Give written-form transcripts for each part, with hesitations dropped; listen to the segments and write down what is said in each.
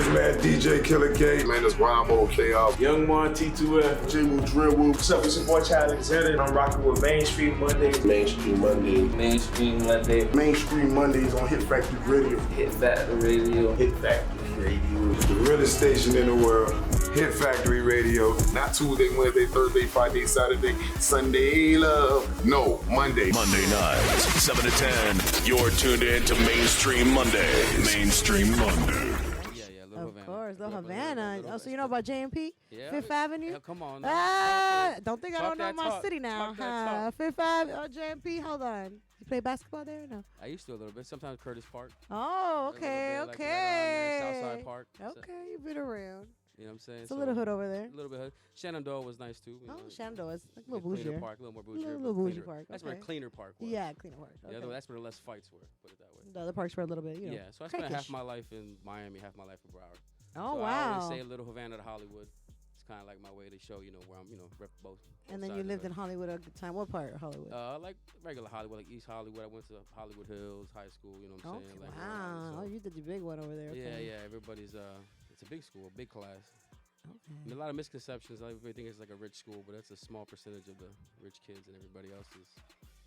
man, DJ Killer K. Man, it's Rhymo KR. Young Mon T2F. J-Woo Drillwoo. What's up, it's your boy Chad Alexander. I'm rocking with Mainstream Mondays. Mainstream Monday. Mainstream Monday. Mainstream Mondays on Hit Factory Radio. Hit Factory Radio. Hit Factory Radio. The realest station in the world. Hit Factory Radio. Not Tuesday, Wednesday, Thursday, Friday, Saturday, Sunday, love. No, Monday. Monday nights, 7 to 10. You're tuned in to Mainstream Mondays. Mainstream Monday. Of course, Little Havana. Oh, so you know about JMP? Yeah. Fifth Avenue? Yeah, come on. Don't think I don't know my city now. Fifth Avenue, JMP, hold on. You play basketball there or no? I used to a little bit. Sometimes Curtis Park. Oh, okay, Like okay. Southside Park. Okay, you've been around. You know what I'm saying? It's a little hood over there. A little bit hood. Shenandoah was nice too. You know. Shenandoah is like a little Cleaner bougie. park, a little more bougie. Little bougie park. That's where Cleaner Park was. Yeah, Cleaner Park. Okay. That's where the less fights were. Put it that way. The other parks were a little bit, you know. Yeah, so I spent half my life in Miami, half my life in Broward. Oh, so wow. I always say Little Havana to Hollywood. It's kind of like my way to show, where I'm, rep both. And then you lived in Hollywood a good time. What part of Hollywood? Like regular Hollywood, like East Hollywood. I went to Hollywood Hills High School. You know what I'm saying? Like, wow. You did the big one over there. Okay. Yeah. Everybody's it's a big school, big class. Okay. And a lot of misconceptions. Everybody thinks it's like a rich school, but that's a small percentage of the rich kids, and everybody else is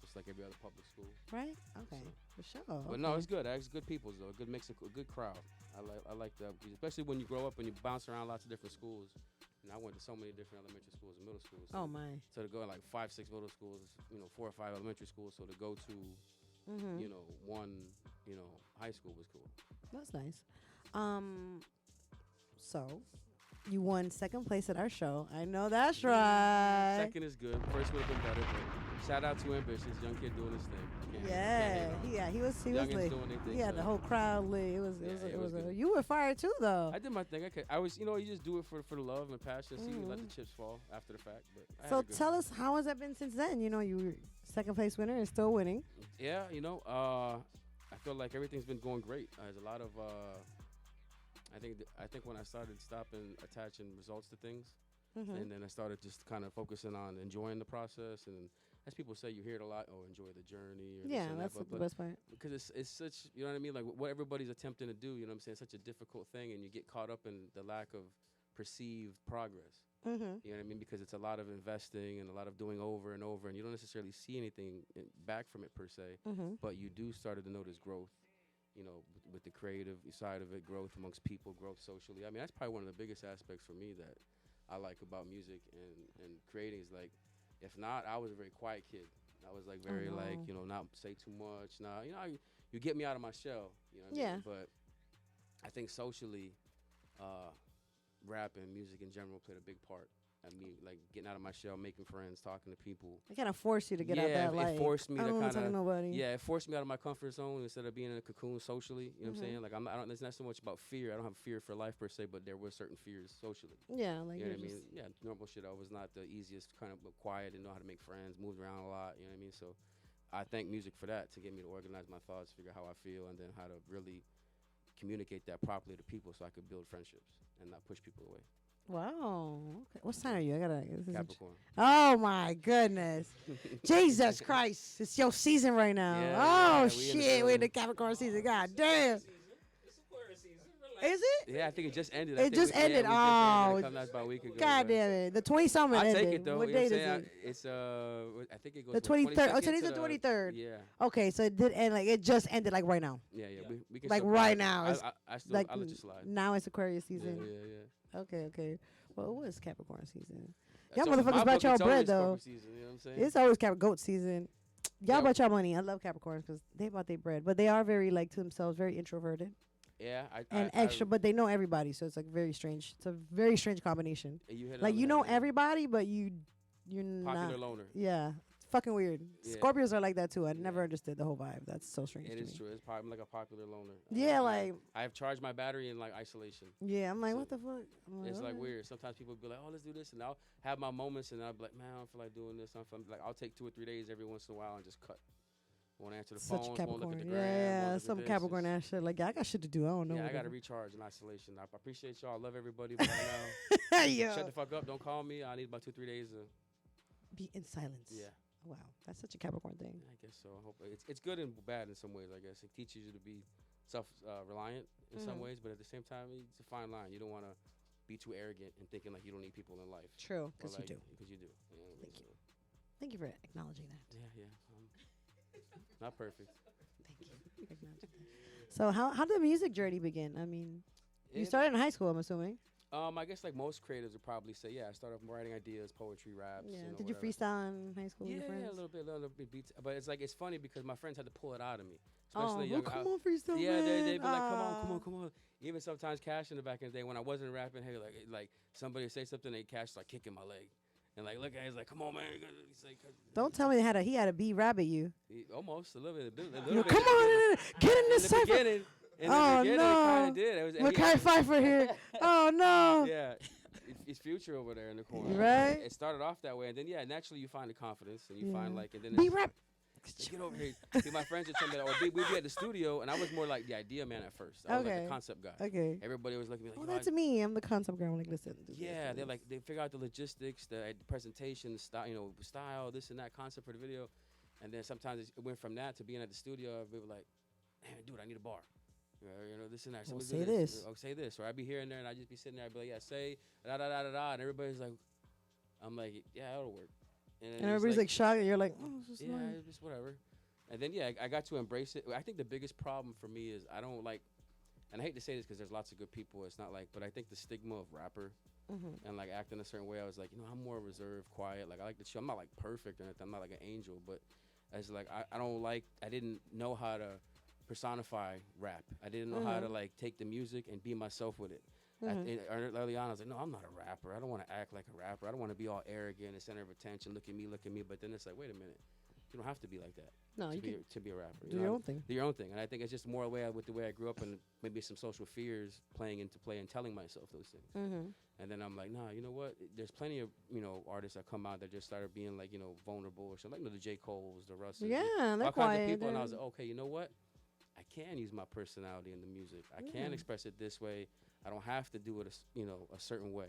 just like every other public school. Right? Okay. For sure. But no, it's good. It's good people, though. A good mix of a good crowd. I like that, especially when you grow up and you bounce around lots of different schools. And I went to so many different elementary schools and middle schools. So, oh my! So to go like 5, 6 middle schools, 4 or 5 elementary schools. So to go to, one, high school was cool. That's nice. So you won second place at our show. I know that's right. Second is good. First would have been better. But shout out to Ambitious, young kid doing his thing. He was lit. Doing their thing, He had the whole crowd lit. It was you were fired too though. I did my thing. I was, you just do it for the love and passion. See, you let the chips fall after the fact. But so tell us, how has that been since then? You were second place winner and still winning. Yeah, I feel like everything's been going great. There's a lot of I think when I started stopping attaching results to things, and then I started just kind of focusing on enjoying the process. And as people say, you hear it a lot. Oh, enjoy the journey. Or that's the best part. Because it's such, you know what I mean? Like what everybody's attempting to do. You know what I'm saying? It's such a difficult thing, and you get caught up in the lack of perceived progress. You know what I mean? Because it's a lot of investing and a lot of doing over and over, and you don't necessarily see anything back from it per se. But you do started to notice growth. With the creative side of it, growth amongst people, growth socially. I mean, that's probably one of the biggest aspects for me that I like about music and creating is like, if not, I was a very quiet kid. I was like very not say too much. You get me out of my shell. You know what I mean? But I think socially, rap and music in general played a big part. I mean, like getting out of my shell, making friends, talking to people. It kind of forced you to get out that light. It forced me to kind of. Nobody. Yeah, it forced me out of my comfort zone instead of being in a cocoon socially. You know what I'm saying? Like it's not so much about fear. I don't have fear for life per se, but there were certain fears socially. Yeah, like you know what I mean? Yeah, normal shit. I was not the easiest kind of quiet, didn't know how to make friends, moved around a lot. You know what I mean? So I thank music for that, to get me to organize my thoughts, figure out how I feel, and then how to really communicate that properly to people so I could build friendships and not push people away. Wow. Okay. What sign are you? Capricorn. Oh my goodness. Jesus Christ. It's your season right now. Shit. We're in the Capricorn season. God damn. It's Aquarius season. Is it? Yeah, I think it just ended. It just ended. Oh. About a week ago. God damn it. The 20-something ended. I'll take it though. What date is it? It's I think it goes the 23rd. Oh, today's the 23rd. Yeah. Okay, so it did end it just ended like right now. Yeah. We can like right now. I'll let you slide. Now it's Aquarius season. Yeah. Okay. Well, it was Capricorn season. Y'all motherfuckers brought y'all bread, though. Season, you know what I'm saying? It's always goat season. Y'all brought y'all money. I love Capricorns because they bought their bread. But they are very, to themselves, very introverted. Yeah. Extra, but they know everybody. So it's, very strange. It's a very strange combination. You know everybody, but you're not. Popular loner. Yeah. Fucking weird. Yeah. Scorpios are like that too. I never understood the whole vibe. That's so strange. It is true. It's probably like a popular loner. Yeah, I have charged my battery in isolation. Yeah, I'm like, what the fuck? It's weird. Sometimes people be like, oh, let's do this, and I'll have my moments, and I'll be like, man, I don't feel like doing this. I'll take 2 or 3 days every once in a while and just cut. Won't answer the phone. Won't look at the gram. Yeah, some Capricorn ass shit. I got shit to do. I don't know. Yeah, I got to recharge in isolation. I appreciate y'all. I love everybody. But right now, shut the fuck up. Don't call me. I need about 2-3 days to be in silence. Yeah. Wow, that's such a Capricorn thing. I guess so. I hope it's good and bad in some ways. I guess it teaches you to be self-reliant in some ways, but at the same time, it's a fine line. You don't want to be too arrogant and thinking like you don't need people in life. True, because like, you do. Because you do. You know, Thank you. Thank you for acknowledging that. Yeah. Not perfect. Thank you for acknowledging that. So how did the music journey begin? I mean, you It- started in high school, I'm assuming. I guess like most creatives would probably say, yeah, I started off writing ideas, poetry, raps. Yeah. You know, Did you whatever. freestyle in high school with Yeah, your friends? a little bit beats. But it's like it's funny because my friends had to pull it out of me, Oh, especially well, younger. come on, freestyle, Yeah, man. they'd be like, Ah. come on. Even sometimes Cash in the back in the day when I wasn't rapping, hey, like somebody would say something, they Cash like kicking my leg, and like look at, he's like, come on, man. He's like, Don't tell me he had a B rabbit you. almost a little bit. Yo, come on, get in this cipher. beginning. In the Oh, beginning, no. it kind of did. It was, Mackay Pfeiffer here. Oh no. Yeah, it's Future over there in the corner. Right. It started off that way, and then naturally you find the confidence, and you find like, and then B it's- rap. Get over here. See, my friends would tell me that, we'd be at the studio, and I was more like the idea man at first. I was like Okay. the concept guy. Okay. Everybody was looking at me Oh, like, that's me. I'm the concept girl. I'm like, listen. do yeah, this. they figure out the logistics, the presentation, the style, style, this and that concept for the video, and then sometimes it went from that to being at the studio. We were like, man, dude, I need a bar. This and that. Well, Somebody do say this. Oh, say this. Or I'd be here and there, and I'd just be sitting there. I'd be like, yeah, say da da da da da, and everybody's like, I'm like, yeah, that'll work. then And it's everybody's like shocked. And you're like, oh, it's just yeah, nice. it's just whatever. And then I got to embrace it. I think the biggest problem for me is I don't like, and I hate to say this because there's lots of good people. It's not like, but I think the stigma of rapper and like acting a certain way. I was like, I'm more reserved, quiet. Like I like to chill. I'm not like perfect or anything. I'm not like an angel, but as like I don't like. I didn't know how to personify rap. I didn't know how to like take the music and be myself with it. Early on, I was like, no, I'm not a rapper. I don't want to act like a rapper. I don't want to be all arrogant and center of attention. Look at me. But then it's like, wait a minute. You don't have to be like that. No, you can To be a rapper. do your own thing. Do your own thing. And I think it's just more with the way I grew up and maybe some social fears playing into play and telling myself those things. And then I'm like, nah, you know what? There's plenty of, artists that come out that just started being like, vulnerable or something. Like, the J. Coles, the Russells. Yeah, they're all kinds quiet. of people. And I was like, okay, you know what? I can use my personality in the music. I can express it this way. I don't have to do it, a certain way,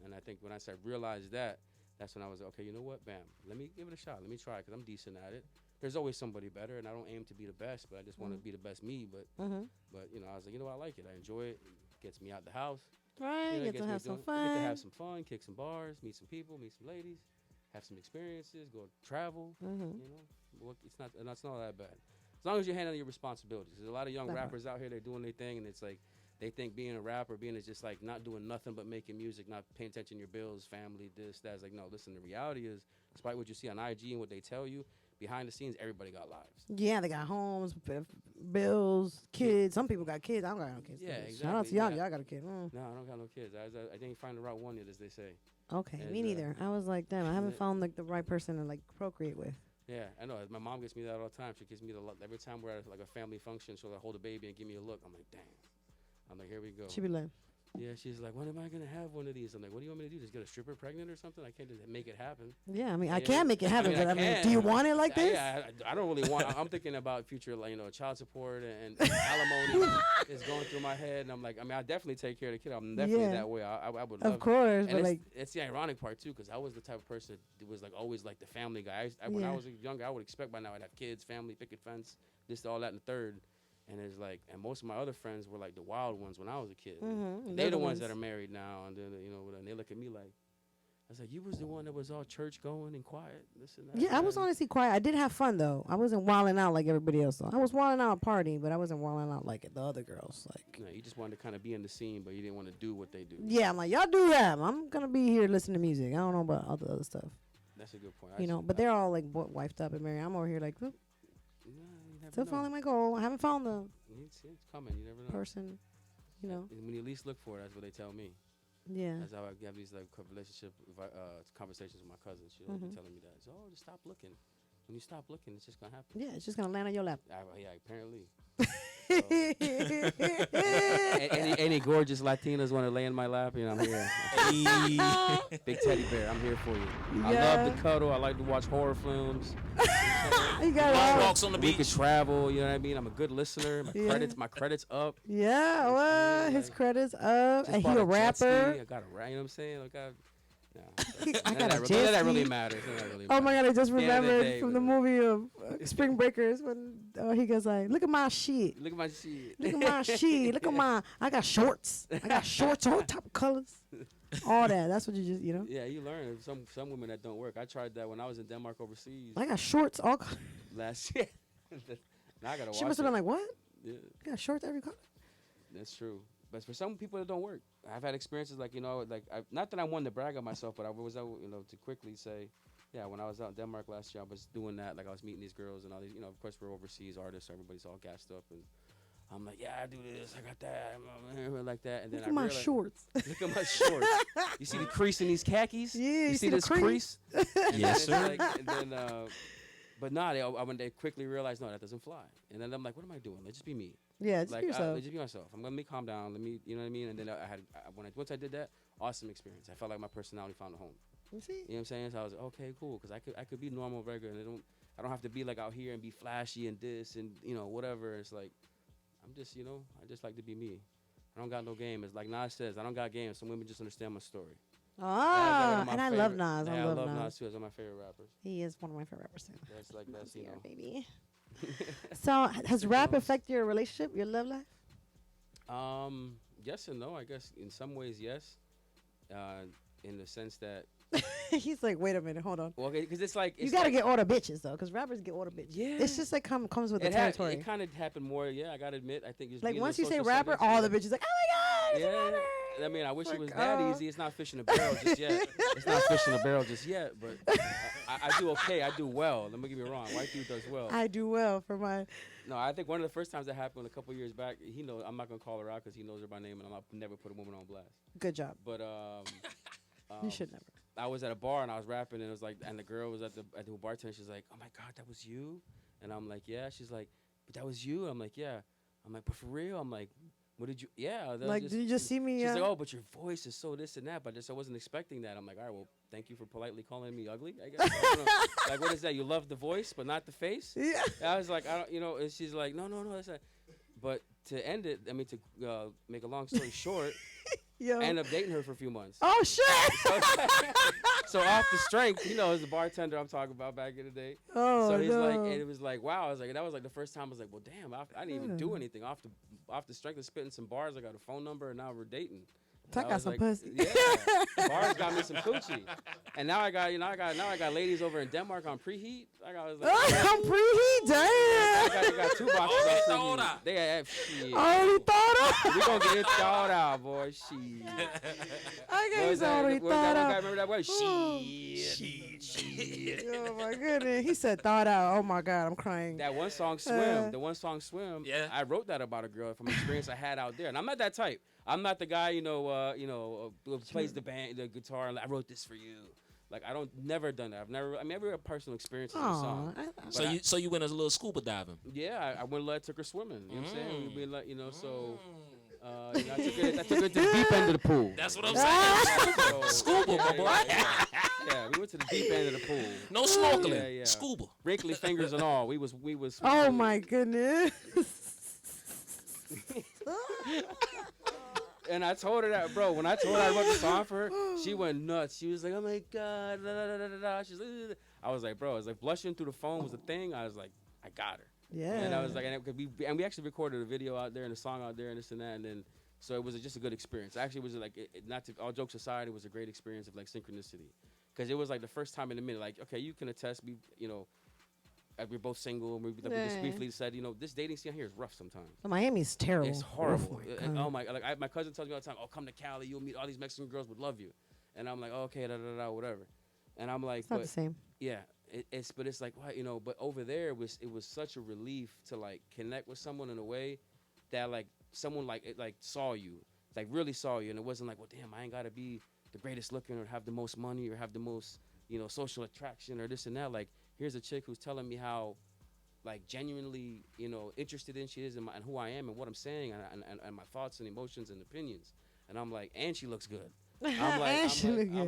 And I think when I realized that, that's when I was like, okay, you know what? Bam, let me give it a shot. Let me try it because I'm decent at it. There's always somebody better, and I don't aim to be the best, but I just want to be the best me. But I was like, I like it. I enjoy it. It gets me out the house. Right, It get to gets me have some Get to fun. have some fun, kick some bars, meet some people, meet some ladies, have some experiences, go travel. It's not that bad. As long as you're handling your responsibilities. There's a lot of young rappers out here, they're doing their thing, and it's like they think being a rapper, being is just like not doing nothing but making music, not paying attention to your bills, family, this, that. It's like, no, listen, the reality is, despite what you see on IG and what they tell you, behind the scenes, everybody got lives. Yeah, they got homes, bills, kids. Some people got kids. I don't got no kids. Yeah, Shout out to exactly, y'all. yeah. Y'all got a kid. No, I don't got no kids. I didn't find the right one yet, as they say. Okay, And, me neither. I was like, damn, I haven't yeah. found like the right person to like procreate with. Yeah, I know. My mom gets me that all the time. She gives me the look. Every time we're at like a family function, she'll like, hold a baby and give me a look. I'm like, damn. I'm like, here we go. She be like, Yeah, she's like, when am I gonna have one of these? I'm like, what do you want me to do? Just get a stripper pregnant or something? I can't just make it happen. yeah, I mean, I Yeah. can make it happen, I but I mean, can. do you want it like this? Yeah, I don't really want. I'm thinking about future, like child support and alimony is going through my head, and I'm like, I mean, I definitely take care of the kid. I'm definitely Yeah. that way. I would love. Of course, And but like, it's the ironic part too, because I was the type of person that was like always like the family guy. When I Yeah. was younger, I would expect by now I'd have kids, family, picket fence, this, all that, and the third. And it's like, and most of my other friends were like the wild ones when I was a kid. and They're the ones that are married now, and then and they look at me like, I was like, you was the one that was all church going and quiet, this and that. yeah, I was honestly quiet. I did have fun though. I wasn't wilding out like everybody else. Though. I was wilding out partying, but I wasn't wilding out like the other girls. Like, No, you just wanted to kind of be in the scene, but you didn't want to do what they do. yeah, I'm like, y'all do that. I'm gonna be here listening to music. I don't know about all the other stuff, That's a good point. But they're all like wifed up and married. I'm over here like, whoop, you never still know. following my goal. I haven't found the It's coming. You never know. person, And when you least look for it, that's what they tell me. Yeah. That's how I have these like relationship conversations with my cousin. She'll be telling me that. So, just stop looking. When you stop looking, it's just gonna happen. Yeah, it's just gonna land on your lap. Yeah, apparently. Any gorgeous Latinas want to lay in my lap? I'm here. Big teddy bear, I'm here for you. I love to cuddle. I like to watch horror films. You got it all. Walks on the We beach. could travel. You know what I mean? I'm a good listener. Yeah. My credits up. Yeah, well, his like, credits up, Just and he bought a jet ski. rapper. I got a rap. You know what I'm saying? I None got a of jet that ski. really matters. None of that really Oh my matters. God! I just At the end of the remembered day, from the movie of Spring Breakers when he goes like, "Look at my shit. Look at my shit. Look at my shit. Look at my. I got shorts. I got shorts, all type of colors. All that. That's what you just, Yeah, you learn. Some women that don't work. I tried that when I was in Denmark overseas I got shorts, all colors. last year. Now I gotta watch She must have it. been like, what? Yeah, I got shorts every color. that's true. But for some people, it don't work. I've had experiences like not that I wanted to brag on myself, but I was out, to quickly say, yeah, when I was out in Denmark last year, I was doing that. Like I was meeting these girls and all these, of course we're overseas artists, so everybody's all gassed up, and I'm like, yeah, I do this, I got that, like that, and then Look at my shorts. Look at my shorts. You see the crease in these khakis? Yeah, You see the this crease? Yes, sir. And then, but when they quickly realized, no, that doesn't fly. And then I'm like, what am I doing? Let's just be me. Yeah, just Like, be yourself. let's just be myself. Let me calm down. Let me, you know what I mean? And then once I did that, awesome experience. I felt like my personality found a home. You see? You know what I'm saying? So I was like, okay, cool, because I could be normal, regular, and I don't have to be like out here and be flashy and this and whatever. It's like I'm just I just like to be me. I don't got no game. It's like Nas says, I don't got game. Some women just understand my story. And I love Nas. Yeah, I love Nas. Nas too. He's one of my favorite rappers. He is one of my favorite rappers too. That's Yeah, baby. So has rap affected your relationship, your love life? Yes and no. I guess in some ways, yes. In the sense that. He's like, wait a minute, hold on. Well, because it's like You gotta get all the bitches though, because rappers get all the bitches. Yeah. It's just like comes with the territory. It kind of happened more. Yeah, I gotta admit. I think just Like being in once the you say social rapper, settings, all yeah. the bitches like, oh my God, it's a Yeah, rapper. I mean, I wish it was Like, that oh. easy. It's not fish in a barrel just yet. It's not fish in a barrel just yet, but I do okay. I do well. Let me get me wrong. White dude does well. I do well for my. No, I think one of the first times that happened a couple years back, he knows. I'm not gonna call her out because he knows her by name, and I'll never put a woman on blast. Good job. But You should never. I was at a bar and I was rapping, and it was like, and the girl was at the bartender. She's like, "Oh my God, that was you?" And I'm like, "Yeah." She's like, "But that was you?" I'm like, "Yeah." I'm like, "But for real?" I'm like, "What did you?" Yeah. Like, did you just see me? She's like, "Oh, but your voice is so this and that." But I wasn't expecting that. I'm like, "All right, well, thank you for politely calling me ugly, I guess." I don't know. Like, what is that? You love the voice, but not the face? Yeah. And I was like, I don't, and she's like, no, that's not. But to end it, I mean, to make a long story short, Yo. I ended up dating her for a few months. Oh shit. So off the strength, as the bartender I'm talking about back in the day. Oh So he's no. like, and it was like, wow. I was like, that was like the first time I was like, well, damn, I didn't even do anything off the strength of spitting some bars. I got a phone number, and now we're dating. I I got was some like, pussy. Yeah, bars got me some coochie, and now I got ladies over in Denmark on preheat. I was like, I'm preheat, damn. I got 2 boxes Already on thawed preheat. out. They have shit. Already thought of. We gonna get it thawed out, boy. Shit. I What guess was that? already What was that thought one guy? out. Remember that word? Oh. Shit. Oh my goodness. He said thought out. Oh my God, I'm crying. That one song, Swim. The one song, Swim. Yeah. I wrote that about a girl from experience I had out there, and I'm not that type. I'm not the guy, who plays the guitar. And I wrote this for you. Like I never done that. Every personal experience in a song. Aw, So you went as a little scuba diving. Yeah, I went and took her swimming. You know what I'm saying? We like, so. I took her to the deep end of the pool. That's what I'm saying. So, Scuba, my boy. Yeah, we went to the deep end of the pool. No snorkeling. Yeah. Scuba. Wrinkly fingers and all. We was. Oh my goodness. And I told her that, bro. When I told her I wrote the song for her, she went nuts. She was like, "Oh my God!" Da, da, da, da, da. She's like, "Ugh." I was like, bro. I was like, blushing through the phone was a thing. I was like, I got her. Yeah. And I was like, and we actually recorded a video out there and a song out there and this and that. And then, so it was just a good experience. Actually, it was like, all jokes aside, it was a great experience of like synchronicity, because it was like the first time in a minute. Like, okay, you can attest. We're both single. And we just briefly said, this dating scene here is rough sometimes. Miami's terrible. It's horrible. Oh my God. My cousin tells me all the time, "Oh, come to Cali. You'll meet all these Mexican girls would love you." And I'm like, oh, "Okay, whatever." And I'm like, It's not the same. Yeah, it's like, what, But over there, it was such a relief to like connect with someone in a way that like someone like saw you, like really saw you, and it wasn't like, well, damn, I ain't gotta be the greatest looking or have the most money or have the most social attraction or this and that. Like, here's a chick who's telling me how like genuinely interested in she is in who I am and what I'm saying and my thoughts and emotions and opinions. And I'm like, and she looks good. I'm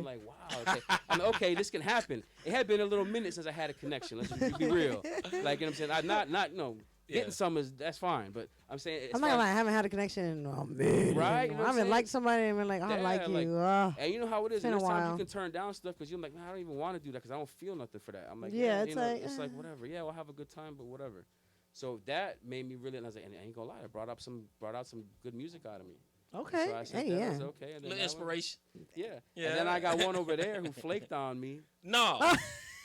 like, wow. Okay. I'm like, okay, this can happen. It had been a little minute since I had a connection. Let's just be real. Like, you know what I'm saying? Getting some that's fine, but I'm saying I'm not gonna lie, I haven't had a connection in a minute. Right, you know what I I'm haven't saying? liked somebody and been like, I Yeah, like you. like- and you know how it is. been a There's times while. you can turn down stuff because you're like, man, I don't even want to do that because I don't feel nothing for that. I'm like, Yeah, yeah, it's you know, like, it's like whatever. Yeah, we'll have a good time, but whatever. So that made me really, and I was like, and I ain't gonna lie, it brought out some good music out of me. okay. So I said, Hey, that yeah. was okay. And then Little that one- inspiration. yeah. Yeah. And then I got one over there who flaked on me. No.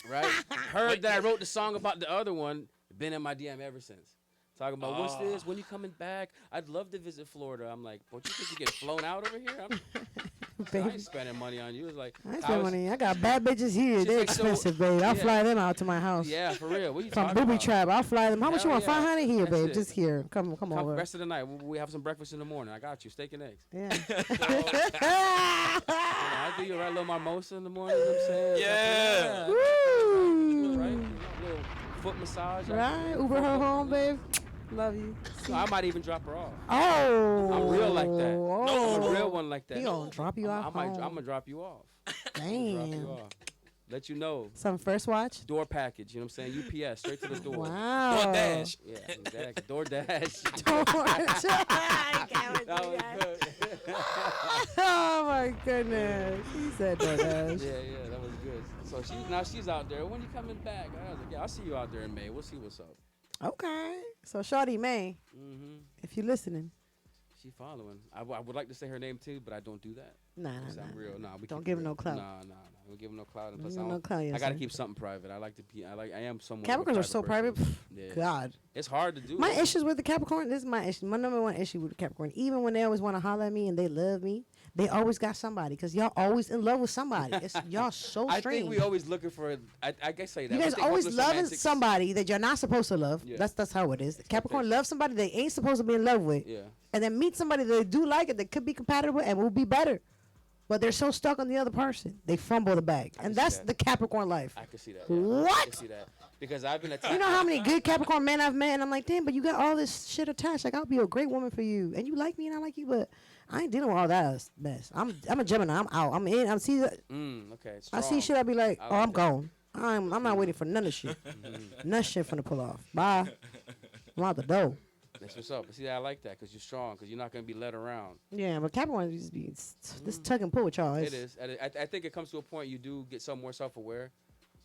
Right? Heard that I wrote the song about the other one. Been in my DM ever since. Talking about what's this? When you coming back? I'd love to visit Florida. I'm like, what, you think you get flown out over here? I Baby, ain't spending money on you. It's like I ain't I spend was- money. I got bad bitches here. She's They're like, so- expensive, babe. I'll yeah. fly them out to my house. Yeah, for real. What you From talking Booby about? Trap, I'll fly them. How much you Hell want? yeah. 500 here, That's babe. it. Just here. Come Come over. rest of the night. We have some breakfast in the morning. I got you. Steak and eggs. Yeah. I do you a right little mimosa in the morning. You know what I'm saying? Yeah. Woo. Right? Little foot massage. Right. Uber her home, babe. Love you. So I might even drop her off. Oh. I'm real like that. Oh. I'm a real one like that. He gonna drop you off I'm home. gonna drop you off. Drop Damn. you off. Let you know. Some first watch. Door package. You know what I'm saying? UPS straight to the door. Wow. DoorDash. Yeah, exactly. DoorDash. DoorDash. That was good. Oh my goodness. He said DoorDash. Yeah, that was good. So she's out there. When you coming back? I was like, yeah, I'll see you out there in May. We'll see what's up. Okay. So Shawty May, Mm-hmm. if you're listening. She following. I would like to say her name too, but I don't do that. Nah, Cause I'm real. Nah, we Don't keep give it her no real. clout. Nah. Don't give her no clout. And plus, Give I, her no don't- clout, I yes, gotta sir. keep something private. I like to be. I am someone. Capricorns are so private. Yeah. God. It's hard to do. My though. issues with the Capricorn, this is my issue. My number one issue with the Capricorn. Even when they always want to holler at me and they love me, they always got somebody because y'all always in love with somebody. It's y'all so I strange. think we always looking for. I guess say that. You We guys think always hopeless loving romantics- somebody that you're not supposed to love. Yeah. That's how it is. Capricorn loves somebody they ain't supposed to be in love with. Yeah. And then meet somebody that they do like it that could be compatible and will be better. But they're so stuck on the other person. They fumble the bag. can And see that's that. the Capricorn life. I can see that. Yeah. I What? can see that because I've been attacked. You know how many good Capricorn men I've met, and I'm like, damn, but you got all this shit attached. Like, I'll be a great woman for you, and you like me, and I like you, but I ain't dealing with all that mess. I'm a Gemini. I'm out. I'm in. Okay. I see strong. shit. I be like, I oh, like I'm that. gone. I'm not waiting for none of shit. None shit finna pull off. Bye. I'm out the door. That's what's up. But see, I like that because you're strong because you're not gonna be led around. Yeah, but Capricorn just be this tug and pull with y'all. It is. I think it comes to a point you do get some more self-aware,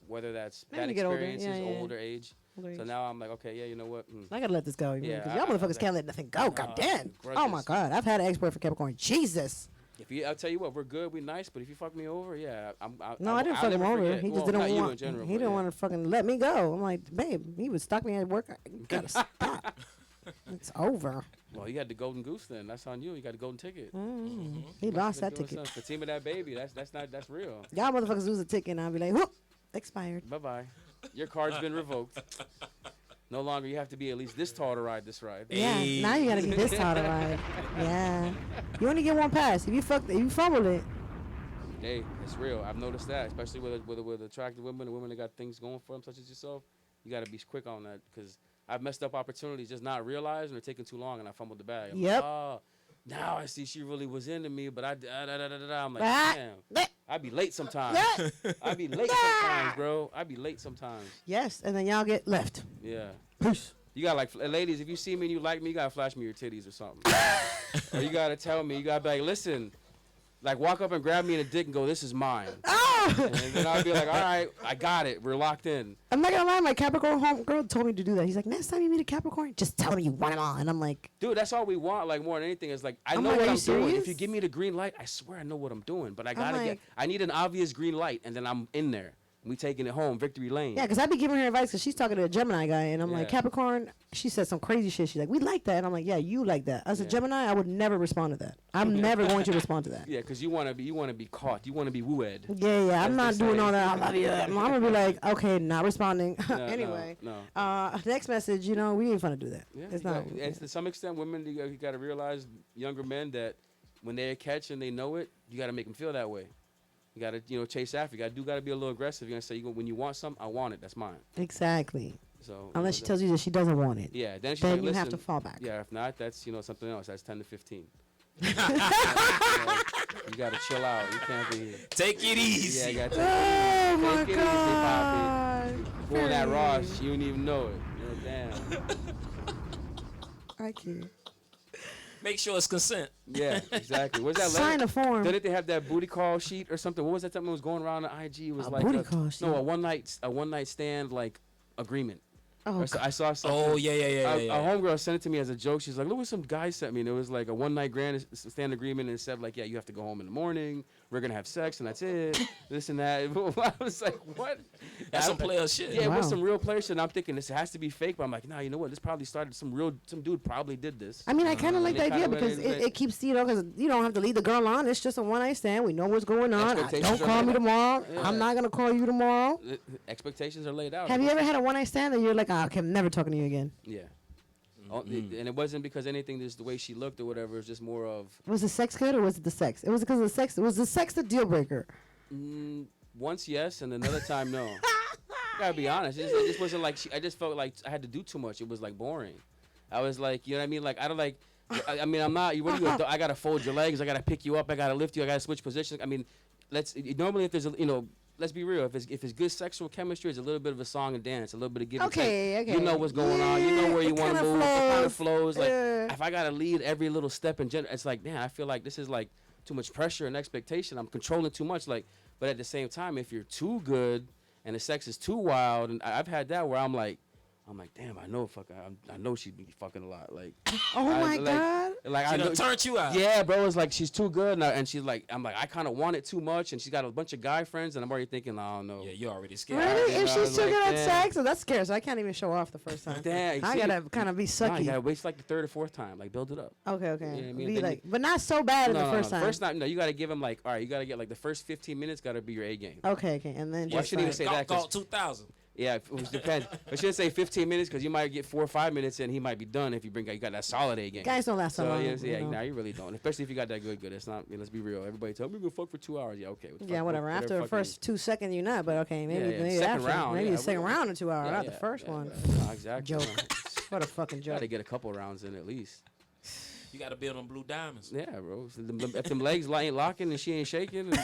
whether that's Maybe bad you get older. experiences, Yeah, yeah. older age. Older So age. now I'm like, okay, yeah, you know what? I gotta let this go. Yeah, Because y'all motherfuckers can't let nothing go. God damn. Oh my grudges. God. I've had an ex-boyfriend for Capricorn. Jesus. I'll tell you what, we're good, we nice, but if you fuck me over, yeah, No, I didn't fuck him never over. forget. He just Well, didn't not you want. in general, He but didn't yeah. want to fucking let me go. I'm like, babe, he would stalk me at work. You gotta stop. It's over. Well, you had the golden goose then. That's on you. You got the golden ticket. He lost that Doing ticket. something. The team of that baby. That's real. Y'all motherfuckers lose a ticket, and I'll be like, whoop, expired. Bye bye. Your card's been revoked. No longer. You have to be at least this tall to ride this ride. Yeah, now you gotta be this tall to ride. Yeah, you only get one pass. If you fumble it. Hey, it's real. I've noticed that, especially with attractive women, the women that got things going for them, such as yourself. You got to be quick on that because I've messed up opportunities, just not realizing or taking too long, and I fumbled the bag. I'm Yep. Like, oh, now I see she really was into me, but I'm like, Ah, damn. I be late sometimes. I be late sometimes, bro. I be late sometimes. Yes, and then y'all get left. Yeah. Peace. You got like ladies, if you see me and you like me, you gotta flash me your titties or something. Or you gotta tell me, you gotta be like, listen, like walk up and grab me in the dick and go, this is mine. And then I'll be like, all right, I got it. We're locked in. I'm not gonna lie, my Capricorn homegirl told me to do that. He's like, next time you meet a Capricorn, just tell him you want him on. And I'm like, Dude, that's all we want, like more than anything. Is like I I'm know like, what are I'm you doing. serious? If you give me the green light, I swear I know what I'm doing. But I I'm gotta like- I need an obvious green light, and then I'm in there. We taking it home, victory lane. yeah, because I be giving her advice because she's talking to a Gemini guy, and I'm like, Yeah. Capricorn, she said some crazy shit. She's like, we like that. And I'm like, yeah, you like that. As a Yeah. Gemini, I would never respond to that. I'm never going to respond to that. Yeah, because you wanna be caught. You wanna be wooed. Yeah, I'm not As they doing say. all that. I love you. I'm gonna be like, okay, not responding. No, anyway, no. next message. You know, we ain't fun to do that. Yeah, It's you not. got- and to some extent, women, you got to realize, younger men, that when they catch and they know it, you got to make them feel that way. You got to, chase after. You got to be a little aggressive. You're gonna say, when you want something, I want it. That's mine. Exactly. So Unless she that- tells you that she doesn't want it. yeah, then she's then like, you have to "Listen," fall back. Yeah, if not, that's something else. That's 10 to 15. You got to chill out. You can't be. Take it easy. Yeah, you got to Oh my take it easy, Poppy. God. Pulling that Ross, you don't even know it. You know Damn. I can't. Make sure it's consent. Yeah, exactly. What's that? Sign a form. Didn't they have that booty call sheet or something? What was that? Something that was going around on IG. It was A like booty call sheet? No, a one night stand like agreement. Oh, I saw something. Oh yeah. A homegirl sent it to me as a joke. She's like, look what some guy sent me. And it was like a one night stand agreement, and it said like, yeah, you have to go home in the morning. We're gonna have sex, and that's it. This and that. I was like, what? That's some player shit. Yeah, it was Wow. some real player shit. And I'm thinking this has to be fake, but I'm like, nah, you know what? This probably started some dude probably did this. I mean, I kind of like the They idea kinda because let it- it keeps, because you don't have to lead the girl on. It's just a one night stand. We know what's going on. Expectations Don't call are- me tomorrow. Yeah. I'm not gonna call you tomorrow. Expectations are laid out. Have you ever had a one night stand that you're like, okay, I'm never talking to you again? Yeah. And it wasn't because anything, just the way she looked or whatever. It was just more of Was the sex good or was it the sex? It was because of the sex. Was the sex the deal breaker? once yes and another time no. Gotta be honest. It just wasn't like I just felt like I had to do too much. It was like boring. I was like, you know what I mean? Like I don't like. I mean, I'm not. What do you? I gotta fold your legs. I gotta pick you up. I gotta lift you. I gotta switch positions. I mean, normally if there's a let's be real. If it's good sexual chemistry, it's a little bit of a song and dance, a little bit of give and take. Okay. You know what's going on. You know where you it want to kinda move. It kind of flows. flows. Like Yeah. if I gotta lead every little step in general, it's like, man, I feel like this is like too much pressure and expectation. I'm controlling too much. Like, but at the same time, if you're too good and the sex is too wild, and I've had that where I'm like, damn, I know she'd be fucking a lot. Like, Oh my God. Like She I done know, turned you out. yeah, bro. It's like she's too good, and she's like, I'm like, I kind of want it too much, and she's got a bunch of guy friends, and I'm already thinking, I don't know. Yeah, you're already scared. Really? Yeah, If I she's was too like, good at damn. sex, so that's scary. So I can't even show off the first time. Damn, I see? gotta kind of be No, sucky. you gotta wait till like the third or fourth time, like build it up. Okay. Yeah, I mean, Be then you- like, but not so bad in the first time. First time, no, you gotta give him like, all right, you gotta get like the first 15 minutes gotta be your A game. Okay, and then Well, I just shouldn't even like, say that, 'cause- Call 2000. Yeah, it was depends. I shouldn't say 15 minutes because you might get 4 or 5 minutes and he might be done if you got that solid A game. guys don't last so long. yeah, you know. nah, you really don't. Especially if you got that good. It's not. Let's be real. Everybody tell me we're gonna fuck for 2 hours. Yeah, okay. Yeah, whatever. After the fucking- first 2 seconds, you're not. But okay, maybe Yeah, maybe second after, round, maybe yeah, the second whatever. round in 2 hours, Yeah, not yeah, the first yeah, one. Nah, exactly. Joke. What a fucking joke. Gotta get a couple rounds in at least. You got to build on blue diamonds. Yeah, bro. So if them legs ain't locking and she ain't shaking, and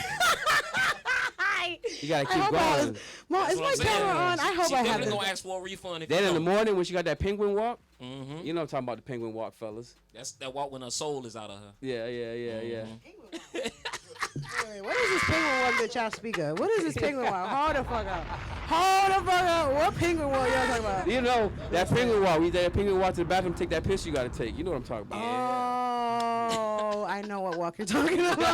you gotta keep going. Mom, is That's what my I'm saying. camera on? I hope She I have definitely this. gonna ask for a refund if Then you in the don't. morning when she got that penguin walk, Mhm. you know I'm talking about the penguin walk, fellas. That's that walk when her soul is out of her. Yeah. Wait, what is this penguin walk that y'all speak of? What is this penguin walk? Hold the fuck up. Hold the fuck up. What penguin walk y'all talking about? You know that penguin walk. We that penguin walk to the bathroom, take that piss you gotta take. You know what I'm talking about. Oh, I know what walk you're talking about.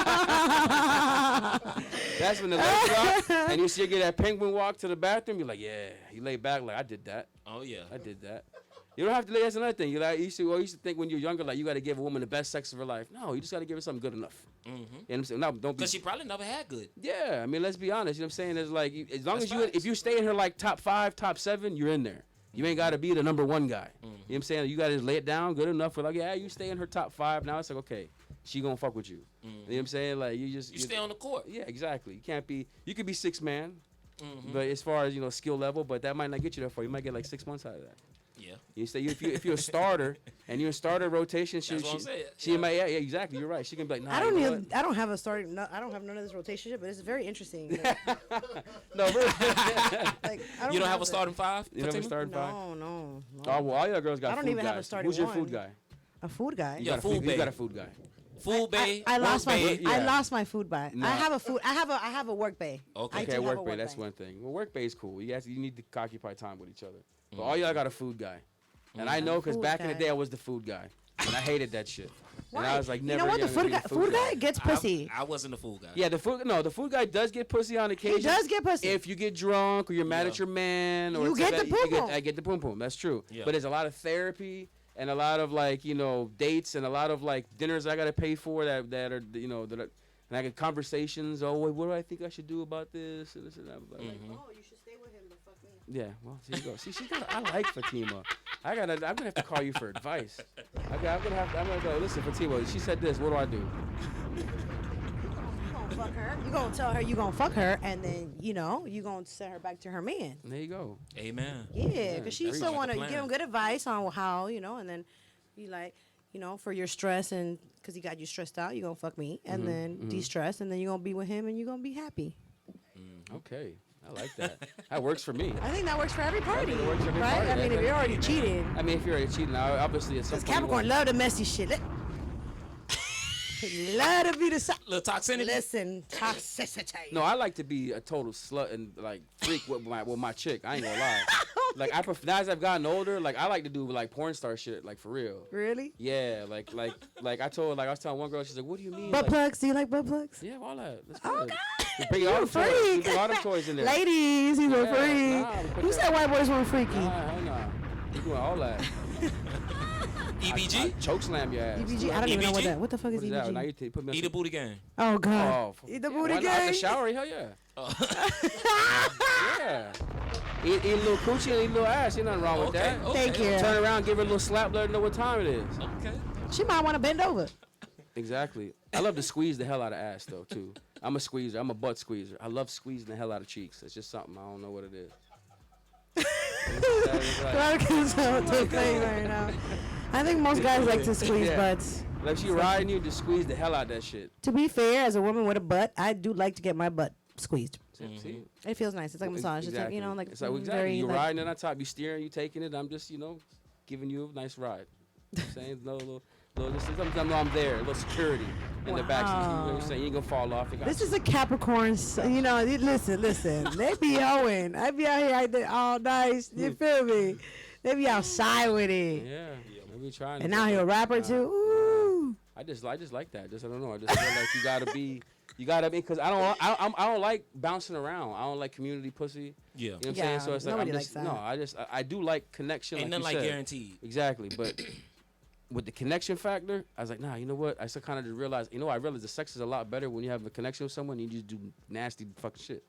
That's when the legs lock and you see her get that penguin walk to the bathroom. You're like, yeah. You lay back like I did that. Oh yeah. I did that. You don't have to lay. That's another thing. You like you used to think when you're younger, like you got to give a woman the best sex of her life. No, you just got to give her something good enough. You know what I'm saying? No, don't be. Because she probably never had good. Yeah, I mean, let's be honest. You know what I'm saying? It's like as long That's as facts. if you stay in her like top 5, top 7, you're in there. You ain't got to be the number 1 guy. You know what I'm saying? You got to lay it down good enough for like, yeah, you stay in her top 5. Now it's like, okay, she gonna fuck with you. You know what I'm saying? Like you stay on the court. Yeah, exactly. You can't be. You could be 6 man, but as far as skill level, but that might not get you there for. You might get like 6 months out of that. Yeah. You say if you're a starter and you're a starter rotation, That's what I'm saying. she Yeah. might exactly. You're right. She can be like, nah, I don't you know need. I don't have a starting. No, I don't have none of this rotation shit, but it's very interesting. what? No, really. Like, I You don't have a that. starting 5? You never started five. No. Oh well, all your girls got. I don't food even have a guys. starting Who's your one. food guy? A food guy. Yeah, You food got bae. a food guy. Full bay. I lost my. bay. Yeah. I lost my food bay. No. I have a food. I have a work bay. Okay. I do Okay, have work a bay. That's bay. one thing. Well, work bay is cool. You need to occupy time with each other. But all y'all got a food guy, and I know because Food back in the guy. day I was the food guy, and I hated that shit. And Why? I was like, You never. know what? The again gonna food be guy. Food guy gets pussy. I wasn't a fool guy. Yeah, the food guy does get pussy on occasion. He does get pussy. If you get drunk or you're mad Yeah. at your man, or You it's get like the that, pum-pum. I get the pum pum. That's true. Yeah. But there's a lot of therapy and a lot of like dates and a lot of like dinners I gotta pay for that are that are, and I get conversations. Oh, wait, what do I think I should do about this and this and that. Like, Oh, you should stay with him, but fuck me. yeah, well, there you go. See, I like Fatima. I'm gonna have to call you for advice. I'm gonna go. Listen, Fatima. She said this. What do I do? You gonna fuck her. You gonna tell her you gonna fuck her, and then you gonna send her back to her man. And there you go. Amen. Yeah, because she Preach. still Like a want to plan. give him good advice on how and then be like, for your stress and because he got you stressed out, you gonna fuck me, and then de-stress, and then you gonna be with him, and you gonna be happy. Okay. I like that. That works for me. I think that works for every party, it works for every right? party. I mean, if you're already cheating, I mean, if you're already cheating, obviously at some because point. Capricorn love the messy shit. Love to be the Little toxicity. Listen, toxicity. No, I like to be a total slut and like freak with my chick. I ain't gonna lie. Like I prefer, now as I've gotten older, like I like to do like porn star shit, like for real. Really? Yeah, like I was telling one girl, she's like, "What do you mean?" Butt Like, plugs? Do you like butt plugs? yeah, all that. That's Oh, good. God. We bring You all a the toys. We freak. bring all the toys in there. Ladies, he's a Yeah, freak. nah, we put Who that- said white boys weren't freaky? Hell nah. We doing all that. EBG. I choke slam your ass. EBG? I don't even know what EBG? that. What the fuck is What is that? Now EBG? you put me. Eat a booty gang. Oh God. Oh, Eat the yeah, booty why not? The gang. shower, hell yeah. Yeah. Eat a little coochie and eat a little ass. Ain't nothing wrong with that. Thank you. Turn around, give her a little slap, let her know what time it is. Okay. She might want to bend over. Exactly. I love to squeeze the hell out of ass though too. I'm a squeezer. I'm a butt squeezer. I love squeezing the hell out of cheeks. It's just something I don't know what it is. That is what they're saying right now. I think most guys like to squeeze Yeah. butts. Like she riding you, just squeeze the hell out of that shit. To be fair, as a woman with a butt, I do like to get my butt squeezed. See? It feels nice. It's like a massage. It's like, you know, like it's like exactly. very You like, riding it on top, you steering, you taking it. I'm just, giving you a nice ride. You know what I'm saying no little just sometimes I know I'm there, a little security in the back seat. You know what I'm saying? You ain't gonna fall off. You got This is a Capricorn. Listen. They be hoeing. I be out here like that all nice. You feel me? They be outside with it. yeah. Maybe trying. And now he a rapper too. Ooh. I just like that. Just I don't know. I just feel like you gotta be because I don't like bouncing around. I don't like community pussy. Yeah. You know what I'm Yeah, saying? So it's like nobody I'm likes just that. no. I do like connection. Ain't like nothing you like said. guaranteed. Exactly, but with the connection factor, I was like, nah. You know what? I still kind of just realized. I realized the sex is a lot better when you have a connection with someone. You just do nasty fucking shit.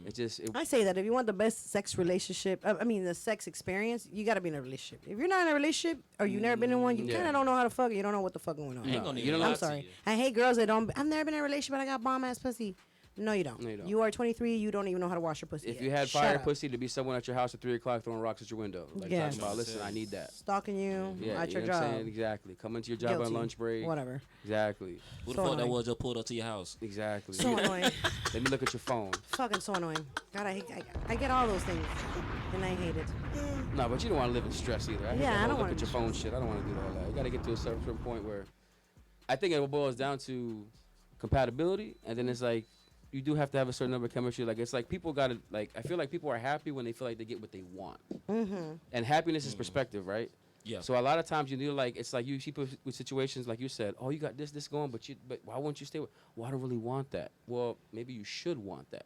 It just I say that if you want the best sex relationship, the sex experience, you got to be in a relationship. If you're not in a relationship or you've never been in one, you Yeah. kind of don't know how to fuck. You don't know what the fuck going on. I ain't gonna you even don't lie know. I'm to sorry. you. I hate girls that don't. I've never been in a relationship, but I got bomb ass pussy. No, you don't. No, you don't. You are 23. You don't even know how to wash your pussy. if yet. you had Shut fire up. pussy to be someone at your house at 3 o'clock throwing rocks at your window, like Yeah. talking about, listen, I need that. Stalking you Yeah, at you your know what I'm job. saying? Exactly. Come into your job Guilty. on lunch break. Whatever. Exactly. Who the So fuck that annoying. was just pulled up to your house? Exactly. So annoying. Let me look at your phone. Fucking so annoying. God, I get all those things, and I hate it. No, but you don't want to live in stress either. I hate Yeah, that I whole don't look wanna at your be phone shit. I don't want to do all that. You got to get to a certain point where I think it boils down to compatibility, and then it's like you do have to have a certain number of chemistry. Like it's like people got to like. I feel like people are happy when they feel like they get what they want, and happiness is perspective, right? Yeah. So a lot of times you need like it's like you see people with situations like you said, oh, you got this going, but why won't you stay with? Well, I don't really want that. Well, maybe you should want that.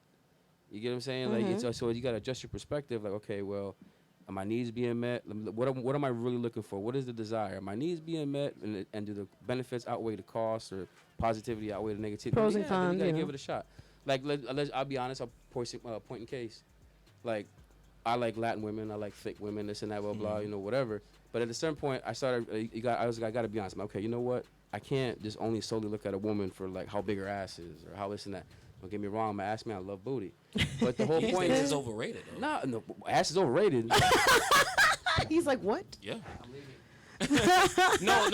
You get what I'm saying? Like it's so you got to adjust your perspective. Like okay, well, are my needs being met? What am I really looking for? What is the desire? Are my needs being met, and do the benefits outweigh the costs, or positivity outweigh the negativity? Pros and Yeah, then cons, you gotta you give know. it a shot. Like I'll be honest. I'll point in case. Like I like Latin women. I like thick women. This and that. Blah blah. Whatever. But at a certain point, I started. I got to be honest. Okay, you know what? I can't just only solely look at a woman for like how big her ass is or how this and that. Don't get me wrong. My ass man, I love booty. But the whole These point days is is overrated though. no, ass is overrated. He's like, what? Yeah. no.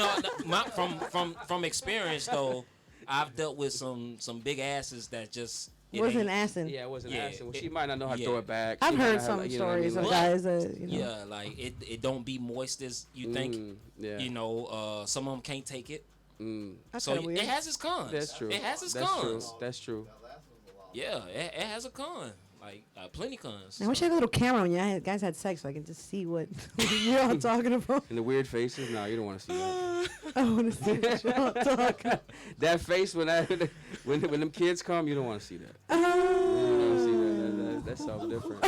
From experience though, I've dealt with some big asses that just it Wasn't ain't- assing. Yeah, it wasn't Yeah, asking. Well, she might not know how to yeah. throw it back. I've She might heard not have, some like, you know what I stories mean? of Like- guys that Yeah, like it don't be moist as you think. Yeah. You know, some of them can't take it. That's So kinda weird. it has its cons. That's true. It has its That's cons. true. That's true. Yeah, it has a con. Like plenty cons. I wish I had a little camera when you guys had sex so I can just see what you're all talking about. And the weird faces. No, you don't want to see that. I want to see what you're all talking about. That face when them kids come, you don't want to see that. You don't want to see that. That's something different.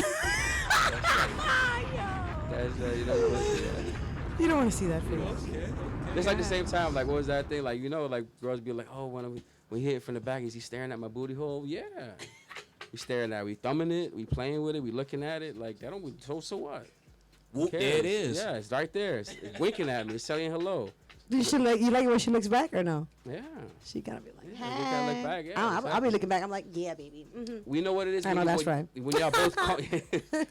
That's you don't want to see that. You don't want to see that face. It's like the same time, like what was that thing? Like like girls be like, oh, when we hit it from the back, is he staring at my booty hole? Yeah. We staring at it, we thumbing it, we playing with it, we looking at it. Like that don't so what? Whoop, Who there it cares? is. Yeah, it's right there. It's winking at me. It's saying hello. You like it when she looks back or no? Yeah. She gotta be like, Yeah, you gotta look back, yeah, I'll be exactly. looking back. I'm like, yeah, baby. We know what it is. I know when that's right. When y'all both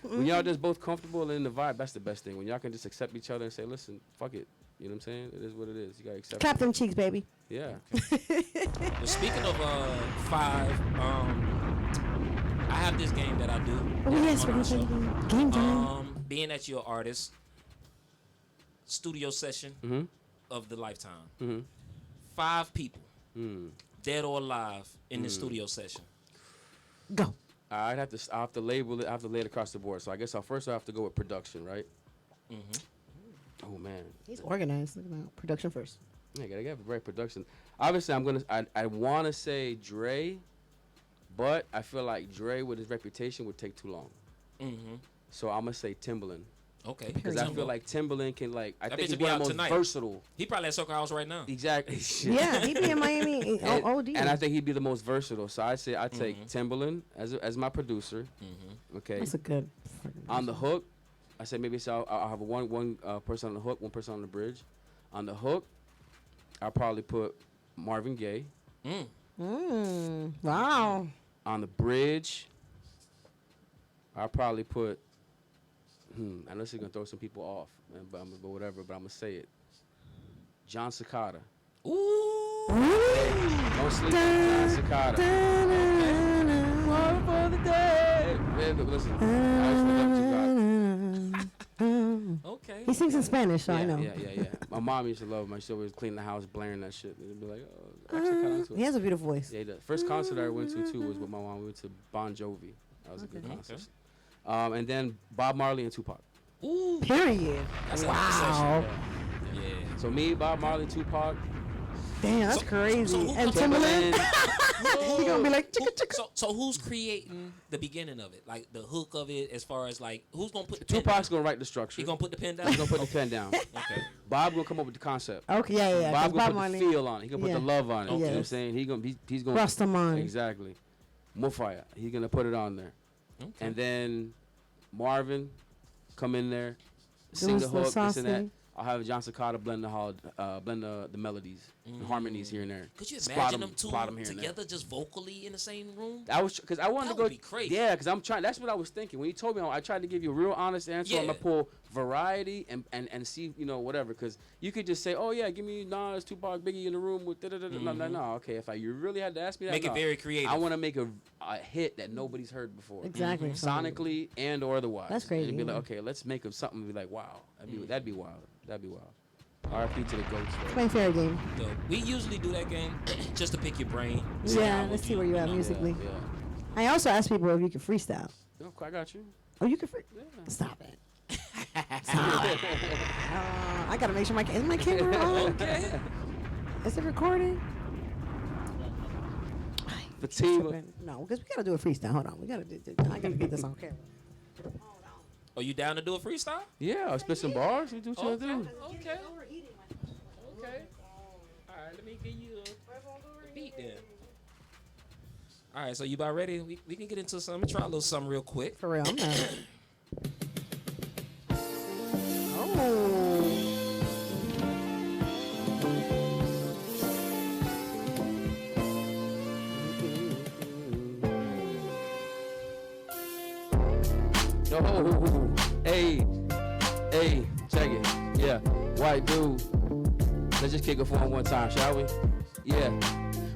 when y'all just both comfortable and in the vibe, that's the best thing. When y'all can just accept each other and say, listen, fuck it. You know what I'm saying? It is what it is. You gotta accept Clap it. them cheeks, baby. Yeah. But speaking of five, I have this game that I do. Oh yes, on we're our gonna show. play game time. Being that you're an artist, studio session Mm-hmm. of the lifetime. Mm-hmm. 5 people, dead or alive, in the studio session. Go. I have to label it. I have to lay it across the board. So I guess I'll have to go with production, right? Oh man, He's organized. Look at that. Production first. yeah, gotta have the right production. Obviously, I want to say Dre, but I feel like Dre with his reputation would take too long. Mm-hmm. So I'm gonna say Timbaland. Okay. Because I feel like Timbaland can I That think bitch he's be one out of the most tonight. versatile. He probably at Circle House right now. Exactly. Yeah, he be in Miami. And, OD. and I think he'd be the most versatile. So I'd say I'd take Timbaland as my producer. Okay. That's a good. On the hook, I say maybe I'll have one person on the hook, one person on the bridge. On the hook, I'll probably put Marvin Gaye. Wow. On the bridge, I'll probably put. I know this is gonna throw some people off, but whatever. But I'm gonna say it. John Cicada. Ooh. Don't sleep on John Cicada. One for the day. Man, but listen, I just love Cicada. Okay. He sings in Spanish, so I know. Yeah. My mom used to love him. She always clean the house, blaring that shit. And be like, oh, actually kind of into it. He has a beautiful voice. Yeah, the first concert I went to too was with my mom. We went to Bon Jovi. That was a good concert. And then Bob Marley and Tupac. Ooh. Period. That's a Wow. Yeah. So me, Bob Marley, Tupac. Damn, that's So- crazy. so who And comes- Timbaland. He gonna be like, Who- chicka, chicka. so who's creating the beginning of it, like the hook of it, as far as like who's gonna put the pen Tupac's down? gonna write the structure. He gonna put the pen down. He's gonna put the pen down. Okay. Bob gonna come up with the concept. Okay, yeah. Bob 'cause gonna put Marley. the feel on it. He gonna put Yeah. the love on it. You know what I'm Yes. saying? He's gonna Rastaman. Exactly. Mufaya. He's gonna put it on there. Okay. And then Marvin come in there, sing Those the the hook, this and that. saucy. I'll have John Cicada blend the melodies, the harmonies here and there. Could you Plot imagine 'em- them two plot 'em here and there. together, just vocally in the same room? Because I wanted That to go. would be crazy. Yeah, because I'm trying. That's what I was thinking when you told me. I tried to give you a real honest answer. I'm Yeah. gonna pull variety and see whatever. Because you could just say, oh yeah, give me Nas, Tupac, Biggie in the room with no. Okay, if you really had to ask me that, Make it no. very creative. I want to make a hit that nobody's heard before. Exactly. Sonically and or otherwise. That's crazy, And be like, yeah. okay, let's make of something. Be like, wow, that'd be wild. That'd be wild. RP to the goats. though. Playing fair game. So we usually do that game just to pick your brain. Yeah, let's see where you're at musically. Yeah. I also ask people if you can freestyle. Okay, I got you. Oh, you can Stop it. Stop it. I gotta make sure is my camera on? Okay. Is it recording? Fatima. No, because we gotta do a freestyle. Hold on, I gotta get this on camera. Are you down to do a freestyle? Yeah, I'll spit some bars. You do what you Okay. do. Okay. Okay. All right, let me give you a beat then. All right, so you about ready? We can get into something. Try a little something real quick. For real, I'm not. Oh. Oh, hey, check it. Yeah, white dude. Let's just kick it for one time, shall we? Yeah.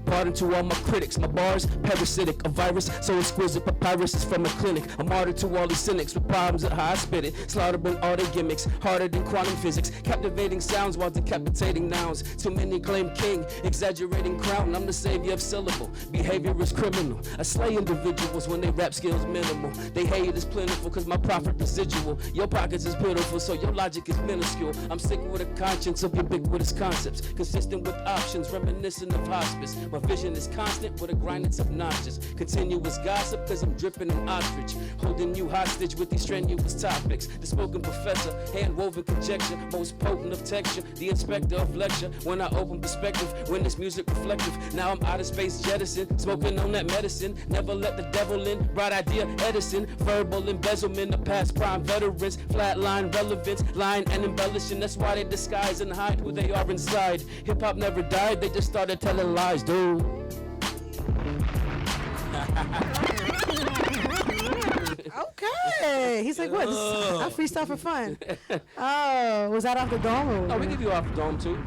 Pardon to all my critics, my bars parasitic, a virus so exquisite, papyrus is from a clinic. A martyr to all these cynics with problems at how I spit it, slaughtering all their gimmicks, harder than quantum physics, captivating sounds while decapitating nouns. Too many claim king, exaggerating crown. I'm the savior of syllable, behavior is criminal. I slay individuals when they rap skills minimal. They hate is plentiful cause my profit residual. Your pockets is pitiful so your logic is minuscule. I'm sick with a conscience of ubiquitous concepts, consistent with options, reminiscent of hospice. My vision is constant with a grind that's obnoxious. Continuous gossip cause I'm dripping in ostrich. Holding you hostage with these strenuous topics. The spoken professor, hand-woven conjecture. Most potent of texture, the inspector of lecture. When I open perspective, when this music reflective. Now I'm out of space jettison, smoking on that medicine. Never let the devil in, bright idea Edison. Verbal embezzlement of past prime veterans. Flatline relevance, lying and embellishing. That's why they disguise and hide who they are inside. Hip-hop never died, they just started telling lies, dude. Okay. He's like, what? I freestyle for fun. Oh, was that off the dome? Or Oh, we give you off the dome too. We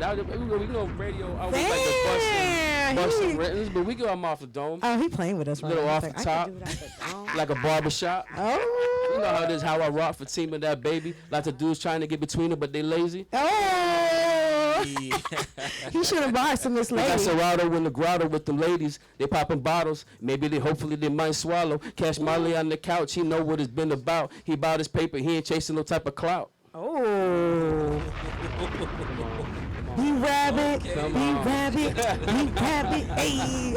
go radio. I was like Damn, the bust some he- writtens, but we go off the dome. Oh, he playing with us right Little now. off He's the like, top. I can do it off the dome. Like a barbershop. Oh. You know how it is, how I rock for team and that baby. Lots of dudes trying to get between them, but they lazy. Oh. He should have bought some this Like I lady. Serato in the grotto with the ladies. They popping bottles. Hopefully they might swallow. Cash Molly on the couch. He know what it's been about. He bought his paper. He ain't chasing no type of clout. Oh. He rabbit. He Come on. rabbit. He rabbit. Hey, hey.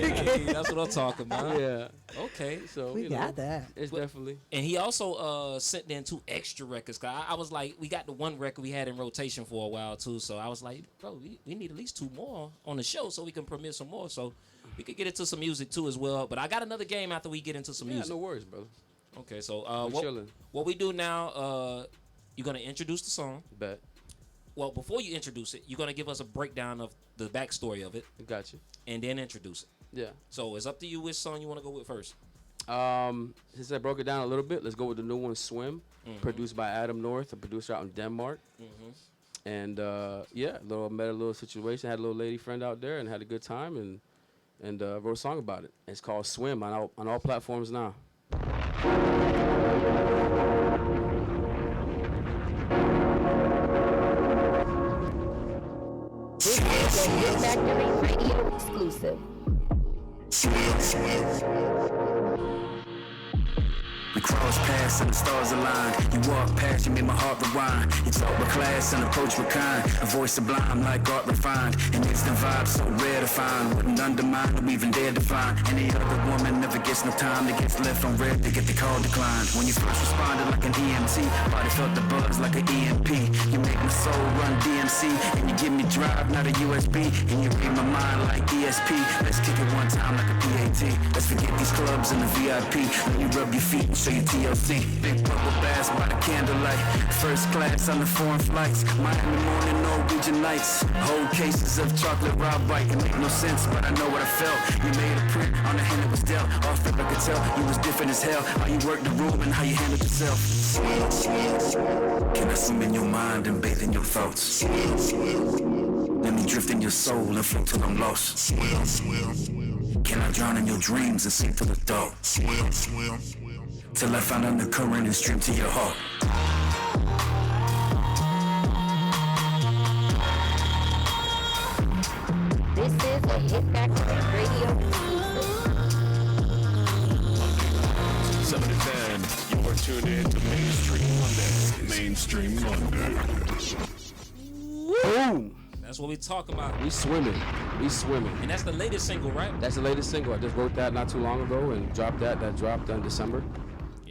Hey, that's what I'm talking about. Yeah. Okay. So We got that. It's definitely. And he also sent in 2 extra records. Cause I was like, we got the 1 record we had in rotation for a while too. So I was like, bro, we need at least 2 more on the show so we can premiere some more. So we could get into some music too as well. But I got another game after we get into some Yeah, music. no worries, brother. Okay, so We chilling. what we do now, you're gonna introduce the song. Bet. Well, before you introduce it, you're gonna give us a breakdown of the backstory of it, Got you. and then introduce it. Yeah. So it's up to you which song you want to go with first. Since I broke it down a little bit, let's go with the new one, Swim, produced by Adam North, a producer out in Denmark. And yeah, met a little situation, had a little lady friend out there, and had a good time, and wrote a song about it. It's called Swim on all platforms now. This is a Hit Factory Radio exclusive. We cross paths and the stars align. You walk past, you make my heart rewind. You talk with class and approach with kind. A voice sublime like art refined. An instant vibe so rare to find. Wouldn't undermine or even dare define. Any other woman never gets no time. That gets left on red to get the call declined. When you first responded like an EMT, body felt the buzz like an EMP. You make my soul run DMC. And you give me drive, not a USB. And you read my mind like ESP. Let's kick it one time like a PAT. Let's forget these clubs and the VIP. Let me rub your feet and show you TLC. Big bubble baths by the candlelight. First class on the foreign flights. Miami morning, Norwegian nights. Whole cases of chocolate raw bite. It make no sense, but I know what I felt. You made a print on the hand that was dealt. Off it, I could tell you was different as hell. How you worked the room and how you handled yourself. Can I swim in your mind and bathe in your thoughts? Let me drift in your soul and float till I'm lost. Can I drown in your dreams and sink to the dark? Till I find undercurrent and stream to your heart. This is a Hit Factory Radio exclusive. 7 to 10, you're tuned in to Mainstream Monday. Mainstream Monday. Boom! That's what we talking about. We swimming. And that's the latest single, right? That's the latest single. I just wrote that not too long ago and dropped that. That dropped in December.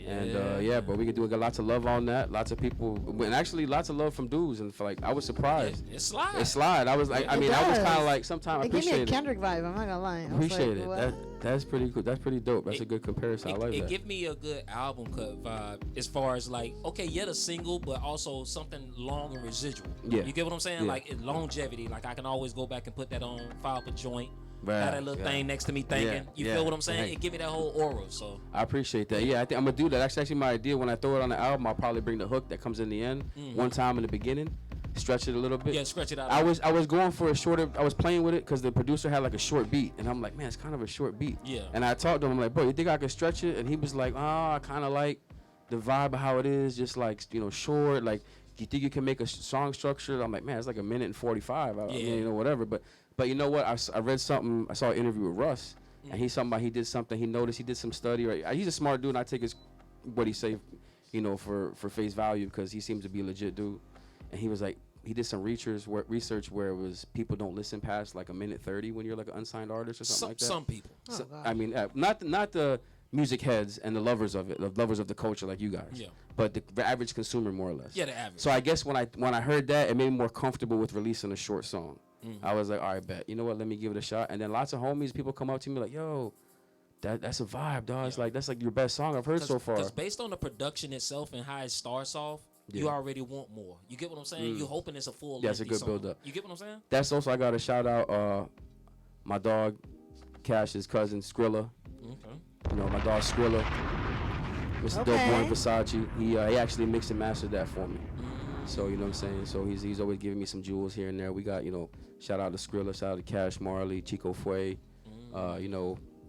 And yeah, but we could do lots of love on that. Lots of people, and actually lots of love from dudes. And for I was surprised. It slide. It slide. I was like, I was kind of like, sometimes I It gave me a appreciate it. Kendrick vibe. I'm not gonna lie. I was Appreciate like, it. what? That's pretty cool. That's pretty dope. That's a good comparison. I like It that. give me a good album cut vibe as far as like, okay, yet a single, but also something long and residual. Yeah. You get what I'm saying? Yeah. Like in longevity. Like I can always go back and put that on, file up a joint, Right, have that little yeah. thing next to me thinking. Yeah, You yeah. feel what I'm saying? Right. It give me that whole aura. So I appreciate that. Yeah, I think I'm gonna do that. That's actually my idea. When I throw it on the album, I'll probably bring the hook that comes in the end one time in the beginning, stretch it a little bit. yeah, stretch it out. I was going for a shorter. I was playing with it because the producer had like a short beat, and I'm like, man, it's kind of a short beat. Yeah. And I talked to him, I'm like, bro, you think I could stretch it? And he was like, I kind of like the vibe of how it is, just like short. Like, do you think you can make a song structure? I'm like, man, it's like 1:45. I mean, whatever. But you know what? I read something. I saw an interview with Russ, and he's talking about he did something. He noticed he did some study. Right? He's a smart dude, and I take what he say, for face value because he seems to be a legit dude. And he was like, he did some research where it was people don't listen past like 1:30 when you're like an unsigned artist or something like that. Some people. So, I mean, not the music heads and the lovers of it, the lovers of the culture like you guys. Yeah. But the average consumer, more or less. Yeah, the average. So I guess when I heard that, it made me more comfortable with releasing a short song. I was like, all right, bet. You know what? Let me give it a shot. And then lots of homies, people come up to me like, yo, that's a vibe, dog. It's like that's like your best song I've heard so far. Because based on the production itself and how it starts off, you already want more. You get what I'm saying? You're hoping it's a full. Yeah, it's a good song. build-up. You get what I'm saying? That's also I got to shout out my dog, Cash's cousin Skrilla. Okay. My dog Skrilla. Mr. Dope Boy Versace. He actually mixed and mastered that for me. So you know what I'm saying. So he's always giving me some jewels here and there. We got shout out to Skrilla, shout out to Cash Marley, Chico Fue,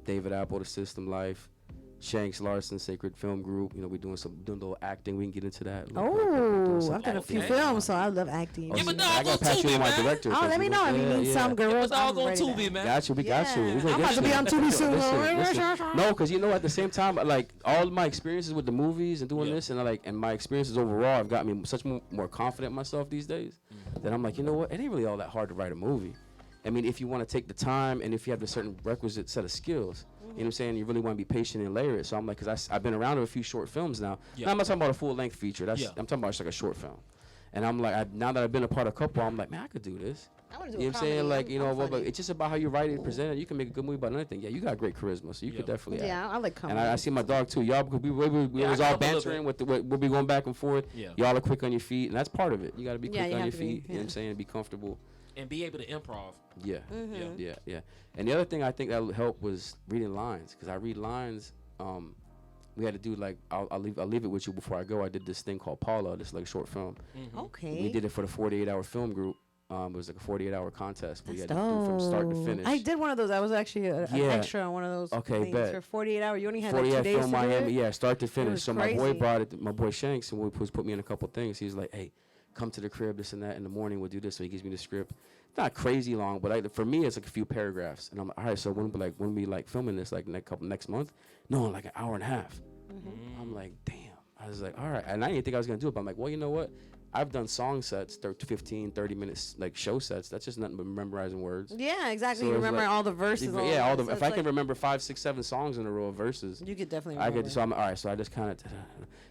David Apple, The System Life. Shanks Larson, Sacred Film Group. We doing a little acting. We can get into that. I've done a few films, so I love acting. Give a I dog got on to pass you Tubi, on my man. director. Oh, let me know if you need some Give a girls. dog I'm on ready Tubi, to- man. Got you. We got you. We gonna I'm get about to you. be on Tubi soon. Listen. No, because at the same time, like all my experiences with the movies and doing this, and my experiences overall, have got me such more confident in myself these days. That I'm like, you know what? It ain't really all that hard to write a movie. I mean, if you want to take the time and if you have a certain requisite set of skills. You know what I'm saying? You really want to be patient and layer it. So I'm like, because I've been around with a few short films now. Yeah. Now I'm not talking about a full-length feature. I'm talking about just like a short film. And I'm like, now that I've been a part of a couple, I'm like, man, I could do this. I want to You do know a what I'm saying? comedy. Like, I'm funny. it's just about how you write it and present it. You can make a good movie about anything. Yeah, you got great charisma, so you could definitely act. Yeah, I like comedy. And I see my dog too. Y'all, because we was I all come up a little bantering with we'll be going back and forth. Yeah. Y'all are quick on your feet, and that's part of it. You got to be Yeah, quick you on have your to be, feet. You know what I'm saying? Be comfortable. And be able to improv. Yeah, yeah. And the other thing I think that would help was reading lines, because I read lines. We had to do like I'll leave it with you before I go. I did this thing called Paula, this like short film. Okay. We did it for the 48-hour film group. It was like a 48-hour contest. We That's had to do from start to finish. I did one of those. I was actually an extra on one of those things bet. for 48 hours. You only had like 48 2 days film to do Miami, it? yeah, start to was finish. So my boy crazy. brought it, my boy Shanks, and was put me in a couple things. He's like, hey, come to the crib, this and that. In the morning, we'll do this. So he gives me the script. It's not crazy long, but for me, it's like a few paragraphs. And I'm like, all right, so when we filming this like next month? No, like an hour and a half. I'm like, damn. I was like, all right. And I didn't think I was going to do it, but I'm like, well, you know what? I've done song sets, 15, 30 minutes, like show sets. That's just nothing but memorizing words. Yeah, exactly. So You it's remember like- all the verses. all Yeah, all that. the. So If it's I can remember 5, 6, 7 songs in a row of verses, you could definitely I remember. could. So I'm all right. So I just kind of.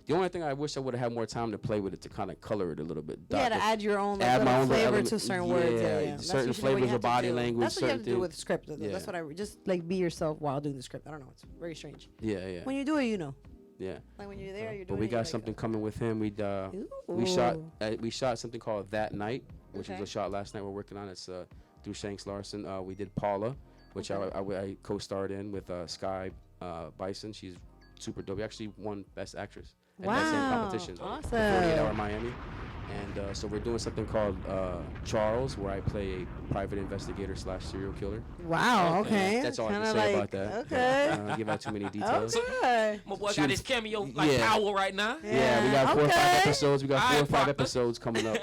The only thing I wish I would have had more time to play with it to kind of color it a little bit. Yeah, to add your own like, add my little own flavor element. to certain Yeah, words. Yeah. That's certain usually what you flavors have of to body do. language. That's what you have to do certain with script. Yeah. That's what I just like be yourself while doing the script. I don't know. It's very strange. Yeah. When you do it, you know. Yeah. Like when you're there, you're doing But we it, got you're something like, coming with him. We shot something called That Night, which was Okay. a shot last night. We're working on. It's through Shanks Larson. We did Paula, which I co-starred in with Sky Bison. She's super dope. We actually won Best Actress at that same Wow, competition. awesome. The 48-hour Miami. And so we're doing something called Charles, where I play a private investigator / serial killer. Wow. Okay. That's all I can Kinda say like, about that. Okay. I don't give out too many details. Okay. My boy got his cameo like Yeah. hour right now. Yeah, we got 4 or 5 okay. episodes. We got 4 or Alright, 5 Proctor. episodes coming up.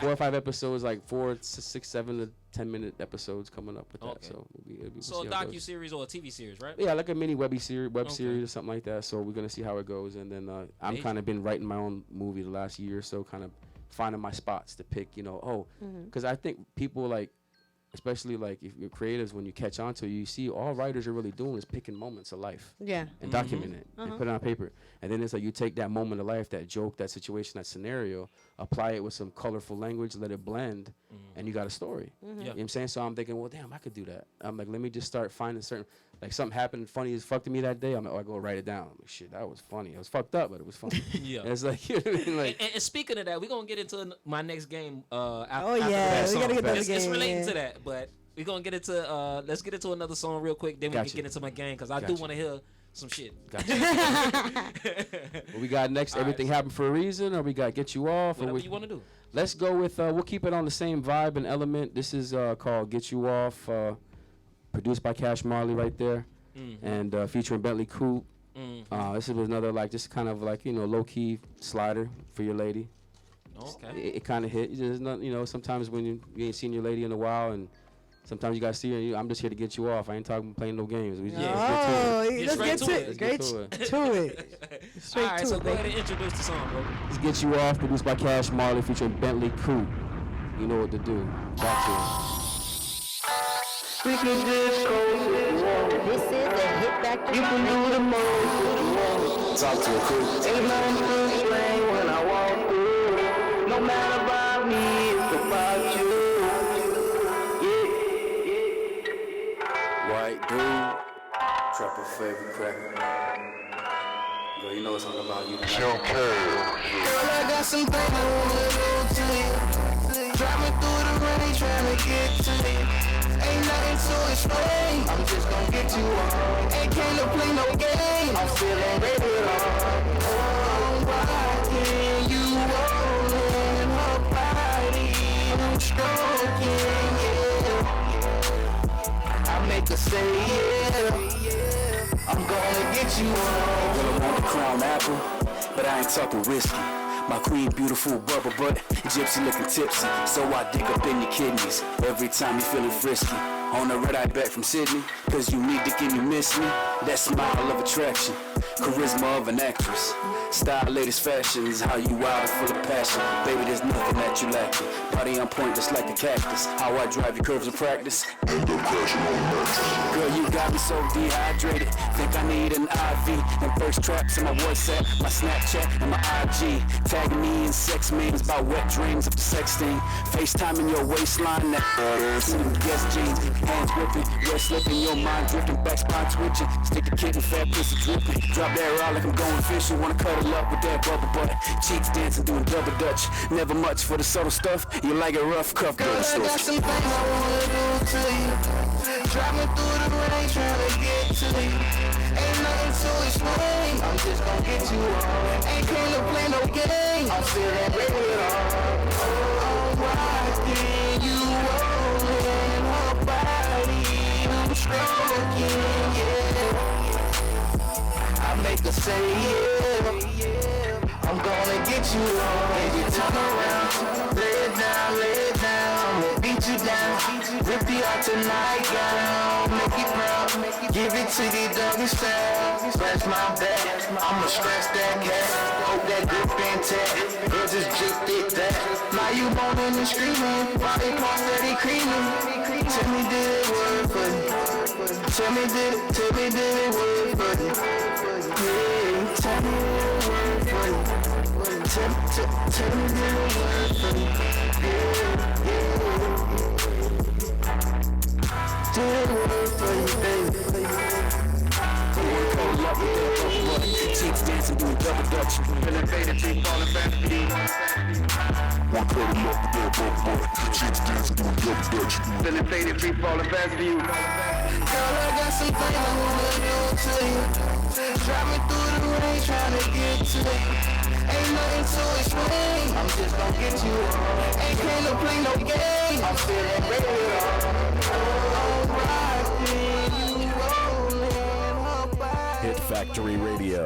4 or 5 episodes, like 4, 6, 7 to 10-minute episodes coming up with that. Okay. So we'll So a see how it goes. docu-series or a TV series, right? Yeah, like a mini web series or something like that. So we're gonna see how it goes, and then I'm Major. kind of been writing my own movie the last year or so, kind of finding my spots to pick. Because I think people like, especially like if you're creatives, when you catch on to it, you see all writers are really doing is picking moments of life. Yeah. And document it and put it on paper. And then it's like you take that moment of life, that joke, that situation, that scenario, apply it with some colorful language, let it blend, and you got a story. You know what I'm saying? So I'm thinking, well, damn, I could do that. I'm like, let me just start finding certain, like something happened funny as fuck to me that day. I'm like, I go write it down. I'm like, shit, that was funny. It was fucked up, but it was funny. Yeah. And it's like, you know what I mean? Like, And speaking of that, we're gonna get into my next game. Oh After yeah, that we song. gotta get to the It's game. relating yeah. to that, but we're gonna get into let's get into another song real quick. Then we Gotcha. can get into my game because I do Gotcha. want to hear some shit. what we got next? Everything happened for a reason, or we got Get You Off? Whatever or you want to do. Let's go with, we'll keep it on the same vibe and element. This is called Get You Off, produced by Cash Marley right there, and featuring Bentley Coupe. This is another, like, just kind of like, low-key slider for your lady. Okay. It kind of hit. There's not, sometimes when you ain't seen your lady in a while, and sometimes you got to see her, I'm just here to get you off. I ain't talking playing no games. We just Oh, Get let's straight get to to it. it. Let's Great get to to it. Straight All right, to so it, go ahead baby. and introduce the song, bro. Let's Get You Off, produced by Cash Marley, featuring Bentley Coupe. You know what to do. Talk to him. This is a hit factory. You can do the most. Talk to a Coupe. Ain't nothing to explain when I walk through. No matter about me, it's about you. White dude, trapper favorite cracker. Girl, you know it's all about you. Girl, I got some things I wanna do to you. Driving through the rain, trying to get to you. Ain't nothing to explain. I'm just gonna get you on. Ain't came to play no game. I'm feeling ready. I'm rocking, you rolling her body. I'm stroking, yeah. I make her say yeah. I'm gonna get you on. Well, I want the crown apple, but I ain't talking whiskey. My queen, beautiful bubble butt, gypsy looking tipsy. So I dig up in your kidneys every time you feeling frisky. On the red eye back from Sydney, cause you need to get you miss me. That smile of attraction, charisma of an actress. Style, latest fashions, how you wild and full of passion. Baby, there's nothing that you lacking. Body on point just like a cactus. How I drive your curves in practice. Girl, you got me so dehydrated. Think I need an IV. And first traps in my WhatsApp, my Snapchat, and my IG. Tagging me in sex memes about wet dreams of the sex thing. FaceTime in your waistline, that guest jeans. Hands gripping, red slipping, your mind drifting, back spine twitching. Stick the kid in fat pussy dripping. Drop that raw like I'm going fishing. Wanna cuddle up with that bubble butt. Cheeks dancing, doing double dutch. Never much for the subtle stuff. You like it rough, cuff, Girl, dirty I stuff. got some things I wanna do to you. Driving through the rain, trying to get to you. Ain't nothing to explain. I'm just gonna get you on. Ain't came to play no game. I'm feeling ready. I'm rocking, you rolling her body. I'm stroking, yeah. I make her say yeah. I'm gonna get you on. Baby, turn around, lay it down, we'll beat you down, rip you out tonight, gown, make you proud, give it to the doggy style, scratch my back, I'ma scratch that cat, hope that grip intact, girl just drip it that, now you moaning and screaming, body parts steady creaming, tell me did it work for you, tell me did it work for you, yeah, tell me did it work for you. Tell me the word for me. Did it work for you, baby? Cuddle up with that bubble butt. Cheeks dancing, doing double dutch. Feeling faded, free falling fast for you. One cuddle up with that bubble butt. Chicks dancing, doing double dutch. Feeling faded, free falling fast for you. Girl, I got some things I wanna do to you. Driving through the rain, trying to get to you. Ain't nothing to explain. I'm just gonna get you on. Ain't came to play no game. I'm feeling ready. I'm rocking, you rolling her body. Hit Factory Radio.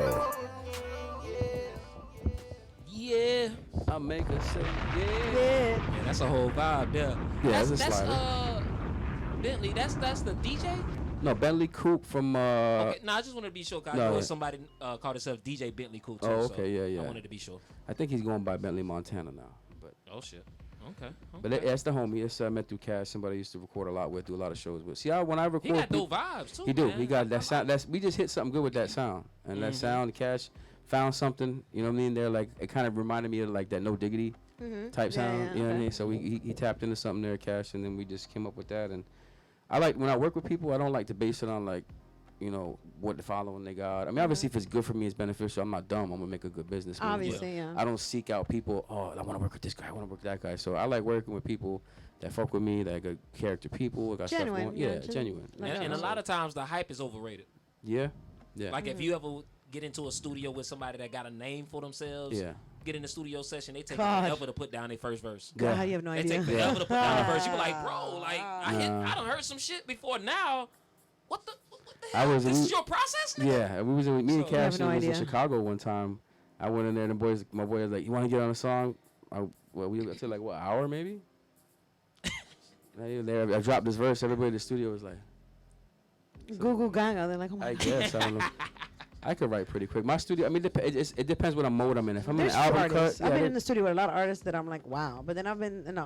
Yeah. I'll make her say yeah. Yeah. Yeah, that's a whole vibe there. Yeah, that's it's a slider. Bentley. That's the DJ. No, Bentley Coupe from Okay, no, I just wanted to be sure. Cause I no, know yeah. somebody called himself DJ Bentley Coupe too. Oh, so okay, yeah. I wanted to be sure. I think he's going by Bentley Montana now. But Oh shit. Okay. but that's the homie. It's I met through Cash. Somebody I used to record a lot with, do a lot of shows with. See, when I record, He got dope vibes too. he do. Man. He got that sound. We just hit something good with that sound, and that sound. Cash found something. You know what I mean? There, like it kind of reminded me of like that No Diggity type sound. You know what I mean? So he tapped into something there, Cash, and then we just came up with that. And I like when I work with people, I don't like to base it on like, you know, what the following they got. I mean, obviously, if it's good for me, it's beneficial. I'm not dumb. I'm gonna make a good business. move, Obviously, yeah. I don't seek out people. Oh, I want to work with this guy. I want to work with that guy. So I like working with people that fuck with me, that good character people. Got Genuine, stuff going. yeah, Yeah, genuine. Like And a lot of times the hype is overrated. Yeah, yeah. Like if you ever get into a studio with somebody that got a name for themselves, Yeah. get in the studio session, they take God. forever to put down their first verse. God, you have no They idea. take forever to put down the verse. You be like, bro, like I done heard some shit before now. What the hell? This is your process, nigga? Yeah, we was in, me and So- Cash no was in idea. Chicago one time. I went in there and my boy was like, "You want to get on a song?" We got to like what hour maybe. I dropped this verse. Everybody in the studio was like, Google Gaga. They're like, oh my I God. guess I don't know. I could write pretty quick. My studio, I mean, it depends what mode I'm in. If I'm in There's an album artists. cut, I've been yeah, in the studio with a lot of artists that I'm like, wow. But then I've been,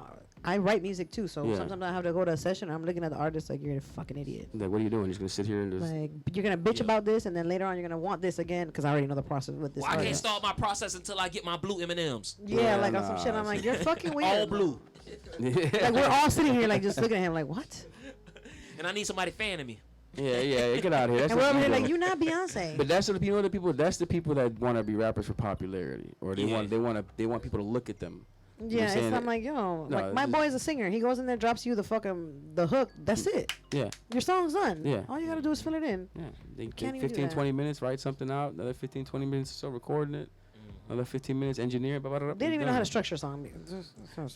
I write music too. So Yeah. sometimes I have to go to a session. I'm looking at the artist like, you're a fucking idiot. like, what are you doing? You're just gonna sit here and just Like, you're going to bitch about this, and then later on you're going to want this again, because I already know the process with this Well, I can't artist. start my process until I get my blue M&Ms. Yeah, like on some shit. I'm like, you're fucking weird. All blue. Like, we're all sitting here, like, just looking at him like, what? And I need somebody fanning me. yeah, get out of here. That's And we're what over you here like, doing. you're not Beyonce. But that's the people. That's the people that want to be rappers for popularity, or they Yeah. want people to look at them. You know Yeah, what I'm it's saying? not like, yo, No, like my it's boy's a singer. He goes in there, drops you the hook. That's it. Yeah. Your song's done. Yeah. All you gotta do is fill it in. Yeah, they Can't take even do 15, that. 20 minutes, write something out, another 15, 20 minutes or so recording it, another 15 minutes engineering, blah, blah, blah, They didn't even know how to structure a song.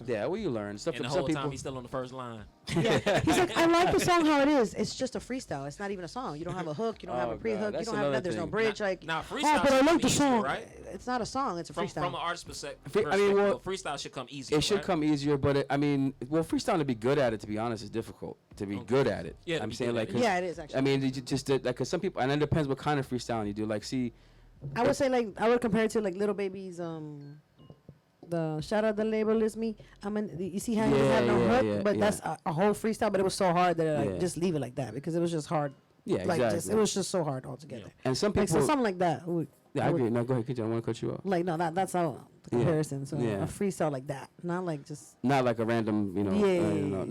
Yeah, well, you learn. Stuff And the some whole people, time he's still on the first line. Yeah. He's like, I like the song how it is. It's just a freestyle. It's not even a song. You don't have a hook. You don't have Oh, a pre-hook. God, You that's don't have another that. There's no thing. bridge. Like, Now, oh, freestyle but I should like come the easier, song. right? It's not a song. It's a freestyle. From an artist's perspective, well, freestyle should come easier. it should right? come easier, but freestyle to be good at it, to be honest, is difficult. To be good at it. Yeah, to I'm be saying good like, at it. Yeah, it is actually. I mean, cause some people, and it depends what kind of freestyling you do. Like, see, I would say like I would compare it to like Little Baby's the shout out the label is me. You see how he didn't have no hook, but that's a whole freestyle. But it was so hard that like just leave it like that because it was just hard. Yeah, like exactly. it was just so hard altogether. And some Like people, so something like that. I agree. No, go ahead, Kitchen. I want to cut you off. Like no, that's how the comparison. So Yeah. a freestyle like that, not like just Not like a random,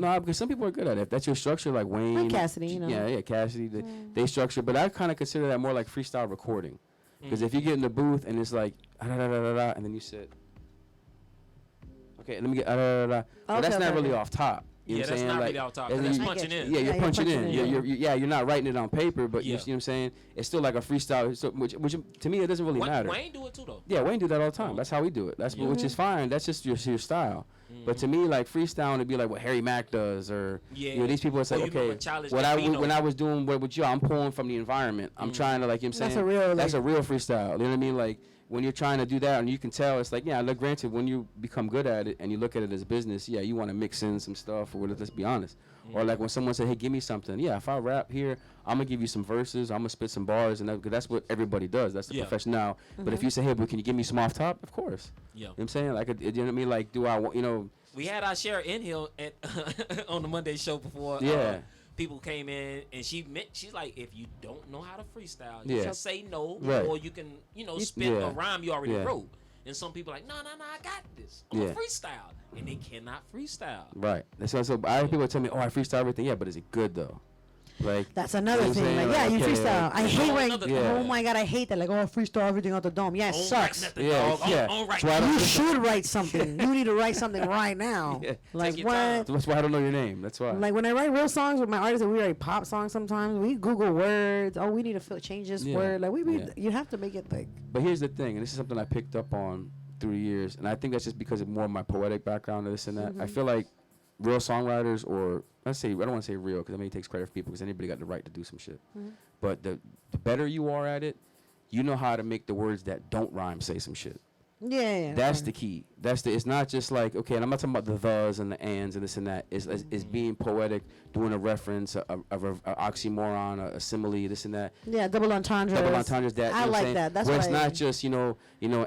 no, because some people are good at it. If that's your structure, like Wayne, Like Cassidy, you know. Yeah, Cassidy, they structure. But I kind of consider that more like freestyle recording, because if you get in the booth and it's like and then you sit, okay, let me get well, that's not really off top. You know what I'm that's saying? not Like, really off top. and That's you- punching in. Yeah, you're you're punching punching in. in, You're not writing it on paper, but you Yeah. see what I'm saying? It's still like a freestyle, so, which to me it doesn't really matter. Wayne do it too though. Yeah, Wayne do that all the time. That's how we do it. That's which is fine. That's just your style. But to me, like freestyling would be like what Harry Mack does, or these people. It's like remember Childish when Gambino. I was doing what with you, I'm pulling from the environment. I'm trying to I'm saying That's a real, that's like- a real freestyle. You know what I mean? Like when you're trying to do that, and you can tell it's like look, granted, when you become good at it and you look at it as business, you want to mix in some stuff or whatever. Let's be honest. Or like when someone said, "Hey, give me something." Yeah, if I rap here, I'm gonna give you some verses. I'm gonna spit some bars, and that's what everybody does. That's the profession now. But if you say, "Hey, but can you give me some off top?" Of course. Yeah. You know what I'm saying? Like, you know what I mean? Like, do I want, We had our share in here at on the Monday show before. Yeah. People came in and she's like, if you don't know how to freestyle, Yeah. you just say no, Right. or you can spit a rhyme you already Yeah. wrote. And some people are like, no, I got this. I'm Yeah. a freestyle, and they cannot freestyle. Right. That's why. So I have people tell me, "Oh, I freestyle everything." Yeah, but is it good though? Like that's another you know what I'm thing. saying? Like, yeah, you okay, freestyle. I hate when. another- Yeah. Oh my god, I hate that. Like, oh, I freestyle everything out the dome. Yeah, it Don't sucks. write nothing, Yeah, dog. yeah. Don't write That's why I don't You freestyle. should write something. You need to write something right now. Yeah. Like Take your what? time. That's why I don't know your name. That's why. Like when I write real songs with my artists, and we write pop songs sometimes. We Google words. Oh, we need to change this Yeah. word. Like Yeah. you have to make it like. But here's the thing, and this is something I picked up on through the years, and I think that's just because of more of my poetic background and this and that. I feel like real songwriters, or I don't want to say real because I mean it takes credit for people because anybody got the right to do some shit. But the better you are at it, you know how to make the words that don't rhyme say some shit. Yeah. That's the key. It's not just like, okay, and I'm not talking about the thes and the ands and this and that. It's being poetic, doing a reference, a oxymoron, a simile, this and that. Yeah, double entendres. Double entendres. That I you know what I'm like saying? that. That's where what it's not just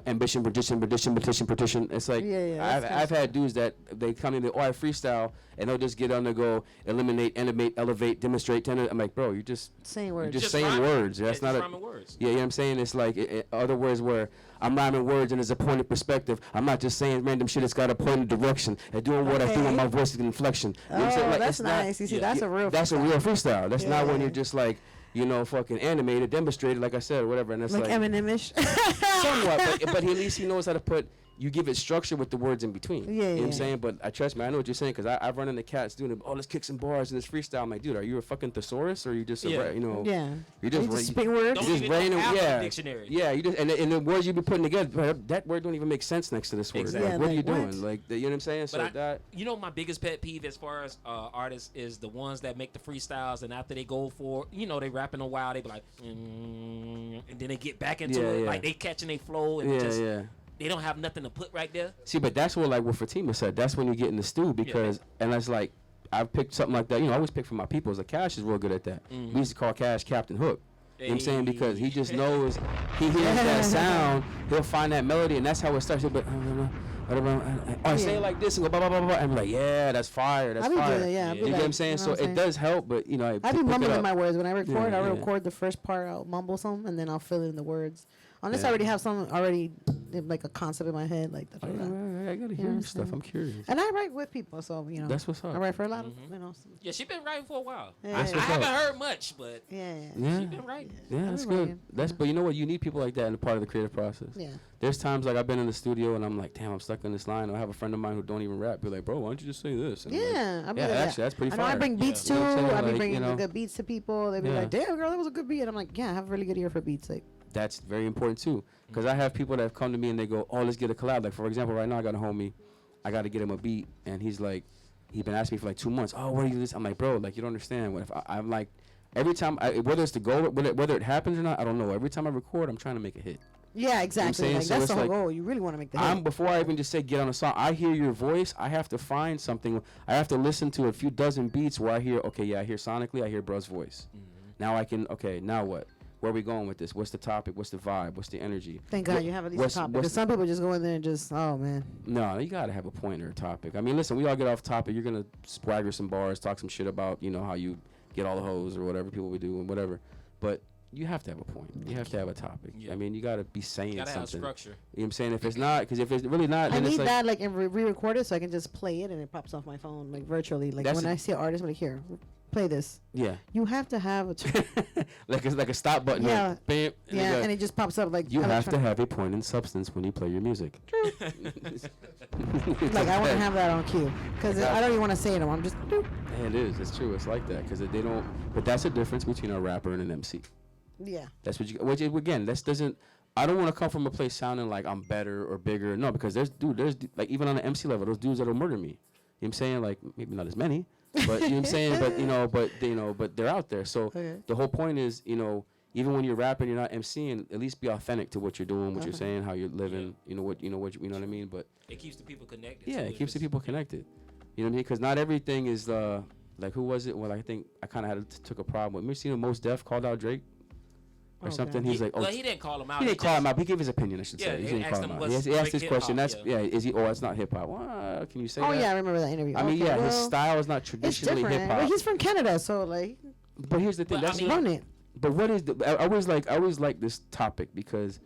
ambition, petition. It's like I've had dudes that they come in, I freestyle, and they'll just get on to go eliminate, animate, elevate, demonstrate. I'm like, bro, you're just saying words. You're just Just saying rhyming. words. Yeah, That's just not rhyming words. Yeah, you know what I'm saying? It's like other words where I'm rhyming words and there's a pointed perspective. I'm not just saying random shit. It's got a pointed direction and doing what I do with my voice and inflection. You know what I'm saying? Oh, Like, that's it's not- nice. You see, that's a real. That's a real freestyle. That's not when Yeah. you're just like, fucking animated, demonstrated, like I said, or whatever. And it's like like Eminem-ish. somewhat, but at least he knows how to put. You give it structure with the words in between. Yeah, You know what I'm yeah. saying? But I trust me, I know what you're saying because I've run into cats doing it. Oh, let's kick some bars in this freestyle. I'm like, dude, are you a fucking thesaurus or are you just Yeah. a, Yeah. You're just You just spit words. Don't you just even know random, half of the yeah, dictionary. yeah. You just and the words you be putting together, but that word don't even make sense next to this word. Exactly. Like, Yeah, what are you like, what? doing? Like, you know what I'm saying? So But that. my biggest pet peeve as far as artists is the ones that make the freestyles and after they go for, they rapping a while, they be like, and then they get back into Yeah, it, yeah. like they catching a flow and Yeah. they don't have nothing to put right there. See, but that's what Fatima said. That's when you get in the stew because, and that's like, I've picked something like that. I always pick for my people. Like Cash is real good at that. We used to call Cash Captain Hook. You know what I'm saying? Because he just knows, he hears that sound, he'll find that melody, and that's how it starts. He'll be, I say it like this and go blah blah blah blah. And I'm like, yeah, that's fire. That's I be fire. doing it, yeah. I be You know what like, I'm saying? you know So what I'm it does help, but I be pick it mumbling up. my words when I record. Yeah, I'll yeah. record the first part. I'll mumble some, and then I'll fill in the words Unless I already have some like a concept in my head, like that. I gotta hear your stuff. I'm curious. And I write with people, so That's what's up. I write for a lot of Yeah, she been writing for a while. Yeah. I haven't heard much, but yeah. she been writing. Yeah, that's good. But you know what? You need people like that in the part of the creative process. Yeah. There's times like I've been in the studio and I'm like, damn, I'm stuck on this line. Or I have a friend of mine who don't even rap. Be like, bro, why don't you just say this? And Yeah, like, actually, that's pretty I know fire. I bring beats too. You know what I'm saying? I be Like, bringing you know, good beats to people. They be like, damn, girl, that was a good beat. And I'm like, yeah, I have a really good ear for beats. Like, that's very important too. Because I have people that have come to me and they go, oh, let's get a collab. Like, for example, right now I got a homie. I got to get him a beat. And he's like, he's been asking me for like 2 months. Oh, where do you listen? I'm like, bro, like, you don't understand. What if I'm like, every time, whether it's the goal, whether it happens or not, I don't know. Every time I record, I'm trying to make a hit. yeah, exactly. You know Like, so that's the whole like, goal. You really want to make the hit. Before I even just say get on a song, I hear your voice. I have to find something. I have to listen to a few dozen beats where I hear, okay, yeah, I hear sonically, I hear Bruh's voice. Now I can, okay, now what? Where are we going with this? What's the topic? What's the vibe? What's the energy? Thank God you have at least a topic. Because some people just go in there and just, oh, man. No, you got to have a point or a topic. I mean, listen, we all get off topic. You're going to swagger some bars, talk some shit about, you know, how you get all the hoes or whatever people would do and whatever. But you have to have a point. You have to have a topic. I mean, you got to be saying gotta something. have structure. You know what I'm saying? If it's not, because if it's really not, I then need it's like, that, like, and re-record it so I can just play it and it pops off my phone, like, virtually. Like, when I see an artist, I'm like, here, play this. yeah. You have to have a... like a stop button. Yeah. Like, bam, yeah, and it just pops up, like... You have to have a point and substance when you play your music. Like, I want to have that on cue. Because I don't even want to say it. I'm just... Doop. Yeah, it is. It's true. It's like that. Because they don't... But that's the difference between a rapper and an MC. Yeah. That's what you... Which, again, that doesn't... I don't want to come from a place sounding like I'm better or bigger. No, because there's like, even on the MC level, those dudes that'll murder me. You know what I'm saying? Like, maybe not as many. But, you know what I'm saying? But they're out there. So, the whole point is, you know... Even when you're rapping, you're not MCing. At least be authentic to what you're doing, what you're saying, how you're living. You know what you know what I mean. But it keeps the people connected. Yeah, it keeps the people connected. You know what I mean? Because not everything is like who was it? Well, I think I kind of took a problem with. Remember seeing Mos Def called out Drake or something? He's like, well, he didn't call him out. He didn't call him out. He gave his opinion. I should say. He didn't call him out. He asked his question. That's Is he? Oh, that's not hip hop. Well, can you say? Oh that? yeah, I remember that interview. I mean, well, his style is not traditionally hip hop. Well, he's from Canada, so like. But here's the thing. That's run it. But what is I always like this topic because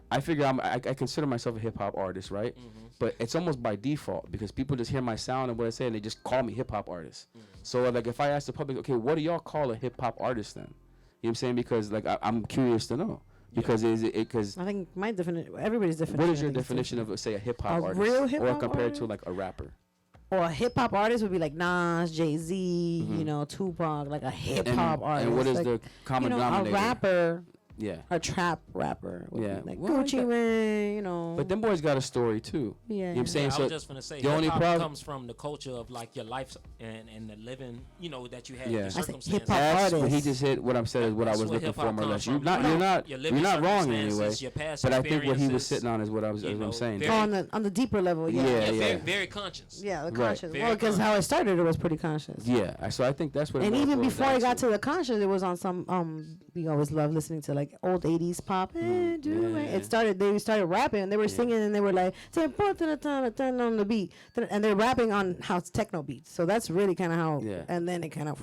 I figure I consider myself a hip hop artist, right? But it's almost by default because people just hear my sound and what I say and they just call me hip hop artist. So like if I ask the public, okay, what do y'all call a hip hop artist then? You know what I'm saying? Because like I'm curious to know. Because is it because I think my definition, everybody's definition. What is your definition of say a hip hop artist? Real hip hop or compared artist? to like a rapper? Or a hip hop artist would be like Nas, Jay-Z, you know, Tupac, like a hip hop artist. And what is like, the common denominator? A rapper. Yeah. A trap rapper. Yeah. Like Well, Gucci Mane, you know. But them boys got a story too. Yeah. You know what I'm saying? I So was just gonna say, the only problem comes from the culture of like your life and the living, you know, that you had. Yeah. Your I said circumstances. hip-hop That's artist. what he just hit. What I'm saying is what I That's was where looking for hip-hop more or less. comes You're from. not. Your You're not. your You're living not wrong in any way. circumstances, your past But I think what he was experiences, sitting on is what I was. you What know, I'm saying. very- on the deeper level, yeah. Yeah. Very, very conscious. Yeah, the Right. conscious. Very Well, because how it started, it was pretty conscious. Yeah. So I think that's what. And it even boils before down I got to the conscious, it was on some we always love listening to like old 80s pop. It started. They started rapping and they were singing and they were like on the beat and they're rapping on house techno beats. So that's really kind of how. Yeah. And then it kind of.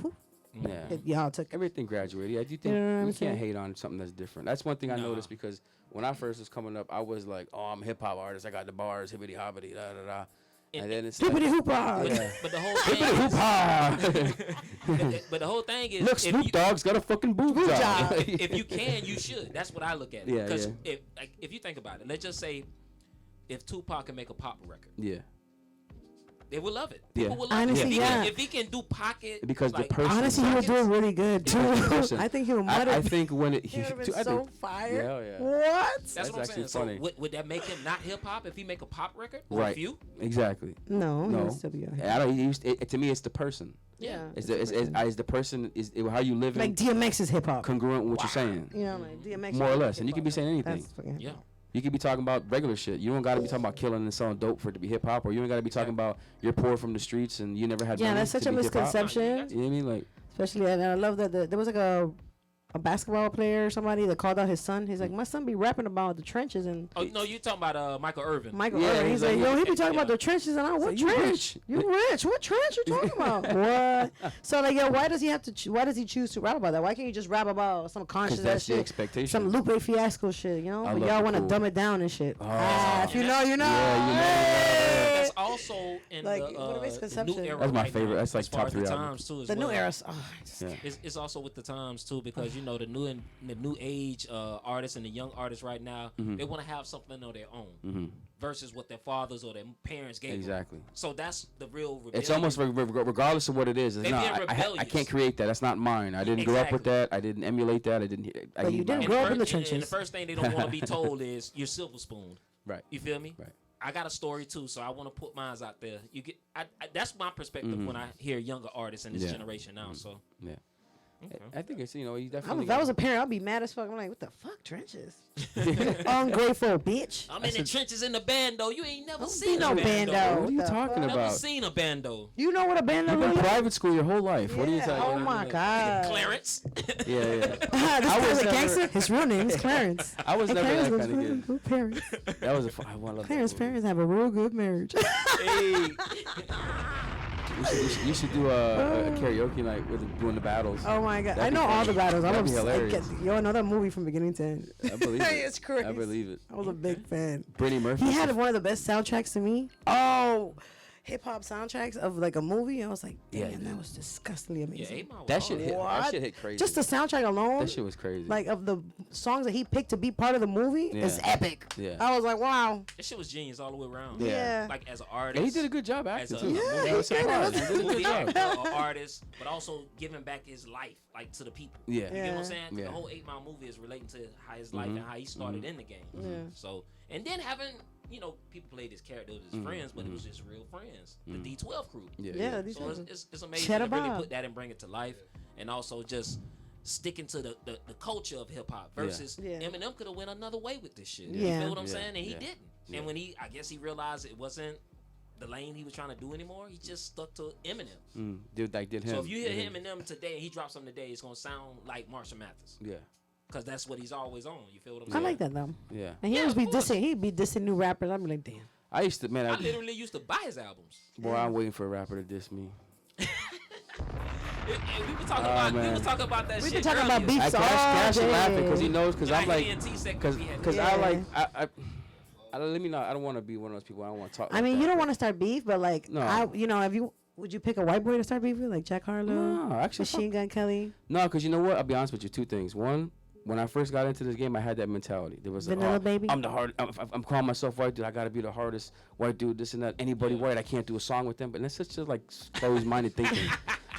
Yeah. Y'all took Everything graduated. Yeah, do you think You know what I'm we saying? can't hate on something that's different? That's one thing I noticed because when I first was coming up, I was like, "Oh, I'm a hip hop artist. I got the bars, hibbity hobbity, da da da." And then it's Hippity like, hoopah. But the whole thing but the whole thing is, look, Snoop Dogg's got a fucking boob job. if you can, you should. That's what I look at. Yeah, Because yeah. if you think about it, let's just say if Tupac can make a pop record, Yeah. they will love it. Yeah. People will love Honestly, it. yeah. If he can do pocket, Because the like, person- Honestly, he would do it really good too. Listen, I think he would mutter. I think when it he would have been I so think- fire. Yeah, yeah. What? That's That's what I'm actually saying. funny. So would that make him not hip hop if he make a pop record? Or Right. If you? Exactly. No, he No. would still be a I don't. To me, it's the person. Yeah. Is the person is how you live like DMX is hip hop. congruent with what you're saying, You know, like DMX. more or is less. And you hip-hop. could be saying anything. That's fucking Yeah. You could be talking about regular shit. You don't got to be talking about killing and selling dope for it to be hip hop, or you don't got to be talking about you're poor from the streets and you never had Yeah, money that's such to a be hip-hop. misconception. You know what I mean? Like, Especially, and I love that there was like a a basketball player or somebody that called out his son. He's like, my son be rapping about the trenches and. Oh no, you talking about Michael Irvin? Michael Irvin. He's like, yo, he be talking about the trenches, and I, what you trench? rich. You rich? What trench you talking about? What? So like, yo, why does he have to? Why does he choose to rap about that? Why can't you just rap about some conscious Because that's the shit, expectation. some Lupe Fiasco shit? You know, I but love y'all the want to cool. dumb it down and shit. Oh. If you know, you know. Yeah, you know. That's also in Like, the, what a the misconception. new era. That's my right favorite. now, That's like as far top as the 3 albums. times too. As The well. new era. Yeah. It's also with the times too, because you know the new age artists and the young artists right now, they want to have something on their own versus what their fathers or their parents gave them. Exactly. So that's the real rebellion. It's almost regardless of what it is. It's They not. being I rebellious. can't create that. That's not mine. I didn't grow up with Exactly. that. I didn't emulate that. I didn't. I But you need didn't my grow own. up in the And trenches. the first thing they don't want to be told is you're silver spoon. Right. You feel me? Right. I got a story too, so I want to put mine out there. You get, that's my perspective when I hear younger artists in this Yeah. generation now. So Yeah. okay. I think it's you definitely. If I was a parent, I'd be mad as fuck. I'm like, what the fuck, trenches? Ungrateful bitch. I'm in the trenches in the bando. You ain't never Don't seen be a no bando. bando. What are you What the talking fuck? Never about? seen a bando. You know what a band You've been is? private school your whole life. What are you Yeah, talking oh my god. Clarence. Yeah, yeah. This I guy's was a never- gangster. His real name is Clarence. I was And never Clarence that was kind of kid. good parents. That was I love that Clarence movie. parents have a real good marriage. Hey. You should do a karaoke night with doing the battles. Oh my god, That'd I be know all funny. the battles. That'd be I hilarious. yo, another movie from beginning to end. I believe it. It's crazy. I believe it. I was a big fan. Brittany Murphy. He had one of the best soundtracks to me. Oh, hip hop soundtracks of like a movie. I was like, Yeah, damn, he that did. was disgustingly Yeah, amazing. 8 Mile was That hard. shit hit. That What? shit hit crazy. Just the soundtrack alone, That shit was crazy. like of the songs that he picked to be part of the movie, is Yeah. epic. Yeah. I was like, wow. That shit was genius all the way around. Yeah. Like as an artist. and he did a good job as acting a too. movie, I was surprised. He did a good movie job. actor, an artist, but also giving back his life, like to the people. Yeah. You know what Yeah. I'm saying? Yeah. The whole 8 Mile movie is relating to how his life and how he started in the game. Yeah. So, and then having, people played his character with his friends, but it was just real friends. The D12 crew. Yeah, these So ones- it's amazing Cheddar to really Bob. put that and bring it to life, and also just sticking to the culture of hip hop versus Yeah. Eminem could have went another way with this shit. Yeah. You feel what I'm Yeah. saying? And he Yeah. didn't. Yeah. And when I guess he realized it wasn't the lane he was trying to do anymore, he just stuck to Eminem. Did him. So if you hear Did him. Eminem today and he drops something today, it's gonna sound like Marshall Mathers. Yeah. Cause that's what he's always on. You feel what I'm I saying? like that though. Yeah. And he Yeah, always be of course. dissing. He'd be dissing new rappers. I'd be like, damn. I used to, man. I literally used to buy his albums. Boy, I'm waiting for a rapper to diss me. And we were talking about we man. were talking about that We shit been talking about earlier. beef Cash all laughing day. because he knows because I'm like ENT segment because we had. I like Yeah. let me not. I don't want to be one of those people. I don't want to talk. I mean, like you that. don't want to start beef, but like, No. if you would you pick a white boy to start beef with, like Jack Harlow, No, actually, Machine Gun Kelly? No, because you know what? I'll be honest with you. Two things. One, when I first got into this game, I had that mentality. There was Vanilla Baby? I'm the hard. I'm calling myself white dude. I got to be the hardest white dude. This and that. Anybody white, I can't do a song with them. But that's such like closed-minded thinking.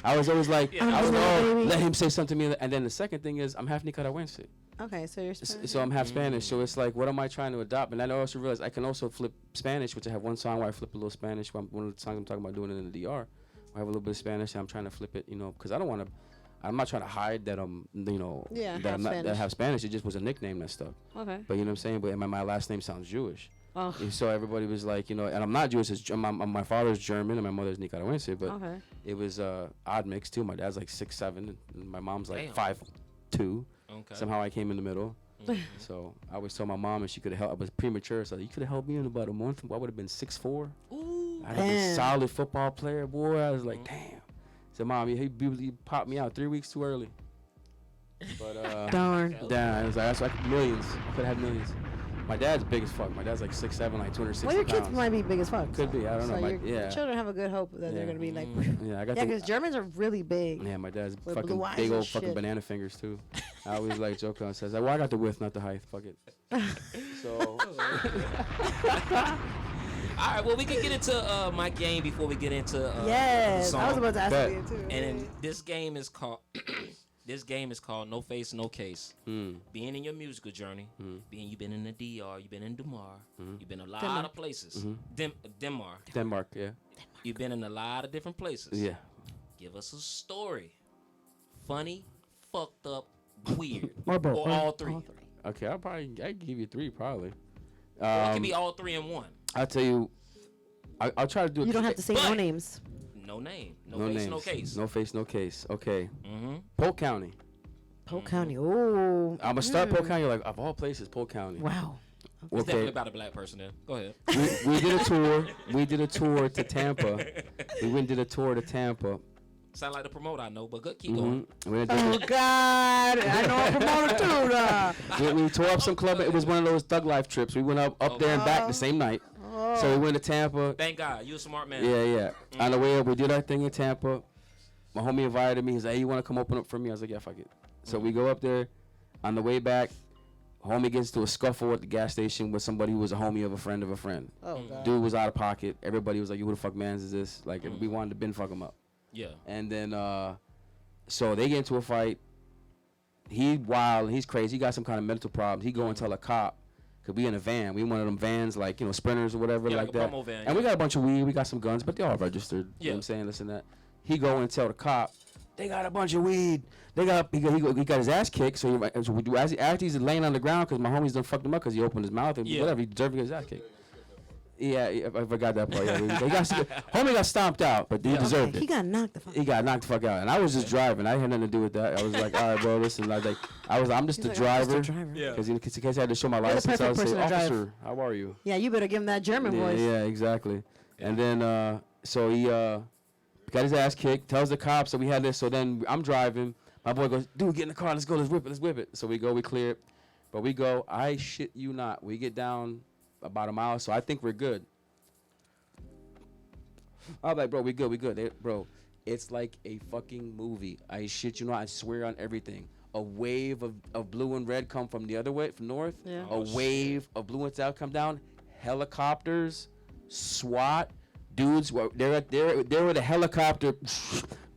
I was always like, I was Vanilla Baby. let him say something to me. And then the second thing is, I'm half Nicaragüense. Okay, so you're Spanish. So I'm half Spanish. So it's like, what am I trying to adopt? And I also realized I can also flip Spanish, which I have one song where I flip a little Spanish. One of the songs I'm talking about doing it in the DR. I have a little bit of Spanish. And I'm trying to flip it, because I don't want to. I'm not trying to hide that I'm, Yeah, that half I'm not that I Spanish. have Spanish. It just was a nickname that stuck. Okay. But you know what I'm saying. But my last name sounds Jewish. Oh. And so everybody was like, and I'm not Jewish. My father's German and my mother's Nicaragüense. But Okay. it was odd mix too. My dad's like 6'7", and my mom's like Damn. 5'2". Okay. Somehow I came in the middle. So I always told my mom, and she could have helped. I was premature, so you could have helped me in about a month. I would have been 6'4". Ooh. I'd have been a Damn. solid football player, boy. I was like, damn. So mom, he popped me out 3 weeks too early. But Darn. damn, I was like, I could millions. I could have millions. My dad's big as fuck. My dad's like 6'7", like 260 Well, your kids pounds. might be big as fuck. Could be. I don't know. So your yeah. children have a good hope that Yeah. they're gonna be like. Yeah, I got Yeah, the. because Germans are really big. Yeah, my dad's With fucking blue eyes big and old fucking shit. banana fingers too. I always like joke on says, well, I got the width, not the height. Fuck it. So All right, well, we can get into my game before we get into Yes, the I was song. about to ask Bet. you too. And then this game is called No Face, No Case. Being in your musical journey, you've been in the DR, you've been in Demar, you've been a lot Denmark. of places. Denmark. Denmark, yeah, You've been in a lot of different places. yeah. Give us a story. Funny, fucked up, weird. Or both. Or all three. Okay, I'd give you 3 probably. Or it can be all 3 in one. I'll tell you. I'll try to do it. You don't have to say no But- names. No name. No, No face, names. no case. No face, no case. Okay. Mm-hmm. Polk County. Polk County. Oh. I'm gonna start Polk County. Like of all places, Polk County. Wow. It's definitely about a black person then. Go ahead. We did a tour. We did a tour to Tampa. We went and did a tour to Tampa. Sound like the promoter I know, but good, keep going. Oh God, I know a promoter too. We tore up some club. It was one of those Thug Life trips. We went up there and back the same night. So we went to Tampa. Thank God, you a smart man. Yeah. On the way up, we did our thing in Tampa. My homie invited me. He's like, "Hey, you want to come open up for me?" I was like, "Yeah, fuck it." So we go up there. On the way back, homie gets into a scuffle at the gas station with somebody who was a homie of a friend of a friend. Oh God. Dude was out of pocket. Everybody was like, "Who the fuck mans is this?" Like, we wanted to bin fuck him up. Yeah. And then, so they get into a fight. He wild. He's crazy. He got some kind of mental problems. He go and tell a cop. Cause we in a van. We one of them vans, like, you know, Sprinters or whatever, Yeah, like like a that. promo van, and yeah. we got a bunch of weed. We got some guns, but they all registered. You know what I'm saying? Listen to that. He go and tell the cop, they got a bunch of weed. He got his ass kicked. So after he's laying on the ground, cause my homies done fucked him up, cause he opened his mouth and whatever. He deserved to get his ass kicked. Yeah, I forgot that part. Yeah, homie got stomped out, but he deserved it. He got knocked the fuck. He got knocked the fuck out, and I was just driving. I had nothing to do with that. I was like, all right, bro, listen. I'm just the driver. Because in case I had to show my You're the license, I would perfect say, person to drive. officer, how are you? Yeah, you better give him that German voice. Yeah, exactly. And then, so he got his ass kicked. Tells the cops that we had this. So then I'm driving. My boy goes, dude, get in the car. Let's go. Let's whip it. So we go. We clear it. But we go. I shit you not. We get down about a mile. So I think we're good. I was like, bro, we good. Bro, it's like a fucking movie. I shit you not. I swear on everything. A wave of blue and red come from the other way, from north. Yeah. A wave of blue and south come down. Helicopters, SWAT, dudes. They're at the helicopter.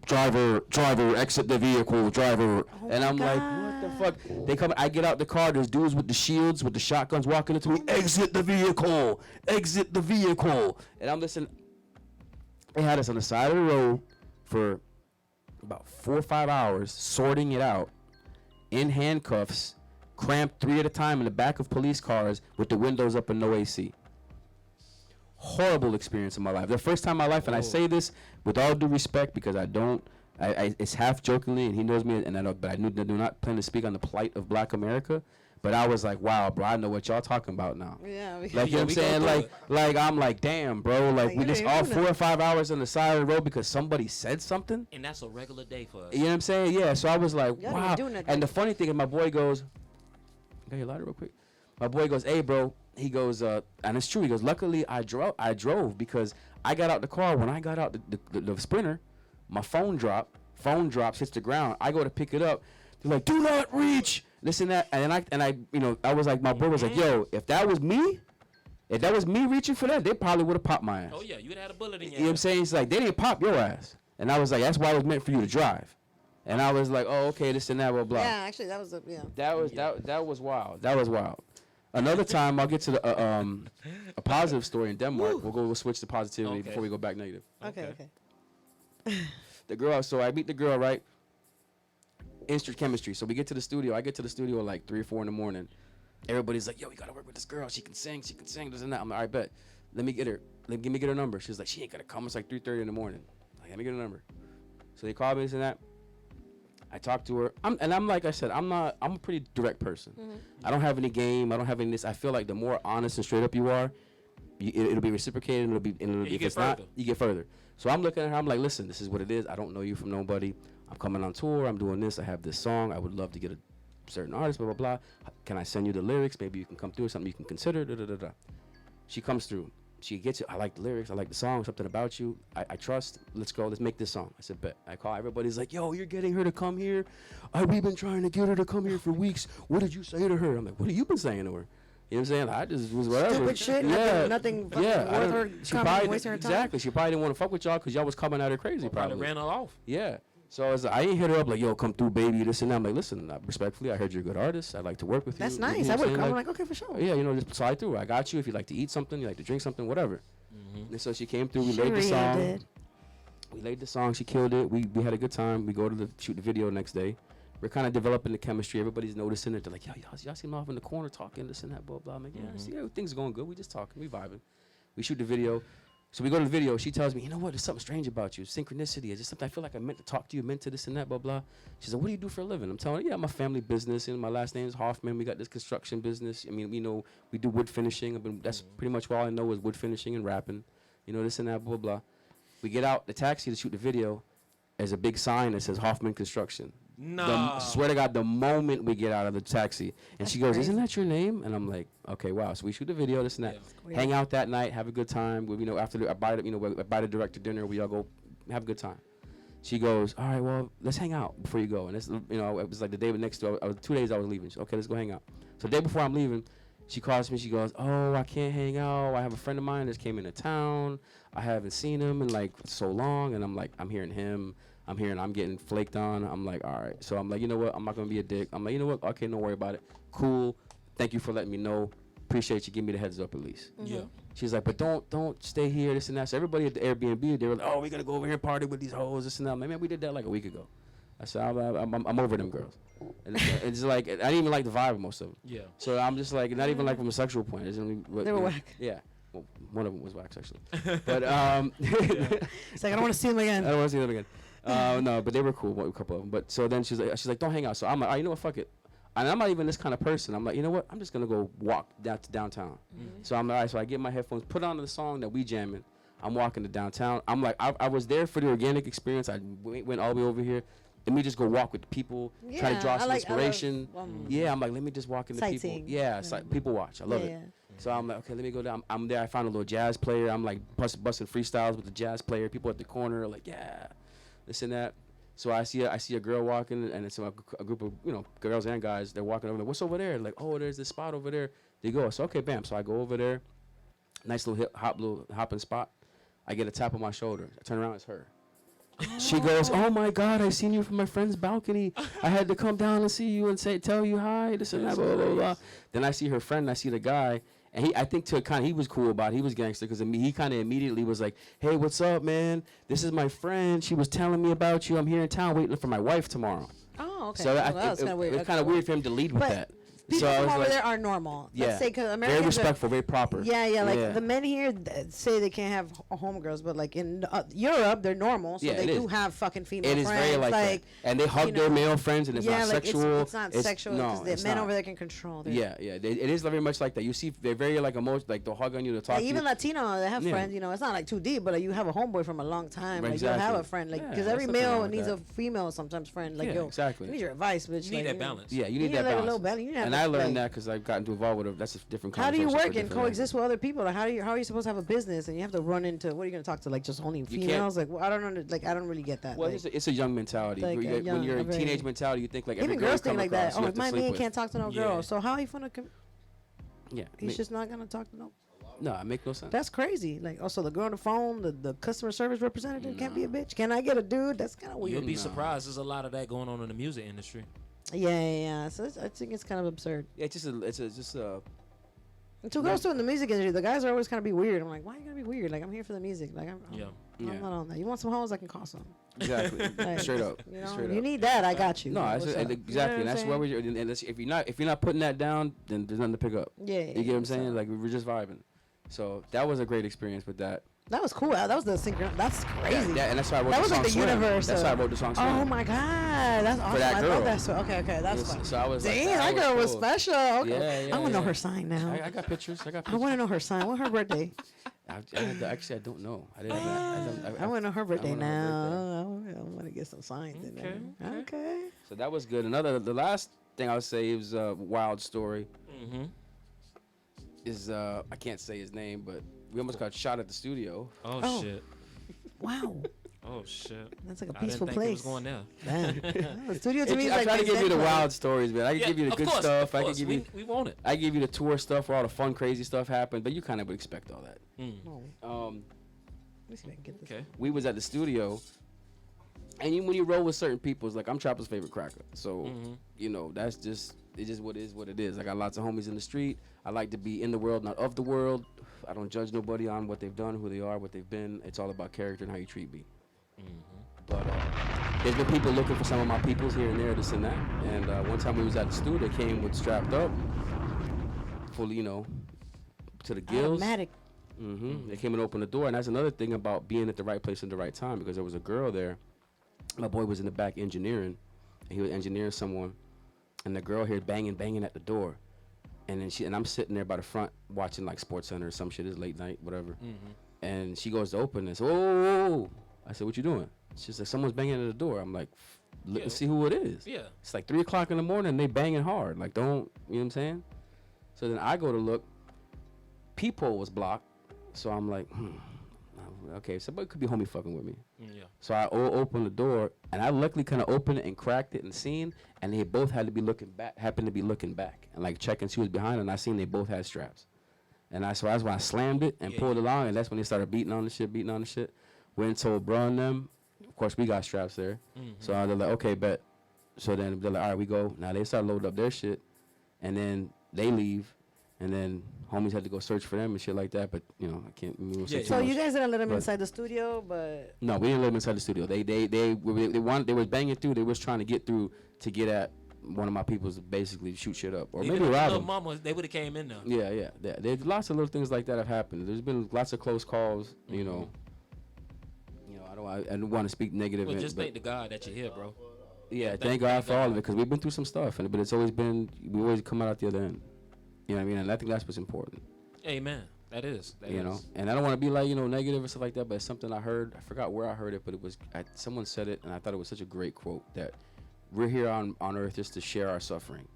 Driver, exit the vehicle, driver. And I'm like, what the fuck? They come. I get out the car. There's dudes with the shields, with the shotguns walking into me. Exit the vehicle. And I'm listening. They had us on the side of the road for about 4 or 5 hours, sorting it out, in handcuffs, cramped 3 at a time in the back of police cars with the windows up and no AC. Horrible experience in my life. The first time in my life, and I say this with all due respect because I it's half jokingly, and he knows me, and but I do not plan to speak on the plight of Black America. But I was like, wow, bro, I know what y'all talking about now. Yeah. Like, you know what I'm saying? Like I'm like, damn, bro. Like, we just all 4 or 5 hours on the side of the road because somebody said something. And that's a regular day for us. You know what I'm saying? Yeah. So I was like, Y'all wow. ain't doing that, And though. the funny thing is, my boy goes, got your lighter real quick? My boy goes, hey, bro. He goes, and it's true. He goes, luckily I drove because I got out the car. When I got out the Sprinter, my phone drops, hits the ground. I go to pick it up. They're like, do not reach. This and that, and I, you know, I was like, my boy was like, yo, if that was me reaching for that, they probably would have popped my ass. Oh yeah, you'd have had a bullet in your You know what I'm saying? He's like, they didn't pop your ass, and I was like, that's why it was meant for you to drive, and I was like, oh, okay, this and that, blah blah. Yeah, actually, that was That was wild. That was wild. Another time, I'll get to a positive story in Denmark. We'll switch to positivity before we go back negative. Okay. The girl, so I meet the girl, right? Instant chemistry. So we get to the studio. I get to the studio at like 3 or 4 in the morning. Everybody's like, yo, we gotta work with this girl. She can sing, this and that. I'm like, all right, bet. Let me get her number. She's like, she ain't gonna come. It's like 3:30 in the morning. Like, let me get her number. So they called me, this and that. I talked to her. I'm like I said, I'm a pretty direct person. I don't have any game. I don't have any this. I feel like the more honest and straight up you are, it'll be reciprocated. And if it's not, you get further. So I'm looking at her. I'm like, listen, this is what it is. I don't know you from nobody. I'm coming on tour. I'm doing this. I have this song. I would love to get a certain artist, blah, blah, blah. Can I send you the lyrics? Maybe you can come through, something you can consider, da, da, da, da. She comes through. She gets it. I like the lyrics. I like the song. Something about you. I trust. Let's go. Let's make this song. I said, bet. I call. Everybody's like, yo, you're getting her to come here? We've been trying to get her to come here for weeks. What did you say to her? I'm like, what have you been saying to her? You know what I'm saying? I just was whatever. Stupid shit. Yeah. Nothing worth her coming, wasting her time. Exactly. She probably didn't want to fuck with y'all because y'all was coming at her crazy. Probably ran her off. Yeah. So I ain't hit her up like, yo, come through, baby, this and that. I'm like, listen, respectfully, I heard you're a good artist. I'd like to work with you. That's You know nice. what I'm saying? I'm like, okay, for sure. Yeah, you know, just slide through. I got you. If you like to eat something, you like to drink something, whatever. And so she came through. We laid the song. We laid the song. She killed it. We had a good time. We go to shoot the video next day. We're kind of developing the chemistry. Everybody's noticing it. They're like, yo, y'all seem off in the corner talking this and that, blah, blah. I'm like, yeah, see, everything's going good. We just talking. We vibing. We shoot the video. So we go to the video. She tells me, you know what? There's something strange about you. Synchronicity. It's just something I feel like I meant to talk to you, meant to this and that, blah, blah. She said, what do you do for a living? I'm telling her, yeah, my family business. And my last name is Hoffman. We got this construction business. I mean, we do wood finishing. That's pretty much all I know is wood finishing and rapping. This and that, blah, blah. We get out the taxi to shoot the video. There's a big sign that says Hoffman Construction. No. Swear to God, the moment we get out of the taxi. And That's she goes, crazy. isn't that your name? And I'm like, okay, wow. So we shoot the video, this and that. Hang out that night, have a good time. After I buy the director dinner, we all go have a good time. She goes, all right, well, let's hang out before you go. And it's, it was like the day next to, 2 days I was leaving. She said, okay, let's go hang out. So the day before I'm leaving, she calls me. She goes, oh, I can't hang out. I have a friend of mine that came into town. I haven't seen him in like so long. And I'm like, I'm hearing him. I'm getting flaked on. I'm like, all right. So I'm like, you know what? I'm not going to be a dick. I'm like, you know what? Okay, don't worry about it. Cool. Thank you for letting me know. Appreciate you giving me the heads up at least. Yeah. She's like, but don't stay here, this and that. So everybody at the Airbnb, they were like, oh, we got to go over here and party with these hoes, this and that. I'm like, man, we did that like a week ago. I said, I'm over them girls. And it's like, I didn't even like the vibe of most of them. Yeah. So I'm just like, not even like from a sexual point. It's only, They were whack. Yeah. Well, one of them was whack, actually. But It's like, I don't want to see them again. I don't want to see them again. No, but they were cool, a couple of them. But so then she's like, don't hang out. So I'm like, you know what, fuck it. And I'm not even this kind of person. I'm like, you know what? I'm just gonna go walk down to downtown. So I'm like, all right. So I get my headphones, put on the song that we jamming. I'm walking to downtown. I'm like, I was there for the organic experience. I went all the way over here. Let me just go walk with people, try to draw some inspiration. Yeah, I'm like, let me just walk into people. Sightseeing. Yeah, people watch. I love it. So I'm like, okay, let me go down. I'm there. I found a little jazz player. I'm like busting freestyles with the jazz player. People at the corner are like, yeah, this and that. So I see a girl walking, and it's a group of girls and guys. They're walking over there. What's over there? Like, oh, there's this spot over there. They go. So okay, bam. So I go over there. Nice little hopping spot. I get a tap on my shoulder. I turn around. It's her. She goes, oh my God, I seen you from my friend's balcony. I had to come down and see you and tell you hi. This and that, blah, blah, blah. Then I see her friend. And I see the guy. And I think he was cool about it. He was gangster because he kind of immediately was like, hey, what's up, man? This is my friend. She was telling me about you. I'm here in town waiting for my wife tomorrow. Oh, okay. So that was kind of weird. It's kind of weird for him to lead with But that. People So I from was over like, there are normal. yeah, Let's say, 'cause very Americans respectful, very proper. Yeah, like the men here say they can't have homegirls, but like in Europe, they're normal, so Yeah, they it do is. have fucking female It is friends. very like that. And they hug their male friends, and it's not sexual. It's not sexual because the it's men not. over there can control their. Yeah, it is very much like that. You see, they're very like emotional, like they'll hug on you to talk Like to you. even Latino, they have Yeah. friends. It's not like too deep, but like you have a homeboy from a long time. Like you'll have Exactly. a friend, like Yeah, because there's every nothing wrong male with needs that. a female sometimes friend. Like Yeah, yo, exactly. you need your advice, bitch. You need like, that balance. Yeah, you need that like balance. a little balance. You And I learned that because I've gotten involved with that's a different How do you conversation for work and different coexist with other people? Like, how are you supposed to have a business and you have to run into what are you going to talk to? Like just only can't- females? Like I don't know. Like I don't really get that. Well, like, it's a young mentality. like when a you're a very- teenage mentality, you think like every even girl girls you think come like that. across, you Oh, have to my sleep man with. can't talk to no Yeah. girl. So how are you gonna? Yeah, He's just not gonna talk to no. no, it make no sense. That's crazy. Like also the girl on the phone, the customer service representative can't be a bitch. Can I get a dude? That's kind of You'll weird. be surprised. There's a lot of that going on in the music industry. Yeah. So I think it's kind of absurd. Yeah, it's just a And two girls too in the music industry. The guys are always kind of be weird. I'm like, why are you gonna be weird? Like I'm here for the music. Like I'm Yeah. not on that. You want some hoes? I can call some. Exactly. Like, Straight up. You know, Straight you up. need that. I got you. No, What's that's, up? exactly. You know And what that's I'm why saying? we're. And if you're not putting that down, then there's nothing to pick up. Yeah. You get what I'm saying? Like we were just vibing. So that was a great experience with that. That was cool. That was the synchron. That's crazy. Yeah, and that's why I wrote that the was song like the Swim. universe. That's of- why I wrote the song Swim. Oh my god, that's awesome. that I girl. love that song. Okay, that's Yes, fun. so I was like, Damn, that that was girl was cool. special. Okay. Yeah, I want to know yeah. her sign now. I got pictures. I want to know her sign. What's her birthday? Actually, I don't know. I didn't. I want to know her birthday wanna know her now. I want to get some signs in there. Okay. So that was good. The last thing I would say is a wild story. Mm-hmm. Is I can't say his name, but we almost got shot at the studio. Oh shit. Wow. Oh shit. That's like a I didn't peaceful think it place. was going there. Damn. The studio to me is I like try to this give you the dead wild stories, man. I can Yeah, give you the of good course, stuff. of I can course. give you. We want it. I give you the tour stuff where all the fun, crazy stuff happened, but you kind of would expect all that. Let me see if I can get this. Okay. We was at the studio, and when you roll with certain people, it's like I'm Chopper's favorite cracker. So that's just what it is. I got lots of homies in the street. I like to be in the world, not of the world. I don't judge nobody on what they've done, who they are, what they've been. It's all about character and how you treat me. But there's been people looking for some of my peoples here and there, this and that. And one time we was at the studio, they came with strapped up, fully, to the gills. Automatic. They came and opened the door, and that's another thing about being at the right place at the right time, because there was a girl there. My boy was in the back engineering, and he was engineering someone, and the girl here banging at the door, and then I'm sitting there by the front watching like Sports Center or some shit. It's late night, whatever, and she goes to open this. Oh, I said, "What you doing?" She's like, "Someone's banging at the door." I'm like, "Let's see who it is." Yeah. It's like 3 o'clock in the morning. And they banging hard. Like, don't, you know what I'm saying? So then I go to look. Peephole was blocked. So I'm like, okay, somebody could be homie fucking with me. Yeah. So I opened the door, and I luckily kind of opened it and cracked it and seen, and they both had to be looking back, happened to be looking back, and like checking who was behind, and I seen they both had straps. And so that's when I slammed it and pulled it on, and that's when they started beating on the shit. Went and told bro and them. Of course, we got straps there. So they're like, okay, bet. So then they're like, all right, we go. Now they start loading up their shit, and then they leave, and then homies had to go search for them and shit like that. But you know, I can't. So you guys didn't let them inside the studio, but no, we didn't let them inside the studio. They was banging through. They was trying to get through to get at one of my people's to basically shoot shit up or Even maybe rob little them. mama, they would have came in there. Yeah. There's lots of little things like that have happened. There's been lots of close calls. You know, I don't want to speak negative. Well, just thank the God that you're here, bro. Yeah, thank God for all of it, because we've been through some stuff, but it's always been, we always come out the other end. You know what I mean? And I think that's what's important. Amen. That is. You know, and I don't want to be like, negative or stuff like that, but it's something I heard. I forgot where I heard it, but it was, someone said it, and I thought it was such a great quote, that we're here on earth just to share our suffering.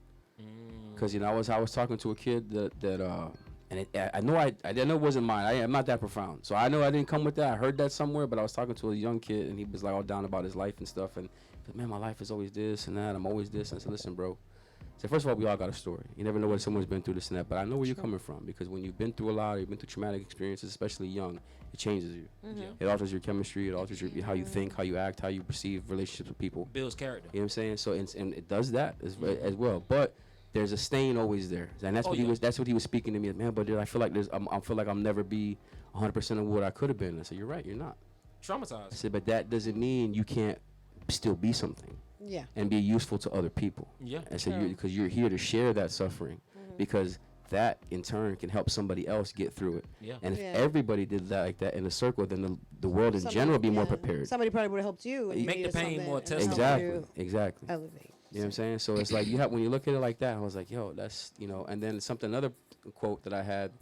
Because, I was talking to a kid and I know it wasn't mine. I'm not that profound. So I know I didn't come with that. I heard that somewhere, but I was talking to a young kid, and he was like all down about his life and stuff. And he said, man, my life is always this and that. I'm always this. And I said, listen, bro. So first of all, we all got a story. You never know what someone's been through, this and that. But I know where you're coming from, because when you've been through a lot, you've been through traumatic experiences, especially young, it changes you. It alters your chemistry. It alters how you think, how you act, how you perceive relationships with people. Builds character. You know what I'm saying? So and it does that as well. But there's a stain always there, and that's what he was speaking to me. Man, but I feel like I feel like I'll never be 100% of what I could have been. I said, you're right, you're not. Traumatized. I said, but that doesn't mean you can't still be something. Yeah. And be useful to other people. Yeah. I said, because you're here to share that suffering, because that in turn can help somebody else get through it. Yeah. And if everybody did that like that in a circle, then the world in general would be more prepared. Somebody probably would have helped you. And make the pain more testable. Exactly. Elevate. You know what I'm saying? So it's like when you look at it like that, I was like, yo, that's, and then another quote that I had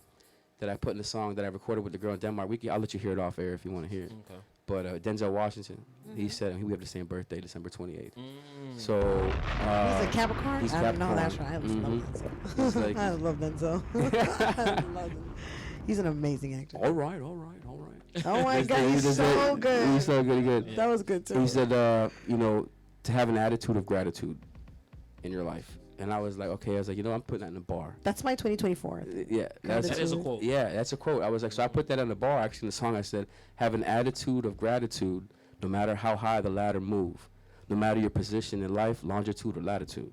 that I put in the song that I recorded with the girl in Denmark. I'll let you hear it off air if you want to hear it. Okay. But Denzel Washington, he said, we have the same birthday, December 28th. So he's a Capricorn? He's Capricorn. Capricorn. No, that's right. I love Denzel. I love Denzel. He's an amazing actor. All right. Oh my God, he's so good. He's so good. Yeah. That was good too. He said, to have an attitude of gratitude in your life. And I was like, okay. I was like, I'm putting that in the bar. That's my 2024. Yeah. That is a quote. Yeah, that's a quote. I was like, so I put that on the bar. Actually, in the song, I said, have an attitude of gratitude no matter how high the ladder move. No matter your position in life, longitude or latitude.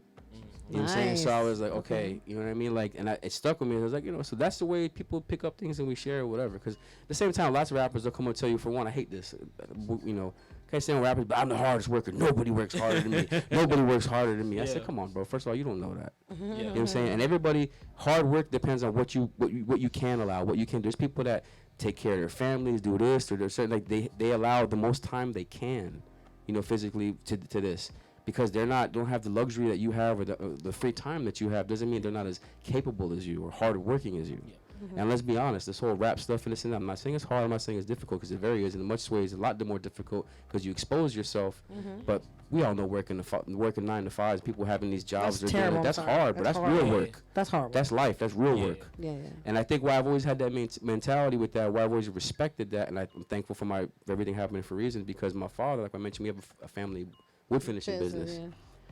You know what I'm saying? So I was like, okay, you know what I mean? Like, and it stuck with me. I was like, so that's the way people pick up things and we share or whatever. Because at the same time, lots of rappers will come and tell you, for one, I hate this. Can't stand rappers, but I'm the hardest worker. Nobody works harder than me. Nobody works harder than me. Yeah. I said, come on, bro. First of all, you don't know that. You know what I'm saying? And everybody, hard work depends on what you can allow, what you can do. There's people that take care of their families, do this, or they're certain, like they allow the most time they can, physically to this. Because don't have the luxury that you have, or the free time that you have, doesn't mean they're not as capable as you or harder working as you. Yeah. And let's be honest, this whole rap stuff and this and that, I'm not saying it's hard, I'm not saying it's difficult, because it varies in much ways, a lot more difficult because you expose yourself. But we all know working 9 to 5, people having these jobs, that's terrible. That's hard, but that's real work. That's hard. That's life. That's real work. Yeah. And I think why I've always had that mentality with that, why I've always respected that, and I'm thankful for everything happening for reasons, because my father, like I mentioned, we have a family wood finishing business. Yeah.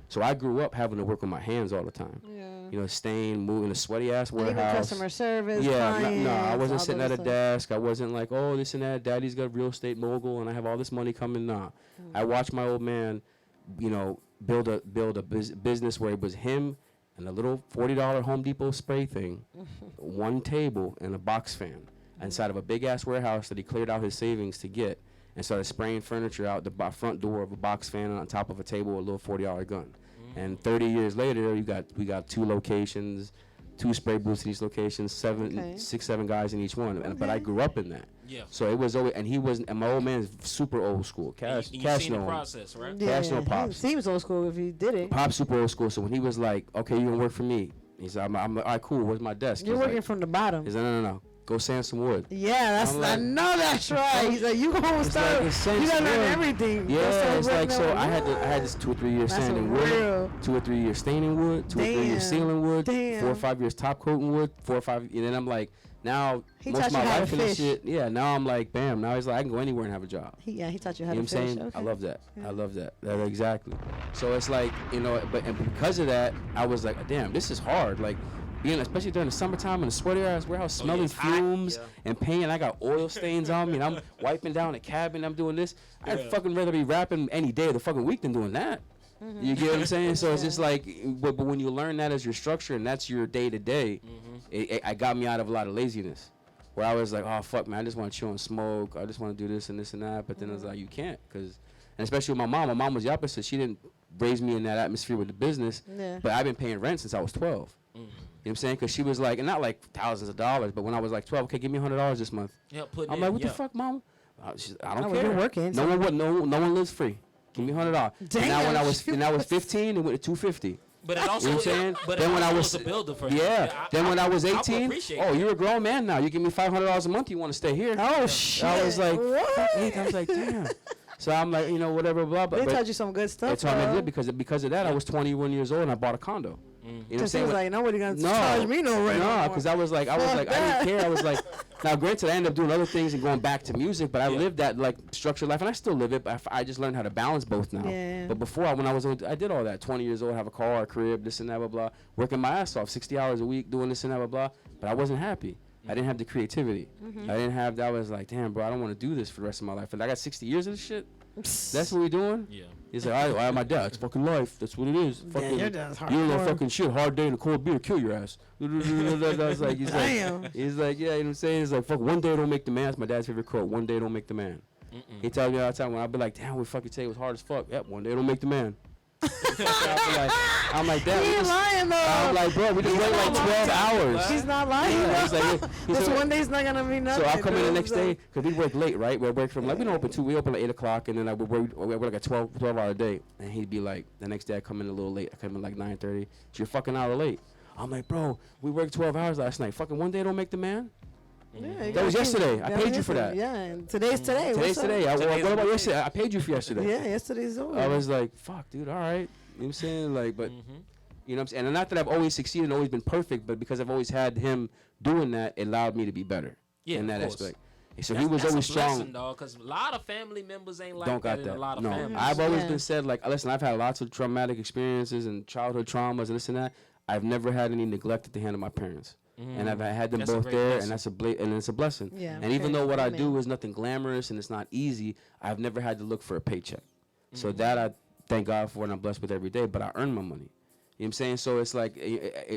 So I grew up having to work with my hands all the time. Yeah. Staying, moving, a sweaty ass warehouse. Even customer service. Yeah, no, I wasn't sitting at a desk. I wasn't like, oh, this and that. Daddy's got a real estate mogul, and I have all this money coming. Nah, I watched my old man, build a business where it was him and a little $40 Home Depot spray thing, one table and a box fan inside of a big ass warehouse that he cleared out his savings to get. And started spraying furniture out the front door of a box fan on top of a table with a little $40 gun. And 30 years later, we got 2 locations, 2 spray booths in each location, 6, 7 guys in each one. But I grew up in that. Yeah. So it was always, and he wasn't, and my old man's super old school. Cash, you Cash seen the know him. process, right? Cash know He Pops. seems old school if he did it. Pop's super old school. So when he was like, okay, you gonna work for me? He said, I'm all right, cool. Where's my desk? You're He's working like, from the bottom. He said, no. Go sand some wood. Yeah, that's I'm like- I know that's right. He's like, you gonna It's start. like, it's sand You gotta some learn wood. everything. Yeah, it's like, so working I on had this 2 or 3 years That's sanding real. wood, 2 or 3 years staining wood, 2 or 3 years Damn. sealing wood, Damn. 4 or 5 years top coating wood, 4 or 5, and then I'm like, now He most taught of my you how to life and this fish. shit, yeah, now I'm like, bam, now he's like, I can go anywhere and have a job. He taught you how You know to what I'm fish. saying? Okay. I love that. Yeah. I love that. Exactly. So it's like, you know, and because of that, I was like, damn, this is hard. Like, being, especially during the summertime in the sweaty ass warehouse, smelling it's hot. fumes Yeah. and pain. I got oil stains on me, and I'm wiping down the cabin. I'm doing this. I'd fucking rather be rapping any day of the fucking week than doing that. You get what I'm saying? So it's just like, but when you learn that as your structure and that's your day to day, it got me out of a lot of laziness. Where I was like, oh fuck, man, I just want to chill and smoke. I just want to do this and this and that. But then I was like, you can't, because, and especially with my mom. My mom was the opposite. She didn't raise me in that atmosphere with the business. Yeah. But I've been paying rent since I was 12. You know what I'm saying? Because she was like, and not like thousands of dollars, but when I was like 12, okay, give me $100 this month. Yeah, put I'm in, like, what yeah. the fuck, mom? I don't Oh, well, care. you're working, No so- one would. No one lives free. Give me $100. And now when I was Damn. 15, it went to $250. But it also, You know what I'm saying? but Then it when I also was a builder for yeah. him. Then when I was I will 18, appreciate oh, that. you're a grown man now. You give me $500 a month. You want to stay here? Oh shit! I was like, what? I was like, damn. So I'm like, you know, whatever, blah blah. They but taught you some good stuff. They taught me though. good because of that. I was 21 years old and I bought a condo. You know what I'm Cause he saying? was like, nobody gonna charge me no rent. No, because I was like, I Fuck didn't care. I was like, now granted, I ended up doing other things and going back to music, but I lived that like structured life, and I still live it. But I just learned how to balance both now. Yeah. But before, when I was, I did all that. 20 years old, have a car, a crib, this and that, blah blah, working my ass off, 60 hours a week, doing this and that, blah blah. But I wasn't happy. I didn't have the creativity. I didn't have that. I was like, damn, bro, I don't want to do this for the rest of my life. And I got 60 years of this shit. That's what we doing? Yeah. He's like, I have my dad. It's fucking life. That's what it is. Fucking, your dad's you don't know hardcore. fucking shit. Hard day in a cold beer, kill your ass. I was like, Damn. he's like, yeah, you know what I'm saying? He's like, fuck, one day don't make the man. That's my dad's favorite quote. One day don't make the man. He tells me all the time when I be like, damn, we fucking say it was hard as fuck. Yep, one day don't make the man. I'm like, damn. He we ain't just- lying though. I'm like, bro, we just wait like 12 hours. He's not lying. Yeah, though. he's like, he's This like- one day's not gonna be nothing. So I come in the dude, next so- day because we work late, right? We work from like we don't open we open like 8 o'clock, and then we work like a 12-hour day. And he'd be like, the next day I come in a little late. I come in like 9:30. So you're fucking hour late. I'm like, bro, we worked 12 hours last night. Fucking one day don't make the man. Yeah, you That was gotta keep- yesterday. I that was paid you for yesterday. that. Yeah, and today's today. Today's What's up? today. What about yesterday? I paid you for yesterday. Yeah, yesterday's over. I was like, fuck, dude. All right. You know what I'm saying? Like, but. You know what I'm saying? And not that I've always succeeded and always been perfect, but because I've always had him doing that, it allowed me to be better in that aspect. So he was always strong. Because a lot of family members ain't like Don't that got in that. a lot of No, families. I've always been said like, listen, I've had lots of traumatic experiences and childhood traumas and this and that. I've never had any neglect at the hand of my parents. And I've had them That's a both great there, blessing. and that's and it's a blessing. Yeah, and even okay. though what I Amen. do is nothing glamorous and it's not easy, I've never had to look for a paycheck. So that I thank God for and I'm blessed with every day. But I earn my money. You know what I'm saying? So it's like,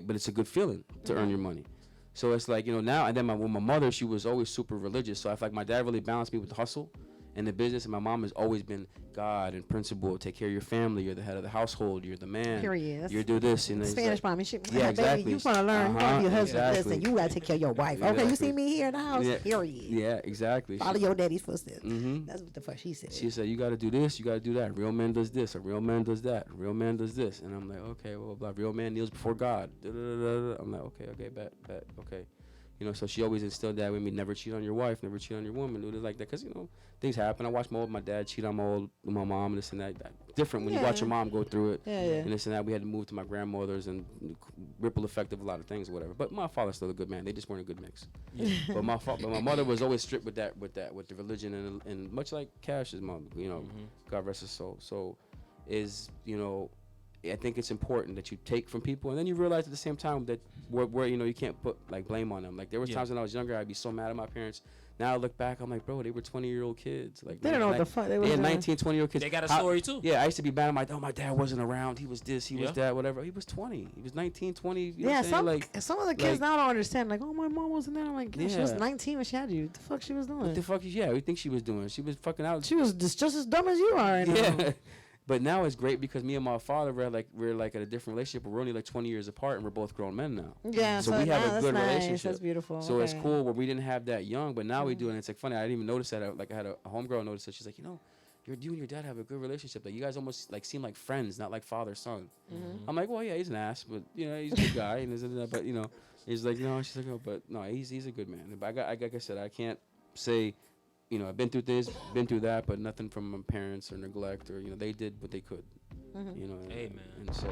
but it's a good feeling to earn your money. So it's like, you know, now, and then with my mother, she was always super religious. So I feel like my dad really balanced me with the hustle and the business. And my mom has always been God and principle. Take care of your family. You're the head of the household. You're the man. Period. You do this. And it's Spanish like, mommy shit. Yeah, exactly. Baby, you wanna learn. You gotta be a husband. exactly. Listen, you gotta take care of your wife. Okay, you Exactly. see me here in the house. Yeah. Period. Yeah, exactly. Follow your daddy's footsteps. Mhm. That's what the fuck she said. She said, you got to do this, you got to do that. Real man does this, a real man does that. A real man does this. And I'm like, okay, blah, blah, blah. Real man kneels before God. Da-da-da-da-da. I'm like, okay, bet, okay. You know, so she always instilled that with me. Never cheat on your wife, never cheat on your woman. Do it like that. Because, you know, things happen. I watched my dad cheat on my mom and this and that. Different when you watch your mom go through it. Yeah. And this and that. We had to move to my grandmother's and ripple effect of a lot of things or whatever. But my father's still a good man. They just weren't a good mix. But my mother was always strict with the religion and much like Cash's mom, you know, God rest his soul. So you know, I think it's important that you take from people, and then you realize at the same time that where you know you can't put like blame on them. Like there was times when I was younger, I'd be so mad at my parents. Now I look back, I'm like, bro, they were 20-year-old kids. Like They don't know what the fuck they was had doing. 19, 20-year-old kids. They got a story too. Yeah, I used to be mad. I'm like, oh, my dad wasn't around. He was this, he was that, whatever. He was 20. He was 19, 20. You know what I'm saying? some of the kids like- now don't understand. Like, oh, my mom wasn't there. I'm like, she was Yeah. 19 when she had you. What the fuck she was doing? What the fuck? Yeah, we think she was doing. She was fucking out. She was just as dumb as you are. Right now. Yeah. But now it's great because me and my father we're like at a different relationship. But we're only like 20 years apart, and we're both grown men now. Yeah, so we have a good nice. relationship. That's beautiful. So it's cool where we didn't have that young, but now we do, and it's like funny. I didn't even notice that. I had a homegirl notice that. She's like, you and your dad have a good relationship. Like you guys almost like seem like friends, not like father son. I'm like, well, yeah, he's an ass, but he's a good guy, and but he's like, no. She's like, oh, but no, he's a good man. But like I said, I can't say, I've been through this, been through that, but nothing from my parents or neglect or they did what they could. Hey, man. And so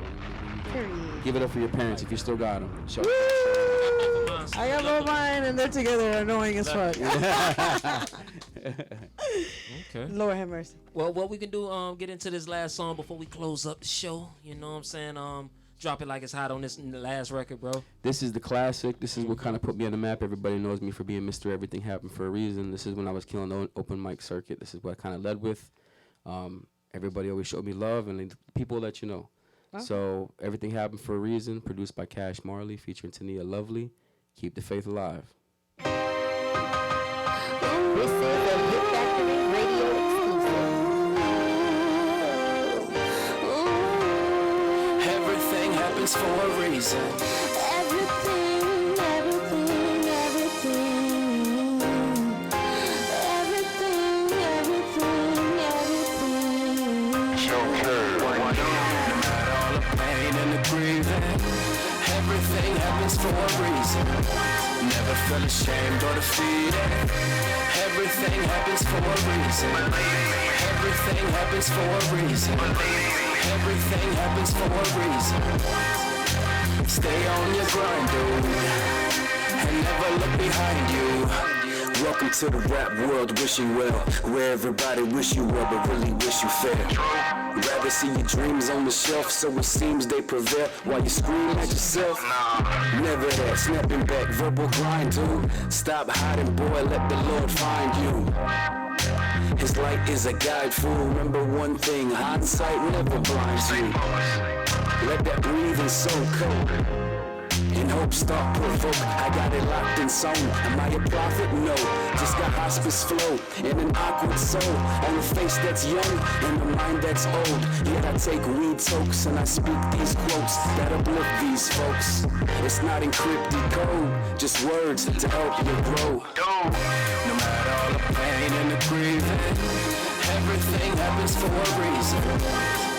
give it up for your parents if you still got them. Show I got both mine, and they're together, annoying as fuck. Okay. Lord have mercy. Well, what we can do, get into this last song before we close up the show. You know what I'm saying? Drop it like it's hot on this last record, bro. This is the classic. This is what kind of put me on the map. Everybody knows me for being Mr. Everything Happened for a reason. This is when I was killing the open mic circuit. This is what I kind of led with. Everybody always showed me love, and people let you know. Huh? So Everything Happened for a Reason, produced by Cash Marley, featuring Tania Lovely. Keep the faith alive. This is a Hit Factory Radio exclusive. Everything happens for a reason. Everything happens for a reason. Never feel ashamed or defeated. Everything happens for a reason. Everything happens for a reason. Everything happens for a reason. Stay on your grind, dude, and never look behind you. Welcome to the rap world, wishing well, where everybody wish you well, but really wish you fair. Rather see your dreams on the shelf, so it seems they prevail while you scream at yourself. Never that, snapping back, verbal grind, dude. Stop hiding, boy, let the Lord find you. His light is a guide, fool. Remember one thing, hindsight never blinds you. Let that breathe and soak up. In hope, start provoke. I got it locked in zone. Am I a prophet? No. Just got hospice flow and an awkward soul. On a face that's young and a mind that's old. Yet I take weed tokes and I speak these quotes that uplift these folks. It's not encrypted code, just words to help you grow. No matter all the pain and the grieving, everything happens for a reason.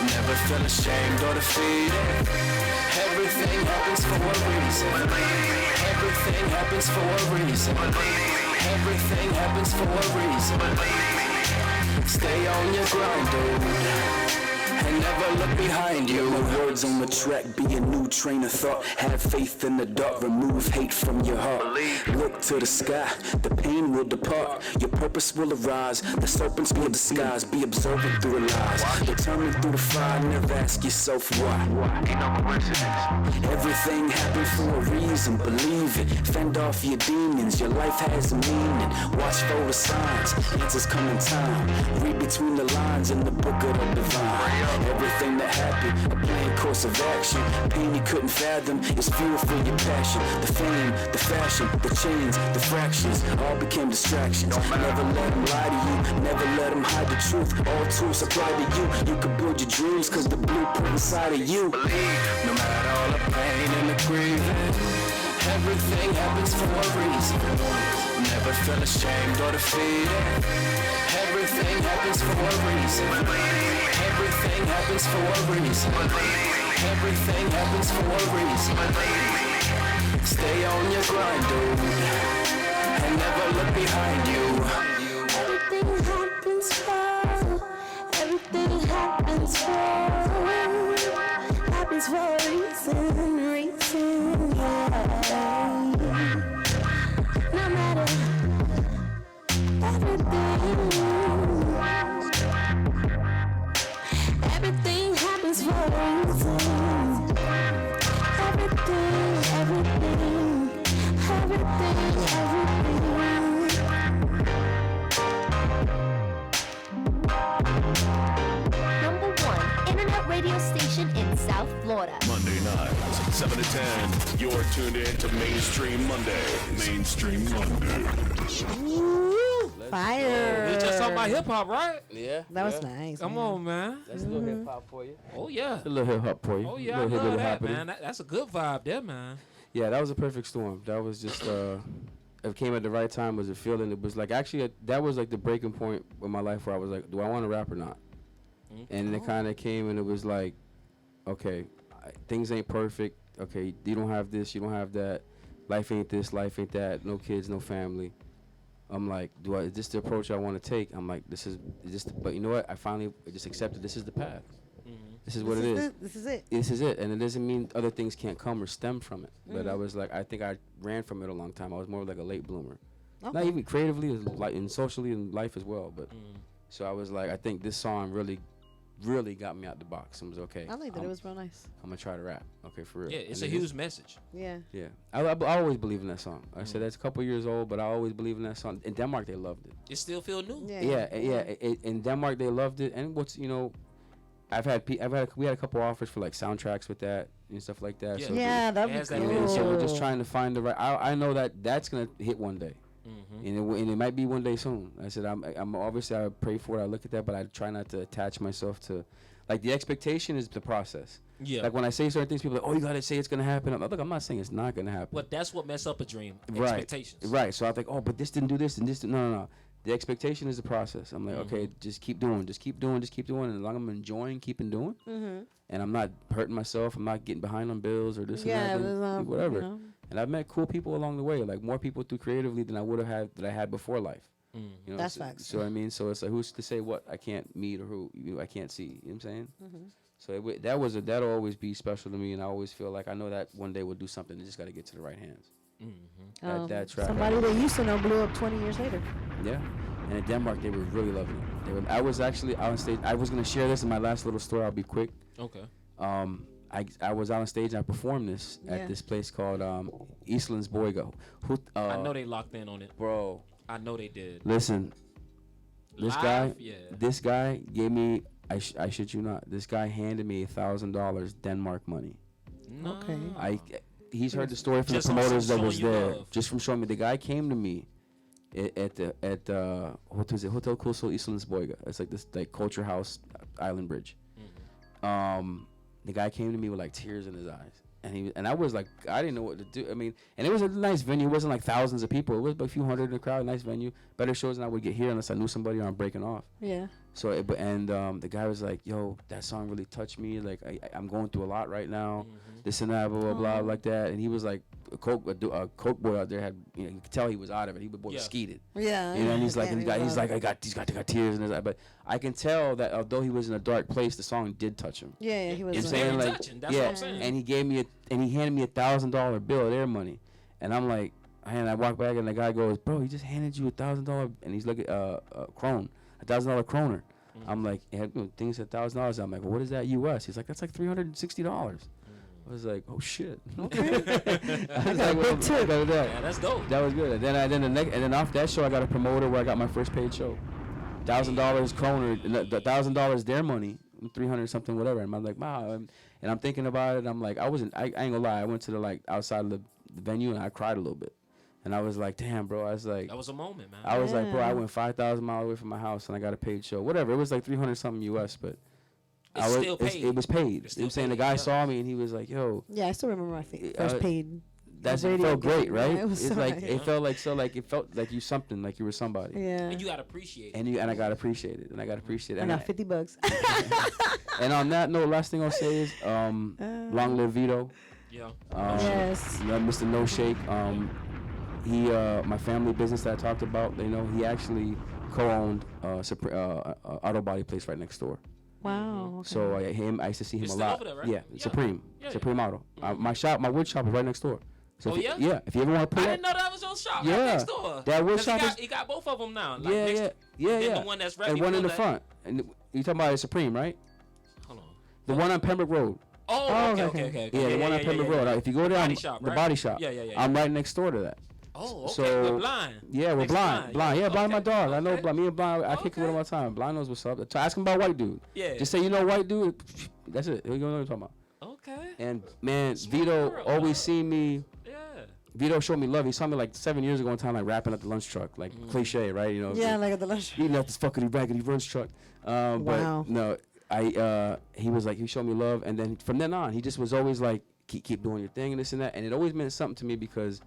Never feel ashamed or defeated. Everything happens for a reason. Everything happens for a reason. Everything happens for a reason. Stay on your grind, dude, and never look behind you. No words on the track, be a new train of thought. Have faith in the dark, remove hate from your heart. Look to the sky, the pain will depart. Your purpose will arise, the serpents will disguise. Be observant through the lies, determined through the fire. Never ask yourself why. Everything happens for a reason, believe it. Fend off your demons, your life has a meaning. Watch for the signs, answers come in time. Read between the lines in the book of the divine. Everything that happened, a planned course of action. Pain you couldn't fathom is fuel for your passion. The fame, the fashion, the chains, the fractions, all became distractions. Never let them lie to you, never let them hide the truth. All tools apply to you. You can build your dreams, cause the blueprint inside of you. No matter all the pain and the grieving, everything happens for a reason. Never feel ashamed or defeated. Everything happens for a reason. Everything happens for a reason. Everything happens for a reason. Stay on your grind, dude, and never look behind you. Everything happens for, everything happens for a reason, yeah. No matter everything happens for a reason. Number 1 internet radio station in South Florida. Monday nights, 7 to 10. You're tuned in to Mainstream Monday. Mainstream Monday. Fire. We just talking about hip hop, right? Yeah. That was nice. Come man. on, man. That's a little hip hop for you. Oh yeah. A little hip hop for you. Oh yeah, I Little love hip that, happening. man. That's a good vibe there, man. Yeah, that was a perfect storm. That was just it came at the right time. Was a feeling. It was like actually that was like the breaking point in my life where I was like, do I want to rap or not? And it kind of came and it was like, okay, things ain't perfect. Okay, you don't have this, you don't have that. Life ain't this, life ain't that. No kids, no family. I'm like, is this the approach I want to take? I'm like, but you know what? I finally just accepted this is the path. This is what it is. This is it. This is it. And it doesn't mean other things can't come or stem from it. But I was like, I think I ran from it a long time. I was more like a late bloomer. Okay. Not even creatively, like and socially in life as well. But so I was like, I think this song really got me out the box. And was okay. I like that. It was real nice. I'm gonna try to rap. Okay, for real. Yeah, it's And a huge message. Yeah. Yeah, I always believe in that song. I said that's a couple years old, but I always believe in that song. In Denmark, they loved it. It still feel new. In Denmark, they loved it. And we had a couple offers for like soundtracks with that and stuff like that. So that'd be cool. So we're just trying to find the right. I know that's gonna hit one day. And it might be one day soon. I said I'm obviously I pray for it. I look at that, but I try not to attach myself to, like the expectation is the process. Yeah. Like when I say certain things, people are like, oh, you gotta say it's gonna happen. I'm not saying it's not gonna happen. But that's what mess up a dream. Right. Expectations. Right. So I think, oh, but this didn't do this and this. No. The expectation is the process. I'm like, okay, just keep doing. And as long as I'm enjoying keeping doing, and I'm not hurting myself, I'm not getting behind on bills or this and that, then whatever. You know. And I've met cool people along the way, like more people through creatively than I would have had that I had before life. You know, That's so, facts. So I mean, so it's like who's to say what I can't meet or who I can't see. You know what I'm saying? So that'll always be special to me, and I always feel like I know that one day we'll do something. They just got to get to the right hands. That track. Somebody they used to know blew up 20 years later. Yeah. And in Denmark, they were really loving it. I was actually out on stage. I was gonna share this in my last little story. I'll be quick. Okay. I was out on stage and I performed this at this place called Eastlands Boyga. I know they locked in on it, bro. I know they did. Listen, this Live? guy gave me. I shit you not. This guy handed me $1,000 Denmark money. No. Okay. He's heard the story from the promoters that was there. Just from showing me. The guy came to me at what was it? Hotel Kursel Eastlands Boyga. It's like this like culture house, Island Bridge. The guy came to me with like tears in his eyes, and I was like, I didn't know what to do. I mean, and it was a nice venue. It wasn't like thousands of people. It was a few hundred in the crowd. Nice venue, better shows than I would get here unless I knew somebody or I'm breaking off. Yeah. So the guy was like, yo, that song really touched me. Like I'm going through a lot right now. This and that, blah blah blah, like that. And he was like, a coke boy out there had, you could tell he was out of it. He was skeeted. Yeah. And he's like, I got tears in his eye. But I can tell that although he was in a dark place, the song did touch him. Yeah, he was. You know what I'm saying? Like, touching. That's what I'm saying. And he handed me $1,000 bill of their money, and I'm like, and I walk back and the guy goes, bro, he just handed you $1,000, and he's looking krone, $1,000 kroner. I'm like, things $1,000. I'm like, well, what is that US? He's like, that's like $360. I was like, oh shit. Okay. I was like, well, yeah, that's dope. That was good. And then off that show, I got a promoter where I got my first paid show. $1,000 kroner, the $1,000 their money, 300 something, whatever. And I'm like, wow. And I'm thinking about it. I'm like, I ain't gonna lie. I went to the outside of the venue and I cried a little bit. And I was like, damn, bro. I was like, that was a moment, man. I was like, bro, I went 5,000 miles away from my house and I got a paid show. Whatever. It was like 300 something US, but. It was paid. You know I'm saying? The guy saw me and he was like, yo. Yeah, I still remember my first paid. It felt great, right? Yeah, it's like it felt like you something, like you were somebody. Yeah. And you gotta appreciate it. And I gotta appreciate it. I got $50. And on that note, last thing I'll say is long live Vito. Yeah. Yes. Mr. No Shake. He my family business that I talked about, he actually co-owned auto body place right next door. Wow. Okay. So I used to see him You're a still lot. over there, right? Yeah, Supreme. Yeah. Supreme Auto. My wood shop is right next door. So yeah? Yeah. If you ever want to pull I up. didn't know that was your shop Yeah. right next door. That wood shop he got both of them now. Like Yeah. The one that's right. And one in the front. And you talking about Supreme, right? Hold on. The one on Pembroke Road. Oh, okay. Yeah, the one on Pembroke Road. Now, if you go down the body shop. Yeah. I'm right next door to that. Oh, okay. So, we're blind. Yeah, we're blind. Yeah, Blind my dog. Okay. I know Blind. Me and Blind, I kick it with him all the time. Blind knows what's up. So ask him about white dude. Yeah. Just say, white dude. That's it. You know what I'm talking about. Okay. And man, Smart Vito girl, always seen me. Yeah. Vito showed me love. He saw me like 7 years ago one time, like rapping at the lunch truck, like cliche, right? You know. Yeah, like at the lunch. Eating at this fucking raggedy lunch truck. Wow. But no, he was like, he showed me love, and then from then on, he just was always like, keep doing your thing and this and that, and it always meant something to me because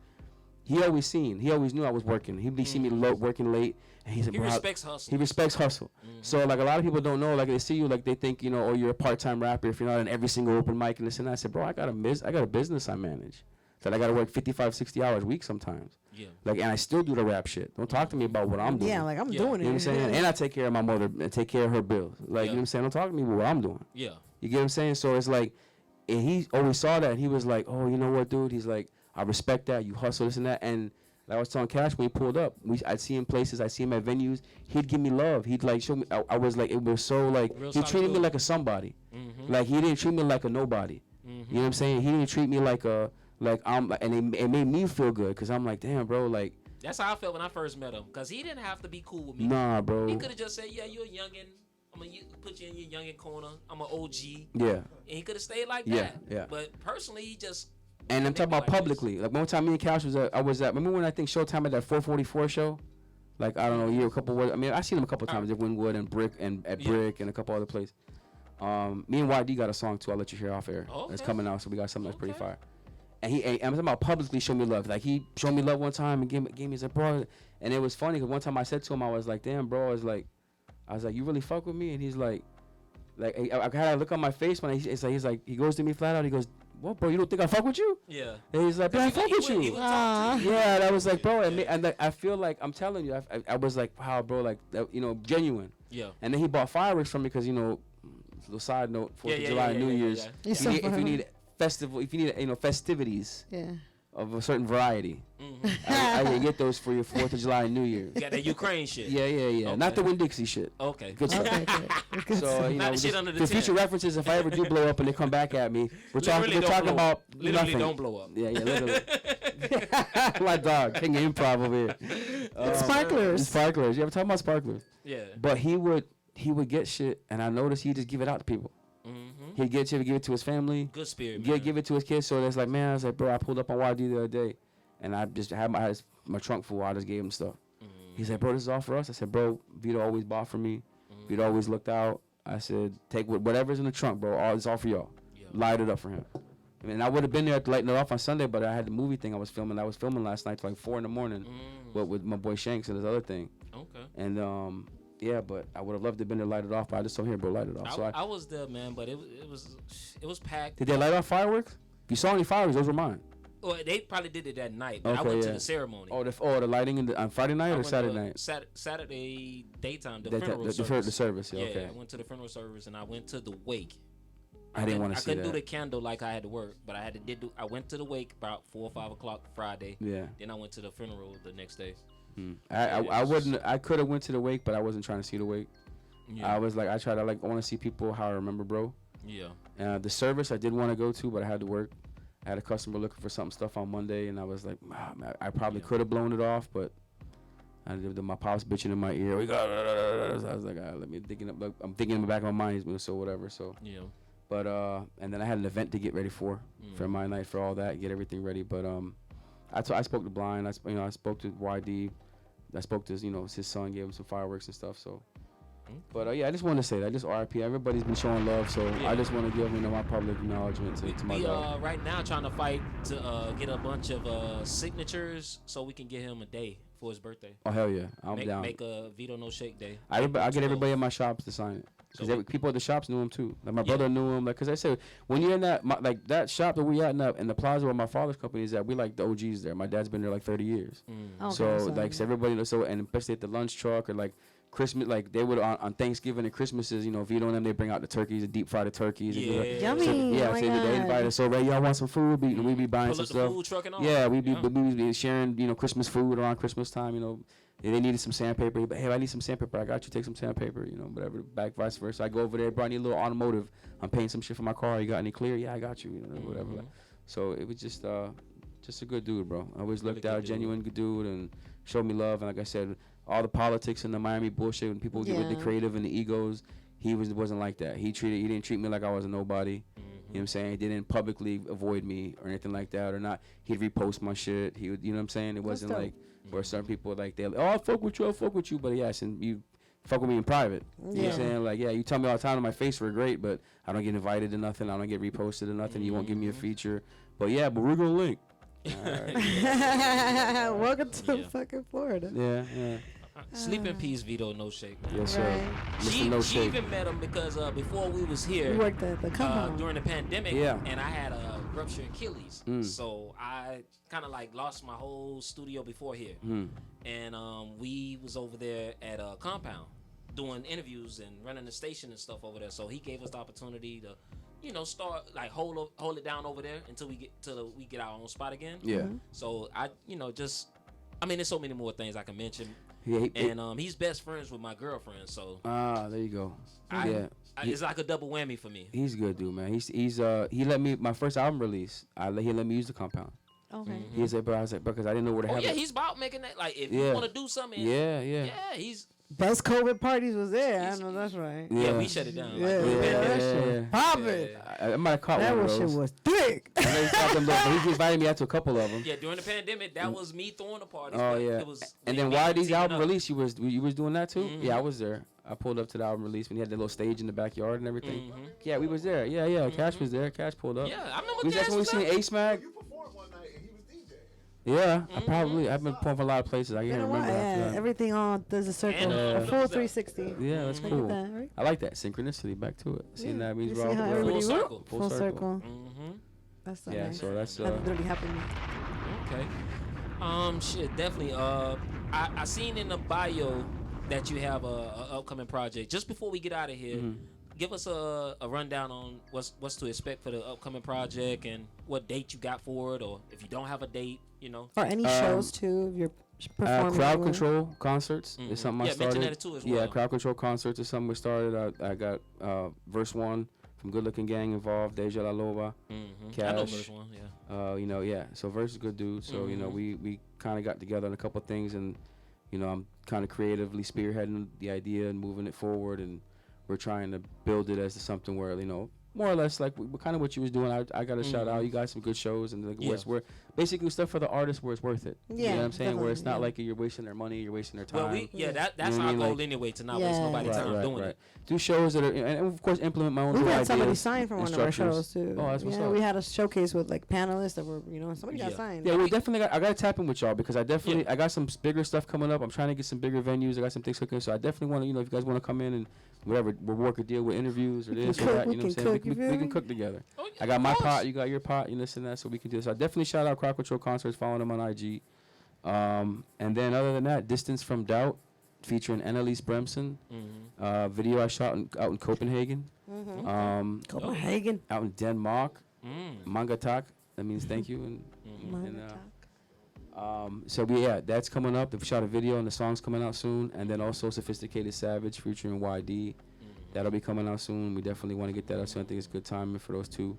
he always knew I was working. He'd see me working late, and he said, He respects hustle. He respects hustle. So like a lot of people don't know, like they see you, like they think, you know, oh, you're a part-time rapper if you're not in every single open mic and this and that. I said, bro, I got a business I manage. That I got to work 55, 60 hours a week sometimes. Yeah. Like, and I still do the rap shit. Don't talk to me about what I'm doing. Yeah, like I'm doing it. You know what I'm saying? And I take care of my mother and take care of her bills. Like, you know what I'm saying? Don't talk to me about what I'm doing. Yeah. You get what I'm saying? So it's like, and he always saw that. He was like, oh, you know what, dude? He's like, I respect that. You hustle, this and that. And like I was telling Cash when he pulled up, I'd see him places, I'd see him at venues. He'd give me love. He'd like show me. I was like, it was so like, he treated me like a somebody. Like he didn't treat me like a nobody. You know what I'm saying? He didn't treat me like a, and it made me feel good because I'm like, damn, bro, like. That's how I felt when I first met him, because he didn't have to be cool with me. Nah, bro. He could have just said, yeah, you're a youngin'. I'm going to put you in your youngin' corner. I'm an OG. Yeah. And he could have stayed like Yeah, that. yeah. But personally, he just. And I'm talking about publicly. Like one time me and Cash I was at, remember when I think Showtime at that 444 show? Like, I don't know, I seen him a couple times at Wynwood and Brick and at Brick and a couple other places. Me and YD got a song too. I'll let you hear off air. Okay. It's coming out, so we got something that's pretty fire. And I'm talking about publicly show me love. Like he showed me love one time and gave me his bro. And it was funny because one time I said to him, I was like, damn, bro, I was like, you really fuck with me? And he's like I had a look on my face when he's like, he goes to me flat out. He goes, what, bro? You don't think I fuck with you? Yeah. And he's like, bro, I fuck with you. Yeah, and I was like, bro, and I feel like I'm telling you, I was like, wow, bro, like you know, genuine. Yeah. And then he bought fireworks from me because, you know, little side note, 4th of July, New Year's. If you need festivities. Yeah. Of a certain variety, I can get those for your 4th of July and New Year's. Got that Ukraine shit. Yeah. Okay. Not the Winn-Dixie shit. Okay. Good stuff. Okay. So you know, shit under the for future references, if I ever do blow up and they come back at me, we're talking about literally nothing. don't blow up. Yeah, literally. My dog, king of improv over here. It's sparklers. Sparklers. You ever talk about sparklers? Yeah. But he would get shit, and I noticed he'd just give it out to people. He'd get shit, give it to his family. Good spirit, man. Give it to his kids. So that's like, man, I was like, bro, I pulled up on YD the other day, and I just had my trunk full. I just gave him stuff. He's like, bro, this is all for us. I said, bro, Vito always bought for me. Vito always looked out. I said, take whatever's in the trunk, bro. It's all for y'all. Yeah. Light it up for him. I mean, I would have been there lighting it off on Sunday, but I had the movie thing I was filming. I was filming last night till like 4 a.m. with my boy Shanks and this other thing. Okay. And yeah, but I would have loved to have been there, light it off, but I just told him, bro, light it off. I was there, man, but it was packed. Did they light off fireworks? If you saw any fireworks, those were mine. Well, they probably did it that night, but I went to the ceremony. Oh, the lighting on Friday night or Saturday night? Saturday daytime, the funeral service. The service, yeah, okay. I went to the funeral service and I went to the wake. I didn't want to see that. I couldn't do the candle like I had to work, but I went to the wake about 4 or 5 o'clock Friday. Yeah. Then I went to the funeral the next day. I could have went to the wake, but I wasn't trying to see the wake. Yeah. I was like, I want to see people how I remember, bro. Yeah. The service I did want to go to, but I had to work. I had a customer looking for stuff on Monday, and I was like, I probably could have blown it off, but my pops bitching in my ear. I was like, let me I'm thinking in the back of my mind, so whatever. So yeah. But and then I had an event to get ready for my night, for all that, get everything ready. But I spoke to Blind. I spoke to YD. I spoke to his son, gave him some fireworks and stuff. So, but yeah, I just want to say that, just RIP. Everybody's been showing love, so I just want to give my public acknowledgement to my dog. Right now trying to fight to get a bunch of signatures so we can get him a day for his birthday. Oh hell yeah, I'm down. Make a Vito No Shake Day. I get everybody in my shops to sign it. Because people at the shops knew him too. Like my brother knew him. Like, cause I said, when you're in that that shop that we at in the plaza where my father's company is at, we like the OGs there. My dad's been there like 30 years. Okay, so everybody knows. So, and especially at the lunch truck or like Christmas, like they would on Thanksgiving and Christmases, Vito and them, they bring out the turkeys, the deep fried the turkeys. Yummy. So, they invite us. So, Ray, y'all want some food? We be buying some stuff. Food truck and all. Yeah, we be sharing Christmas food around Christmas time. They needed some sandpaper. But hey, I need some sandpaper. I got you. Take some sandpaper. Whatever. Back vice versa. I go over there. Bro, I need a little automotive. I'm paying some shit for my car. You got any clear? Yeah, I got you. Whatever. So it was just a good dude, bro. I always looked out, genuine good dude, and showed me love. And like I said, all the politics and the Miami bullshit when people get with the creative and the egos, he wasn't like that. He didn't treat me like I was a nobody. what I'm saying? He didn't publicly avoid me or anything like that or not. He'd repost my shit. He would, you know what I'm saying? It wasn't like where certain people like they I'll fuck with you, but yes, and you fuck with me in private. You know what I'm saying? Like, yeah, you tell me all the time to my face we're great, but I don't get invited to nothing. I don't get reposted to nothing. You won't give me a feature. But we're gonna link. Welcome to fucking Florida. Yeah. Sleep in peace, Vito No Shake. Man. Yes, sir. She Shake. even met him because before we was here, We worked at the compound. during the pandemic, Yeah. and I had a ruptured Achilles, so I kind of like lost my whole studio before here, and we was over there at a compound doing interviews and running the station and stuff over there. So he gave us the opportunity to, start like hold it down over there until we get our own spot again. Yeah. So there's so many more things I can mention. Yeah, And he's best friends with my girlfriend, so there you go. it's like a double whammy for me. He's a good dude, man. He let me my first album release. He let me use the compound. Okay. He said, but I was like, because I didn't know where to have it. He's about making that. Like, if you want to do something, he's Best COVID parties was there. I know that's right. yeah. We shut it down. Yeah. Pop it. I might have caught That one of shit those. was thick. I know he stopped them, but he invited me out to a couple of them. Yeah, during the pandemic, that was me throwing the parties. Oh but yeah. It was And me then and why Vito these teaming album up. release? You was doing that too? Yeah, I was there. I pulled up to the album release when he had that little stage in the backyard and everything. Yeah, we was there. Yeah. Cash was there. Cash pulled up. Yeah, I remember That's Cash when we was seen up. Ace Mag. You performed one night and he was DJing. Yeah, I've been performing for a lot of places. I can't remember. Yeah, everything on there's a circle, a full 360. Yeah, that's Look cool. at that, right? I like that synchronicity. Back to it. Seeing that means You see how everybody went? Full circle. Mm-hmm. That's so Yeah, nice. so that's that literally happened. Okay. Shit, definitely. I seen in the bio that you have a upcoming project. Just before we get out of here, give us a rundown on what's to expect for the upcoming project and what date you got for it, or if you don't have a date, Or any shows too, if you're performing. Crowd control concerts is something I started. mention that too as well. Yeah, crowd control concerts is something we started. I got verse 1 from Good Looking Gang involved, Deja La Loba, Cash. I know verse 1, yeah. So Verse is a good dude. So we kind of got together on a couple of things, and I'm kind of creatively spearheading the idea and moving it forward, and we're trying to build it as something where more or less like kind of what you was doing. I got to shout out. You got some good shows, and where basically stuff for the artists where it's worth it. Yeah, you know what I'm saying? Where it's not yeah. like you're wasting their money, you're wasting their time. Well, that's You know what our I mean? goal Like- anyway, to not waste nobody's time doing it. Do shows that are, and of course implement my own We new had ideas. somebody sign for one of our structures. shows too. Oh, that's what's up. We had a showcase with like panelists that were, somebody got signed. Yeah, we definitely I got to tap in with y'all because I got some bigger stuff coming up. I'm trying to get some bigger venues. I got some things cooking, so I definitely want to, if you guys want to come in and whatever, we'll work a deal with interviews or this or that. You know what I'm saying? We can cook together. Oh, I got my pot, you got your pot, this and that, so we can do this. So I definitely shout out Crowd Control Concerts, following them on IG. And then other than that, Distance from Doubt, featuring Annalise Bremson. Video I shot out in Copenhagen. Copenhagen. Out in Denmark. Mangatak. That means thank you. So that's coming up. They shot a video and the song's coming out soon. And then also Sophisticated Savage featuring YD. That'll be coming out soon. We definitely want to get that out soon. I think it's good timing for those two.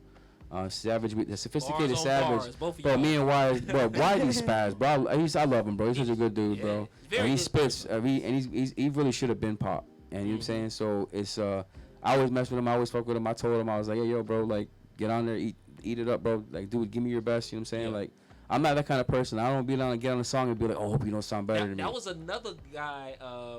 Savage, the Sophisticated Bars on Savage, bars, both of bro. y'all. Me and YD spaz, bro. I love him, bro. He's such a good dude, bro. very And he good spits. He really should have been pop. And you know what I'm saying? So it's I always mess with him. I always fuck with him. I told him I was like, hey, yo, bro, like get on there, eat it up, bro. Like, dude, give me your best. You know what I'm saying? Like, I'm not that kind of person. I don't be down and get on the song and be like, oh, hope you don't sound better than me. That was another guy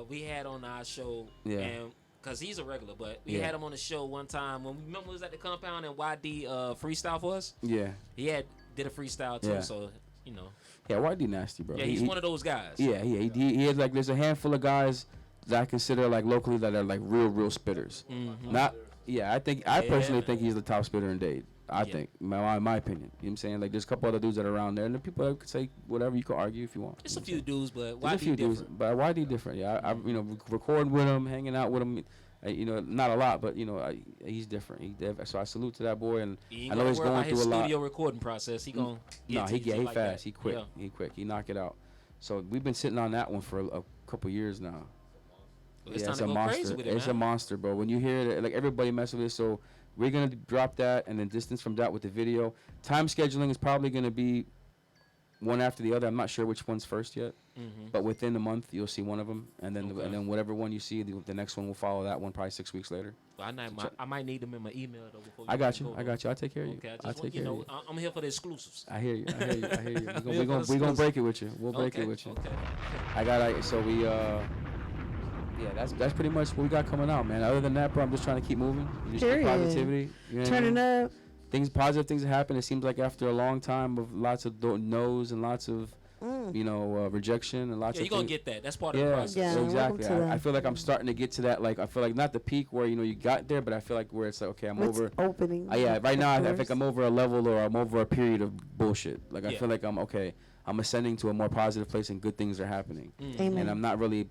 we had on our show. Yeah. And because he's a regular, but we Yeah. had him on the show one time when we remember we was at the compound and YD freestyle for us. Yeah. He did a freestyle too, Yeah. so Yeah, YD nasty, bro. Yeah, he's one of those guys. Yeah, he has like there's a handful of guys that I consider like locally that are like real spitters. Not I personally think he's the top spitter in Dade. I think my opinion. You know what I'm saying? Like there's a couple other dudes that are around there, and the people that could say whatever. You could argue if you want. It's a few dudes, but There's a few YD dudes, different. but YD different. Yeah, I recording with him, hanging out with him. Not a lot, but he's different. So I salute to that boy, and I know he's going through a lot. Studio recording process. He gonna No, he like fast. that. He quick. Yeah. He quick. He knock it out. So we've been sitting on that one for a couple years now. Well, it's Yeah, time it's to a go monster. crazy with it, It's man. a monster, bro. When you hear it, like everybody mess with it. So we're gonna drop that, and then Distance from Doubt with the video. Time scheduling is probably gonna be one after the other. I'm not sure which one's first yet, but within a month you'll see one of them, and then and then whatever one you see, the next one will follow that one probably 6 weeks later. Well, I might need them in my email though. Before I got you. I'll take care of you. Okay, I'll take care of you. I'm here for the exclusives. I hear you. We're gonna break it with you. We'll break it with you. Okay. So we yeah, that's pretty much what we got coming out, man. Other than that, bro, I'm just trying to keep moving. Just keep positivity. You know Turning up. Positive things happen. It seems like after a long time of lots of no's and lots of, rejection and lots of. You're gonna get that. That's part of the process. Yeah, exactly. I feel like I'm starting to get to that. Like I feel like not the peak where you got there, but I feel like where it's like okay, I'm over. Opening. Right now I think I'm over a level or I'm over a period of bullshit. Like I feel like I'm okay. I'm ascending to a more positive place and good things are happening. Amen. And I'm not really,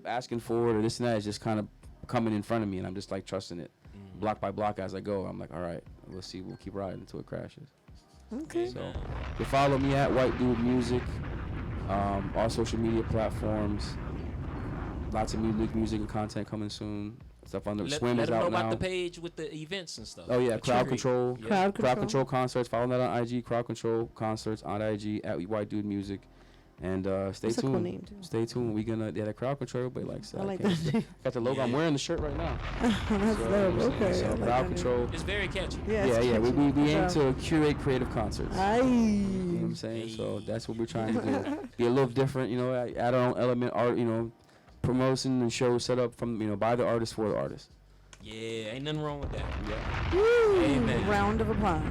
asking for it or this and that. It's just kind of coming in front of me, and I'm just like trusting it, block by block as I go. I'm like, all right, we'll see. We'll keep riding until it crashes. Okay. So you follow me at White Dude Music, all social media platforms. Lots of music and content coming soon. Stuff on the Swim is out now. Let them know about the page with the events and stuff. Oh yeah, Crowd Control. Yeah. Crowd Control concerts. Follow that on IG. Crowd Control concerts on IG at White Dude Music. And stay That's tuned. a cool name, too. Stay tuned. We gonna the Crowd Control. Everybody likes that. I like that. Got the logo. I'm wearing the shirt right now. That's dope. Okay. So I like Crowd that Control. It's very catchy. Yeah. We aim to curate creative concerts. Aye. You know what I'm saying? So that's what we're trying to do. Be a little different. Add our own element. Art. Promotion and show set up from by the artist for the artist. Yeah, ain't nothing wrong with that. Yeah. Woo. Amen. Round of applause.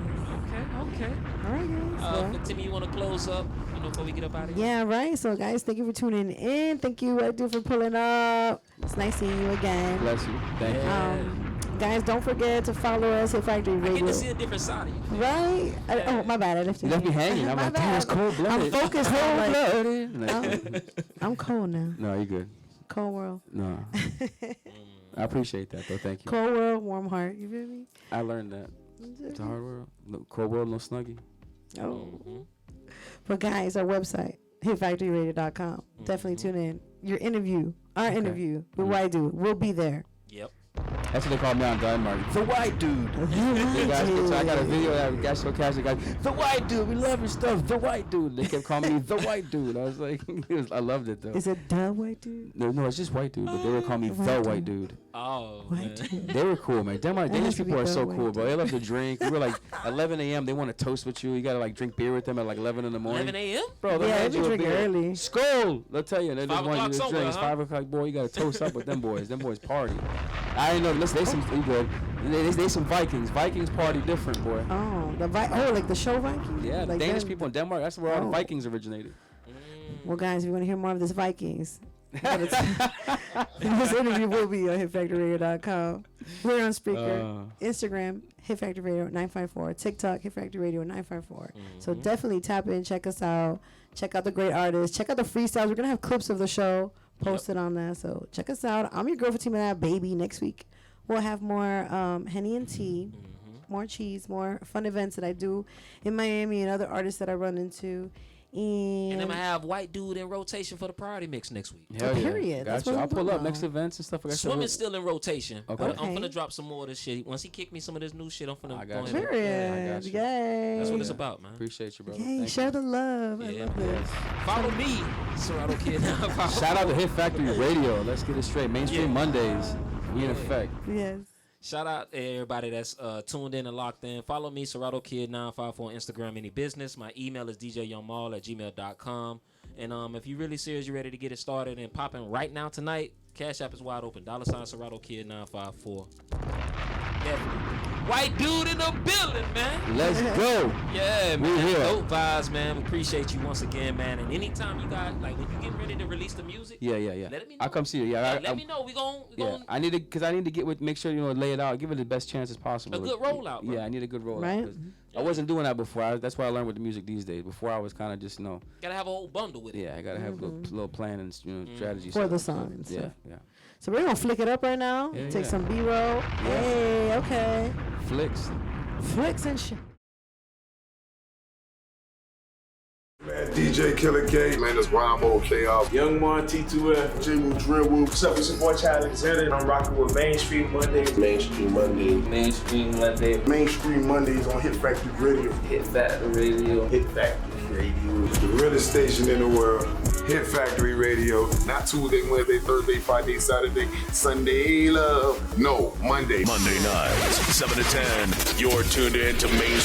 Okay. All right, guys. But Timmy, you want to close up before we get up out of here? Yeah, right. So, guys, thank you for tuning in. Thank you, White Dude, for pulling up. It's nice seeing you again. Bless you. Thank you. Guys, don't forget to follow us at Factory Radio. I get to see a different side of you. Right? Oh, my bad. I left you. You left me hanging. I'm like, damn, it's cold-blooded. I'm focused. Cold-blooded. I'm cold now. No, you're good. Cold world. No. I appreciate that, though. Thank you. Cold world, warm heart. You feel me? I learned that. It's a hard world. No, cold world, no snuggie. Oh. But, guys, our website, hitfactoryradio.com. Definitely tune in. Our interview with White Dude. We'll be there. Yep. That's what they call me on Denmark. The White Dude. So I got a video that got so casual. The White Dude. We love your stuff. The White Dude. They kept calling me The White Dude. I was like, I loved it though. Is it the White Dude? No, it's just White Dude. But they were calling me The White Dude. Oh, White Dude. They were cool, man. Danish people are so cool, White bro. They love to drink. We were like 11 a.m. They want to toast with you. You got to like drink beer with them at like 11 in the morning. 11 a.m.? Bro, they'll Yeah, hand they you a drink beer. early. Skull! They'll tell you. They just 5 want you o'clock to drink. somewhere, It's huh? 5 o'clock, boy. You got to toast up with them boys. Them boys party. I didn't know. Listen, they good. They some Vikings. Vikings party different, boy. Oh, like the show Vikings? Yeah, like Danish them? people in Denmark. That's where all the Vikings originated. Well, guys, if you want to hear more of this Vikings, this interview will be on hitfactoryradio.com. We're on Spreaker, Instagram, Hit Factory Radio 954, TikTok, Hit Factory Radio 954. So definitely tap in, check us out, check out the great artists, check out the freestyles. We're gonna have clips of the show posted on that. So check us out. I'm your girl Fatima Baby. Next week we'll have more Henny and Tea, more cheese, more fun events that I do in Miami and other artists that I run into. And I'm going to have White Dude in rotation for the priority mix next week. Hell yeah. Period. That's Gotcha. what I'll I'm pull talking up about. next events and stuff like that. Swimming's still in rotation. Okay. But I'm going to drop some more of this shit. Once he kick me some of this new shit, I'm going to go ahead. Period. Yay. That's what it's about, man. Appreciate you, brother. Yay, Thank share you. the love. I Yeah, love man. this. Follow me, Serato Kid. Shout out to Hit Factory Radio. Let's get it straight. Mainstream Mondays. We in effect. Yes. Shout out to everybody that's tuned in and locked in. Follow me, Serato Kid 954 on Instagram, any business. My email is djyoungmal@gmail.com. And if you're really serious, you're ready to get it started and popping right now tonight, Cash App is wide open. $ Serato Kid 954. Definitely. White Dude in the building, man. Let's go. Yeah, We man. here. Dope vibes, man. Appreciate you once again, man. And anytime you got, like, when you get ready to release the music, Yeah. let me know. I'll come see you. Yeah. Let me know. We gon' I need to, cause I need to get with, make sure lay it out, give it the best chances possible. A good rollout, bro. Yeah, I need a good rollout. Right. 'Cause I wasn't doing that before. That's why I learned with the music these days. Before I was kind of just gotta have a whole bundle with it. Yeah, I gotta have a little plan and strategy For the set up. song and Yeah, stuff. yeah. So we're going to flick it up right now. Yeah, Take yeah. some B-roll. Hey, okay. Flicks. Flicks and shit. Man, DJ Killer K, man, that's Ramo K-Off. Young Mon T2F. J-Moo Dreadwood. What's up? It's your boy Chad Alexander, and I'm rocking with Mainstream Mondays. Mainstream Monday. Mainstream Monday. Mainstream Mondays on Hit Factory Radio. Hit Factory Radio. Hit Factory Radio. The realest station in the world. Hit Factory Radio. Not Tuesday, Wednesday, Thursday, Friday, Saturday, Sunday love. No, Monday. Monday nights, 7 to 10. You're tuned in to Mainstream.